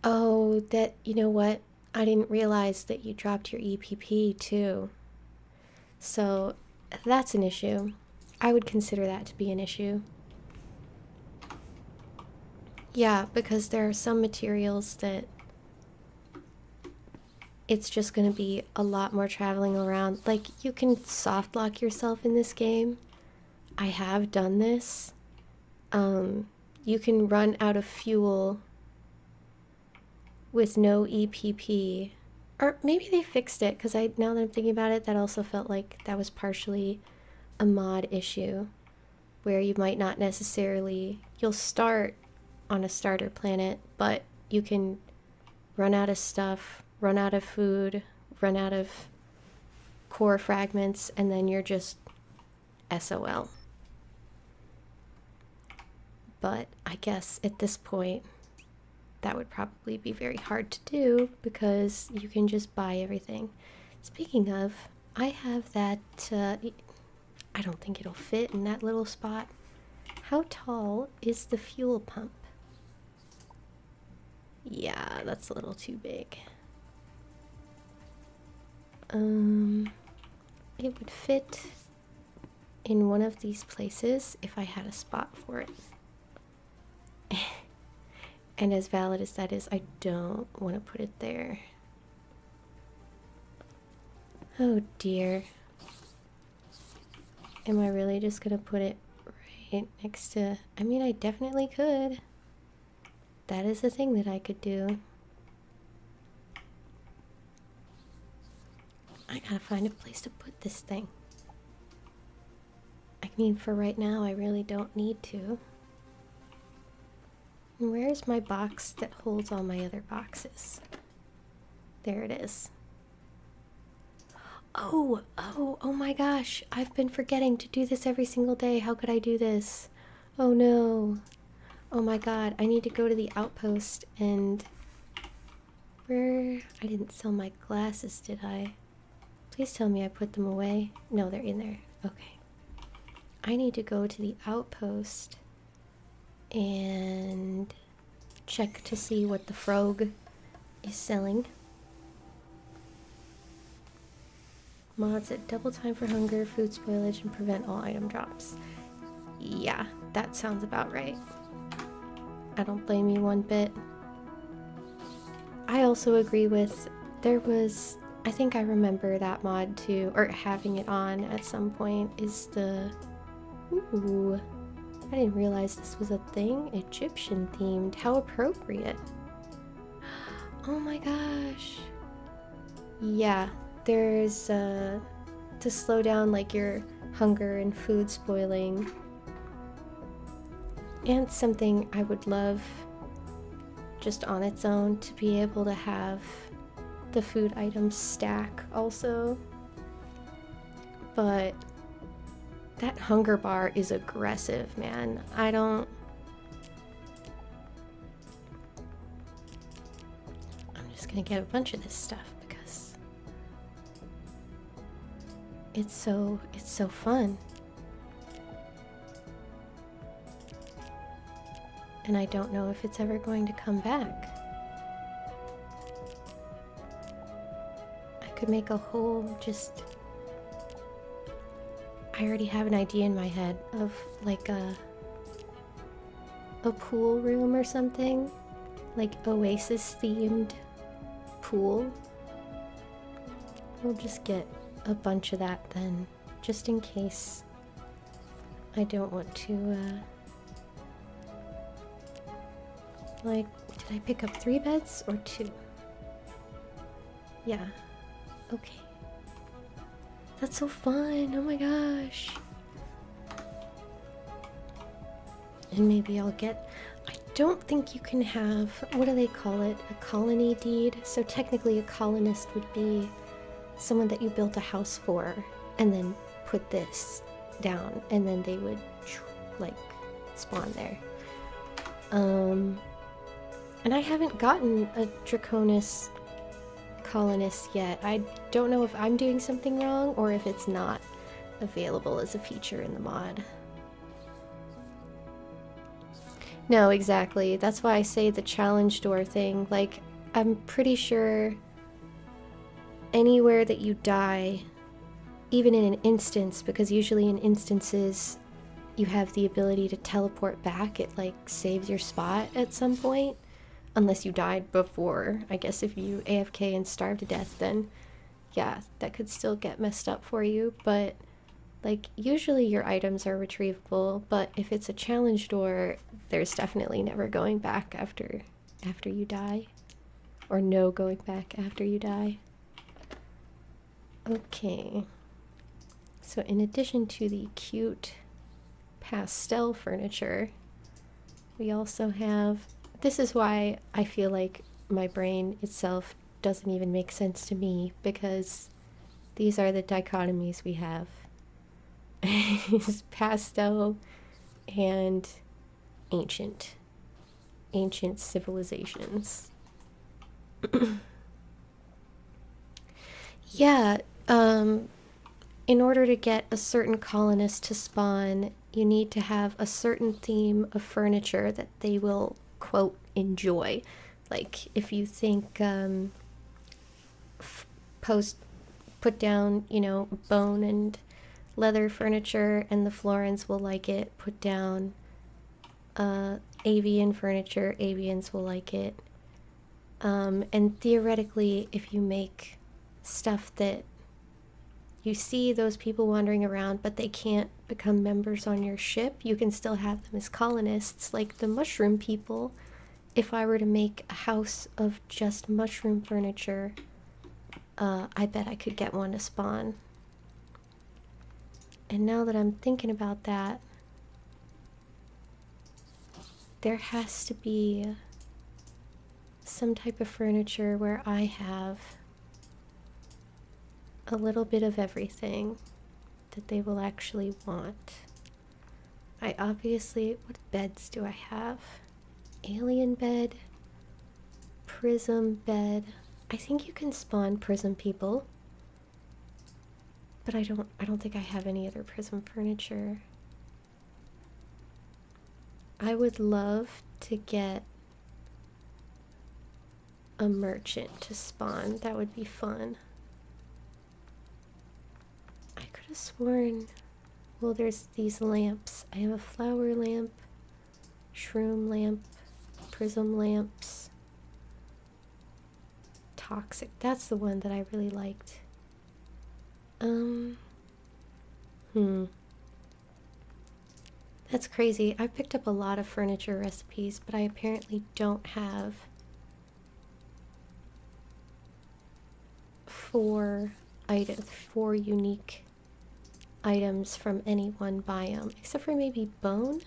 Oh, you know what? I didn't realize that you dropped your EPP too. So that's an issue. I would consider that to be an issue. Yeah, because there are some materials that it's just going to be a lot more traveling around. Like, you can soft lock yourself in this game. I have done this. You can run out of fuel with no EPP. Or maybe they fixed it, because now that I'm thinking about it, that also felt like that was partially a mod issue, where you might not necessarily, you'll start on a starter planet, but you can run out of stuff, run out of food, run out of core fragments, and then you're just SOL. But I guess at this point, that would probably be very hard to do because you can just buy everything. Speaking of, I have that, I don't think it'll fit in that little spot. How tall is the fuel pump? Yeah, that's a little too big. It would fit in one of these places if I had a spot for it. And as valid as that is, I don't want to put it there. Oh dear. Am I really just gonna put it right next to... I mean, I definitely could. That is a thing that I could do. I gotta find a place to put this thing. I mean, for right now, I really don't need to. And where's my box that holds all my other boxes? There it is. Oh my gosh. I've been forgetting to do this every single day. How could I do this? Oh no. Oh my god. I need to go to the outpost and... I didn't sell my glasses, did I? Please tell me I put them away. No, they're in there. Okay. I need to go to the outpost and check to see what the frog is selling. Mods that double time for hunger, food spoilage, and prevent all item drops. Yeah, that sounds about right. I don't blame you one bit. I also agree with, there was, I think I remember that mod too, or having it on at some point, is the, ooh, I didn't realize this was a thing, Egyptian themed, how appropriate. Oh my gosh. Yeah, there's, to slow down like your hunger and food spoiling. And something I would love just on its own to be able to have the food items stack also. But that hunger bar is aggressive, man. I'm just gonna get a bunch of this stuff because it's so fun. And I don't know if it's ever going to come back. I could make a whole just I already have an idea in my head of like a pool room or something, like Oasis themed pool. We'll just get a bunch of that then, just in case I don't want to, like, did I pick up 3 beds or 2? Yeah. Okay. That's so fun. Oh my gosh. And maybe I'll get... I don't think you can have... What do they call it? A colony deed? So technically a colonist would be someone that you built a house for and then put this down and then they would, like, spawn there. And I haven't gotten a Draconis colonist yet. I don't know if I'm doing something wrong or if it's not available as a feature in the mod. No, exactly. That's why I say the challenge door thing. Like, I'm pretty sure anywhere that you die, even in an instance, because usually in instances you have the ability to teleport back, it like saves your spot at some point. Unless you died before. I guess if you AFK and starve to death, then yeah, that could still get messed up for you. But like, usually your items are retrievable, but if it's a challenge door, there's definitely never going back after you die. Or no going back after you die. Okay. So in addition to the cute pastel furniture, we also have... This is why I feel like my brain itself doesn't even make sense to me, because these are the dichotomies we have. Pastel and ancient civilizations. Yeah, in order to get a certain colonist to spawn, you need to have a certain theme of furniture that they will, quote, enjoy. Like, if you think, put down, you know, bone and leather furniture and the Florins will like it. Put down avian furniture, avians will like it. And theoretically, if you make stuff that you see those people wandering around but they can't become members on your ship, you can still have them as colonists, like the mushroom people. If I were to make a house of just mushroom furniture, I bet I could get one to spawn. And now that I'm thinking about that, there has to be some type of furniture where I have a little bit of everything that they will actually want. I obviously... What beds do I have? Alien bed, prism bed. I think you can spawn prism people, but I don't think I have any other prism furniture. I would love to get a merchant to spawn. That would be fun. I could have sworn... Well, there's these lamps. I have a flower lamp, shroom lamp, prism lamps, toxic. That's the one that I really liked. That's crazy. I picked up a lot of furniture recipes, but I apparently don't have 4 items, 4 unique items from any one biome, except for maybe bone.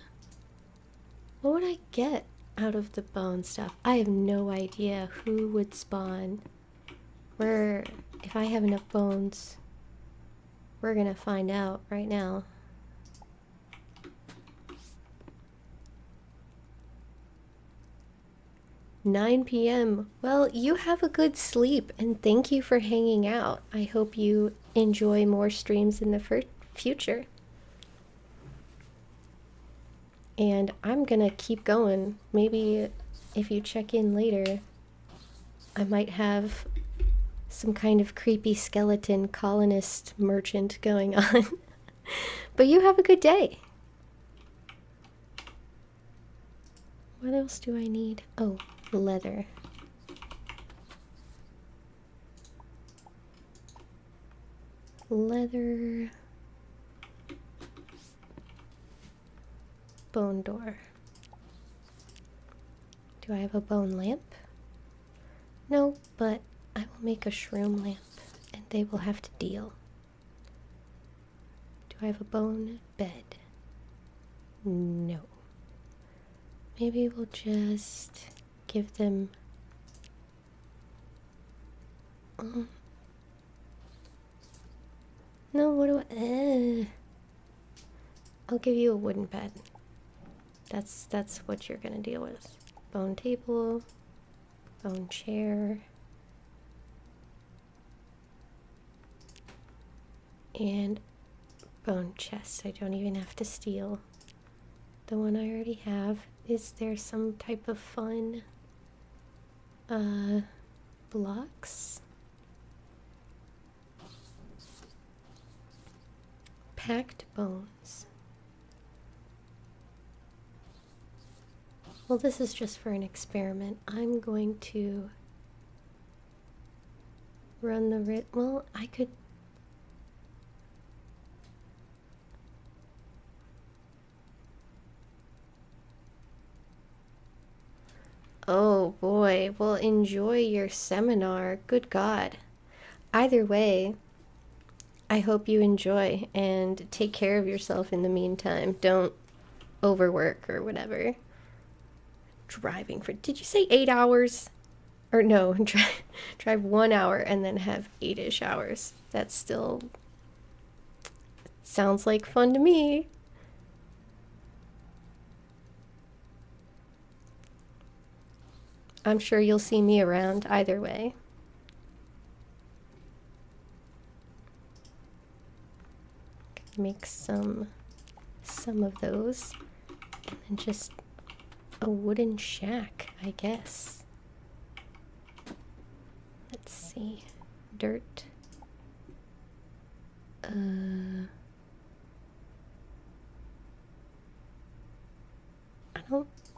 What would I get out of the bone stuff? I have no idea who would spawn. If I have enough bones, we're gonna find out right now. "9 p.m. Well, you have a good sleep, and thank you for hanging out. I hope you enjoy more streams in the future. And I'm gonna keep going. Maybe if you check in later, I might have some kind of creepy skeleton colonist merchant going on. But you have a good day. What else do I need? Oh, leather. Leather. Bone door. Do I have a bone lamp? No, but I will make a shroom lamp, and they will have to deal. Do I have a bone bed? No. Maybe we'll just give them... no, what do I... I'll give you a wooden bed. That's what you're gonna deal with. Bone table, bone chair, and bone chest. I don't even have to steal the one I already have. Is there some type of fun blocks? Packed bones. Well, this is just for an experiment. I'm going to run the well, I could... Oh boy, well, enjoy your seminar. Good God. Either way, I hope you enjoy and take care of yourself in the meantime. Don't overwork or whatever. Driving for... did you say 8 hours? Or no, drive 1 hour and then have 8-ish hours. That's still... sounds like fun to me. I'm sure you'll see me around either way. Make some of those, and then just a wooden shack, I guess. Let's see. Dirt.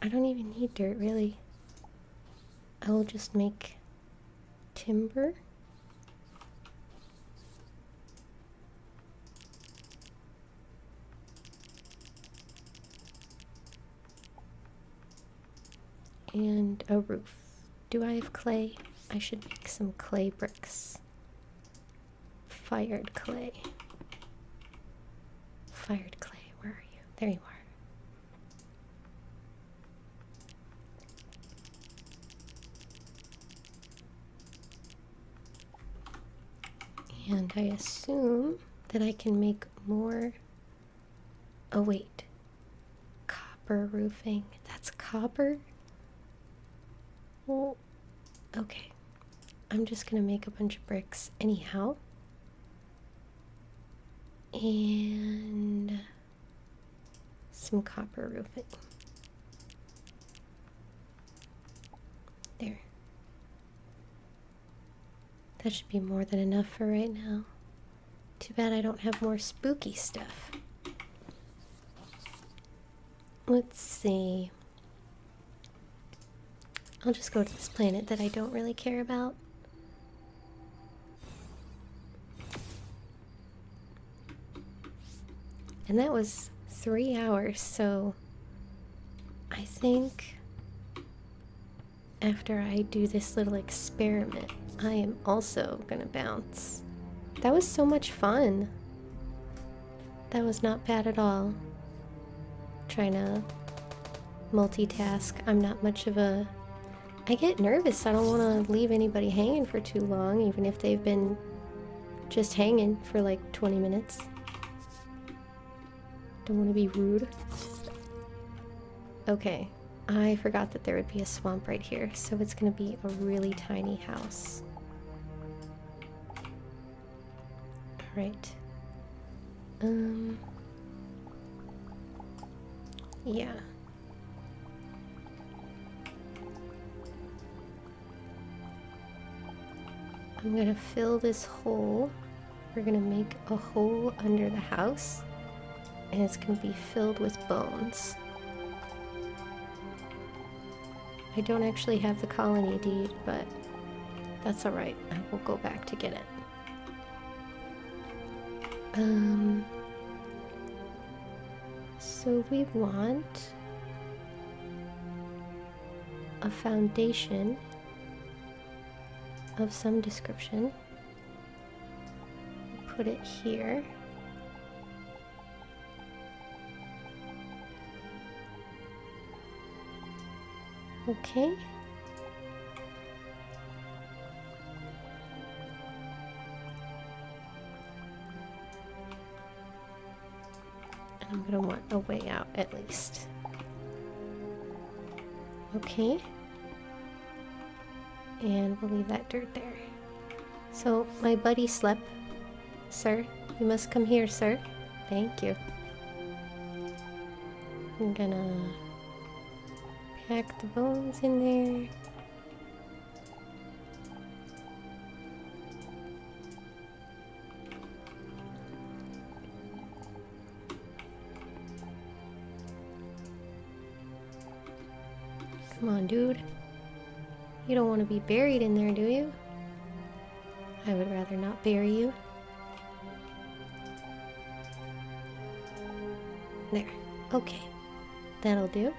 I don't even need dirt, really. I will just make timber. And a roof. Do I have clay? I should make some clay bricks. Fired clay. Fired clay, where are you? There you are. And I assume that I can make more... oh wait. Copper roofing. That's copper? Well, okay. I'm just gonna make a bunch of bricks anyhow. And some copper roofing. There. That should be more than enough for right now. Too bad I don't have more spooky stuff. Let's see. I'll just go to this planet that I don't really care about. And that was 3 hours, so I think after I do this little experiment, I am also gonna bounce. That was so much fun. That was not bad at all. Trying to multitask. I'm not much of a... I get nervous. I don't want to leave anybody hanging for too long, even if they've been just hanging for like 20 minutes. Don't want to be rude. Okay, I forgot that there would be a swamp right here, so it's going to be a really tiny house. Alright. Yeah. I'm gonna fill this hole. We're gonna make a hole under the house. And it's gonna be filled with bones. I don't actually have the colony deed, but that's alright. I will go back to get it. So we want a foundation of some description. Put it here. Okay. I'm gonna want a way out at least. Okay. And we'll leave that dirt there. So, my buddy slept. Sir, you must come here, sir. Thank you. I'm gonna pack the bones in there. Come on, dude. You don't want to be buried in there, do you? I would rather not bury you. There. Okay. That'll do.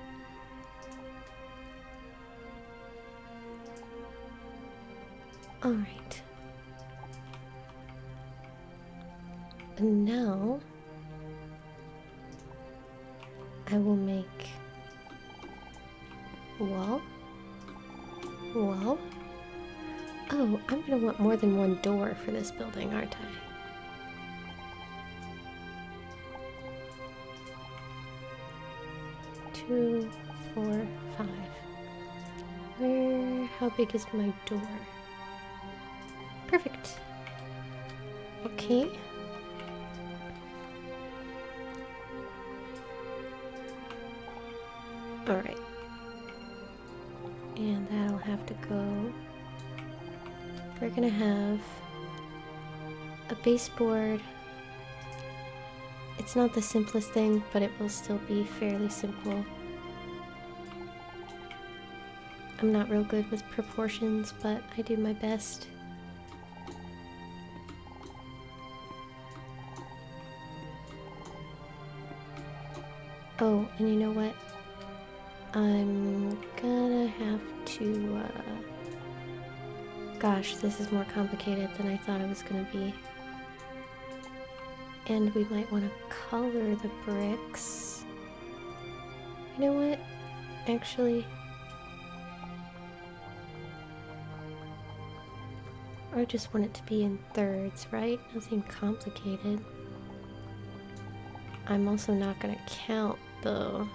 Alright. And now I will make wall. Oh, I'm gonna want more than one door for this building, aren't I? Two, 4, 5. How big is my door? Perfect. Okay. Alright. And that'll have to go. We're gonna have a baseboard. It's not the simplest thing, but it will still be fairly simple. I'm not real good with proportions, but I do my best. Oh, and you know what? I'm gonna have to, gosh, this is more complicated than I thought it was gonna be. And we might want to color the bricks. You know what? Actually, I just want it to be in thirds, right? Nothing complicated. I'm also not gonna count though.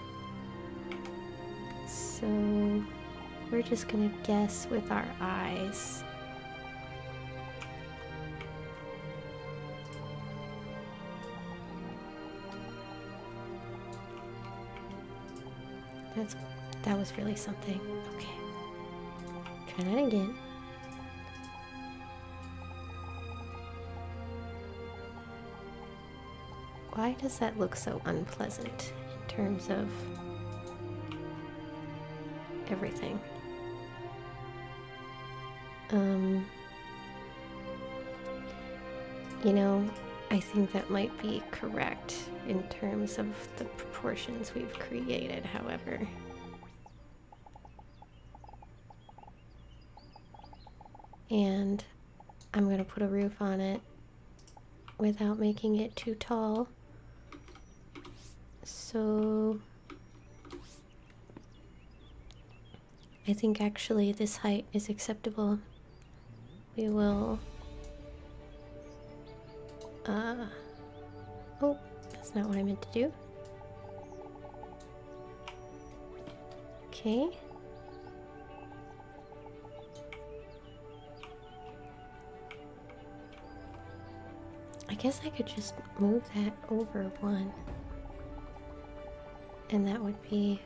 So we're just gonna guess with our eyes. That was really something. Okay. Try that again. Why does that look so unpleasant in terms of everything? You know, I think that might be correct in terms of the proportions we've created, however. And I'm gonna put a roof on it without making it too tall. So I think actually this height is acceptable. We will oh, that's not what I meant to do. Okay. I guess I could just move that over one. And that would make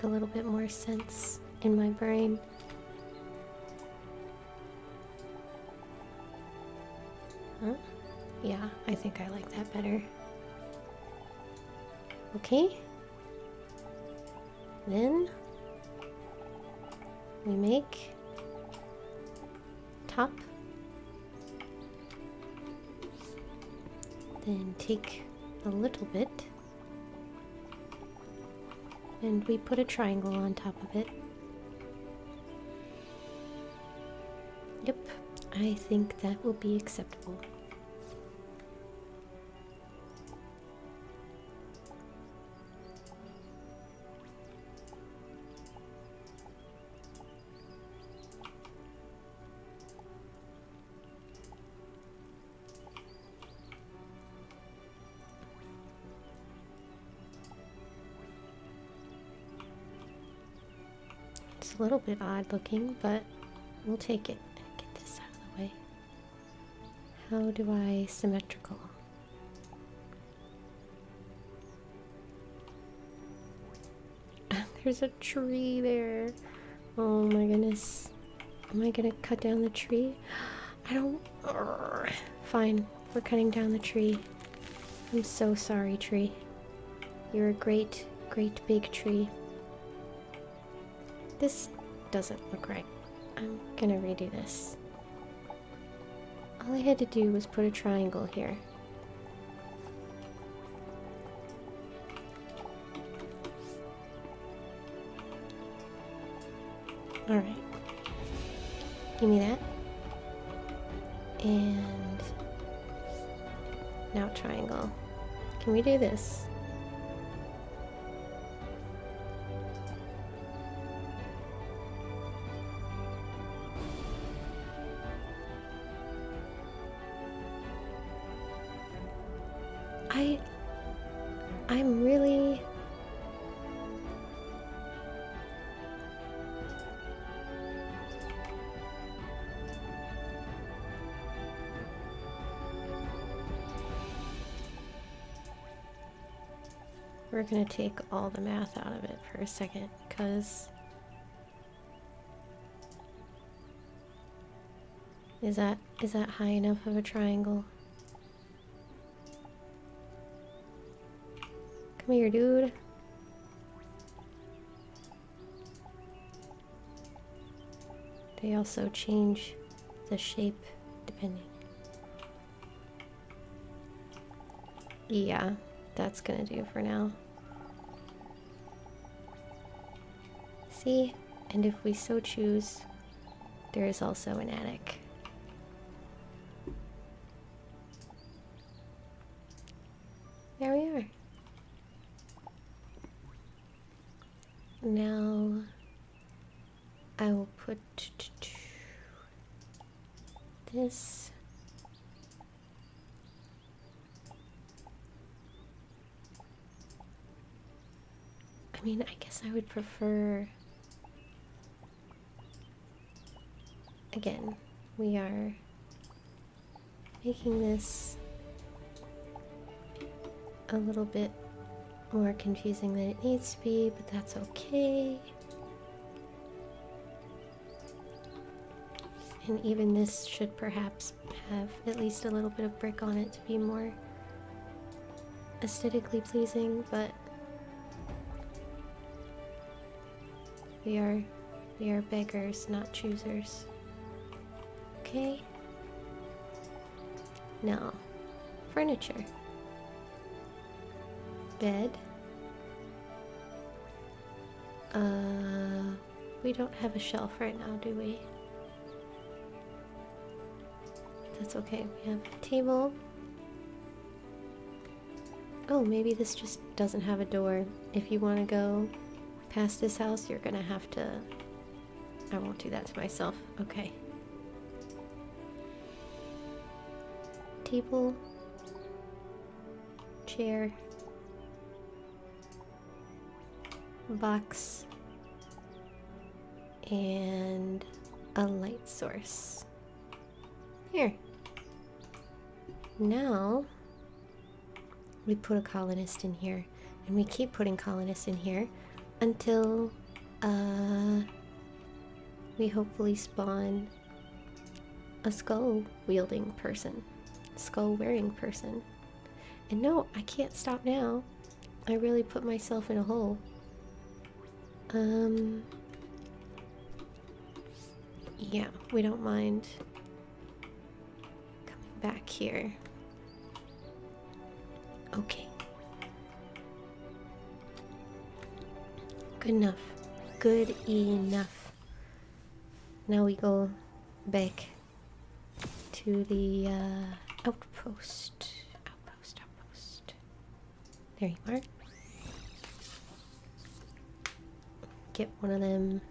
a little bit more sense in my brain. Huh? Yeah, I think I like that better. Okay. Then we make top. Then take a little bit and we put a triangle on top of it. Yep, I think that will be acceptable. It's a little bit odd looking, but we'll take it. Get this out of the way. How do I symmetrical? There's a tree there. Oh my goodness. Am I gonna cut down the tree? I don't... Urgh. Fine, we're cutting down the tree. I'm so sorry, tree. You're a great, great big tree. This doesn't look right. I'm gonna redo this. All I had to do was put a triangle here. Alright. Give me that. And now triangle. Can we do this? I'm really... We're gonna take all the math out of it for a second, because... Is that high enough of a triangle? Come here, dude. They also change the shape depending. Yeah, that's gonna do for now. See? And if we so choose, there is also an attic. There we are. Now I will put this. I mean, I guess I would prefer... Again, we are making this a little bit more confusing than it needs to be, but that's okay. And even this should perhaps have at least a little bit of brick on it to be more aesthetically pleasing, but we are beggars, not choosers. Okay. Now, furniture. Bed. We don't have a shelf right now, do we? That's okay. We have a table. Oh, maybe this just doesn't have a door. If you want to go past this house, you're gonna have to... I won't do that to myself. Okay. Table. Chair. Box. And a light source. Here. Now, we put a colonist in here. And we keep putting colonists in here until we hopefully spawn a skull-wielding person. Skull-wearing person. And no, I can't stop now. I really put myself in a hole. Yeah, we don't mind coming back here. Okay. Good enough. Good enough. Now we go back to the outpost. Outpost. There you are. Get one of them.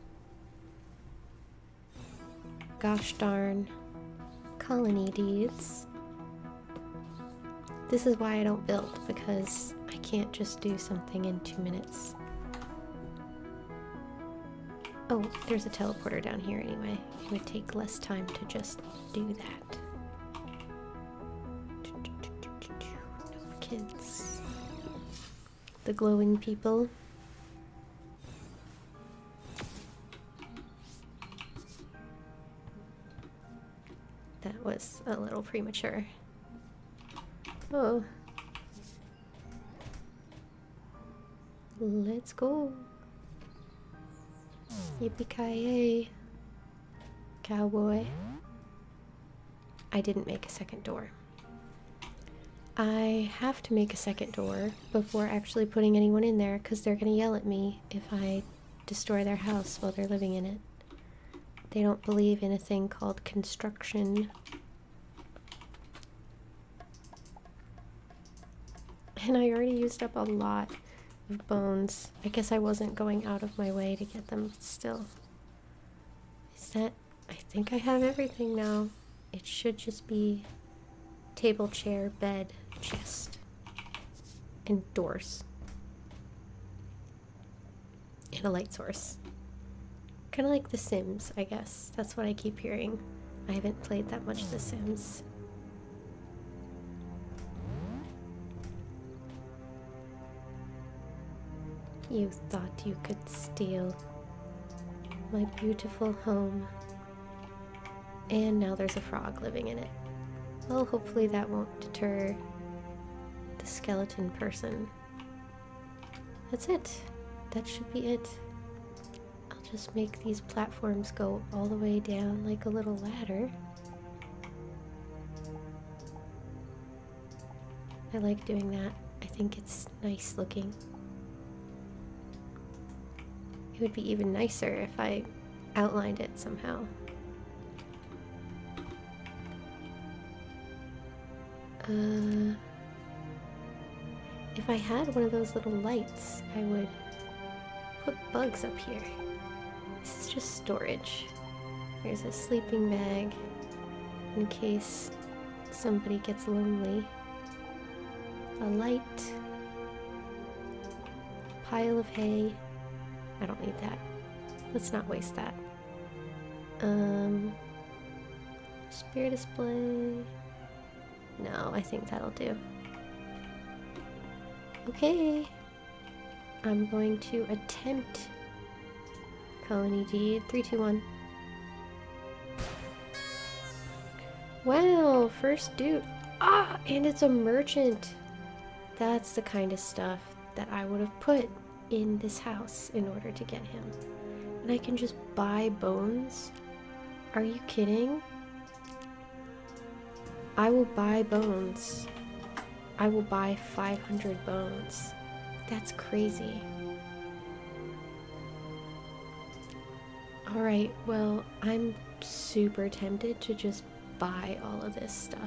Gosh darn colony deeds. This is why I don't build, because I can't just do something in 2 minutes. Oh, there's a teleporter down here anyway. It would take less time to just do that. No kids. The glowing people. That was a little premature. Oh. Let's go. Yippee-ki-yay. Cowboy. I didn't make a second door. I have to make a second door before actually putting anyone in there, because they're gonna yell at me if I destroy their house while they're living in it. They don't believe in a thing called construction. And I already used up a lot of bones. I guess I wasn't going out of my way to get them, but still. Is that... I think I have everything now. It should just be table, chair, bed, chest, and doors. And a light source. Kind of like The Sims, I guess. That's what I keep hearing. I haven't played that much The Sims. You thought you could steal my beautiful home. And now there's a frog living in it. Well, hopefully that won't deter the skeleton person. That's it. That should be it. I'll just make these platforms go all the way down like a little ladder. I like doing that. I think it's nice looking. It would be even nicer if I outlined it somehow. If I had one of those little lights, I would put bugs up here. This is just storage. There's a sleeping bag in case somebody gets lonely. A light. Pile of hay. I don't need that. Let's not waste that. Spear display. No, I think that'll do. Okay. I'm going to attempt colony deed. 3, 2, 1. Wow, first dude. Ah, and it's a merchant. That's the kind of stuff that I would have put in this house in order to get him. And I can just buy bones? Are you kidding? I will buy bones. I will buy 500 bones. That's crazy. Alright, well, I'm super tempted to just buy all of this stuff.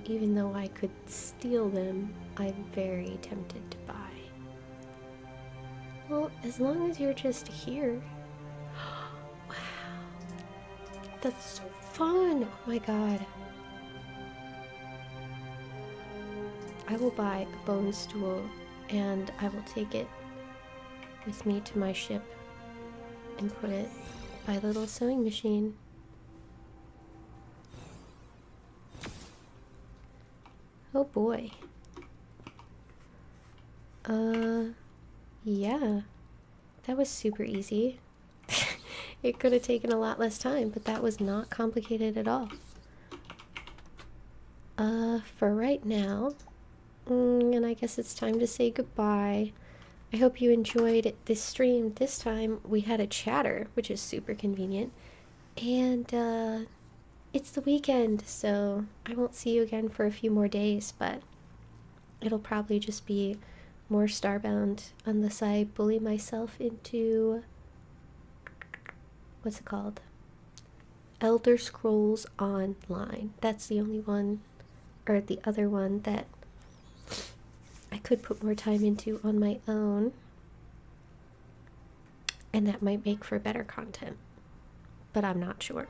Even though I could steal them, I'm very tempted to buy. Well, as long as you're just here. Wow. That's so fun! Oh my god. I will buy a bone stool and I will take it with me to my ship and put it by the little sewing machine. Oh boy. Yeah. That was super easy. It could have taken a lot less time, but that was not complicated at all. For right now, and I guess it's time to say goodbye. I hope you enjoyed this stream. This time we had a chatter, which is super convenient. And it's the weekend, so I won't see you again for a few more days, but it'll probably just be more Starbound unless I bully myself into, what's it called? Elder Scrolls Online. That's the only one, or the other one that I could put more time into on my own, and that might make for better content, but I'm not sure.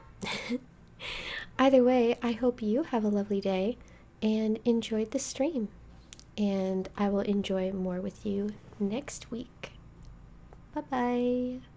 Either way, I hope you have a lovely day and enjoyed the stream, and I will enjoy more with you next week. Bye bye.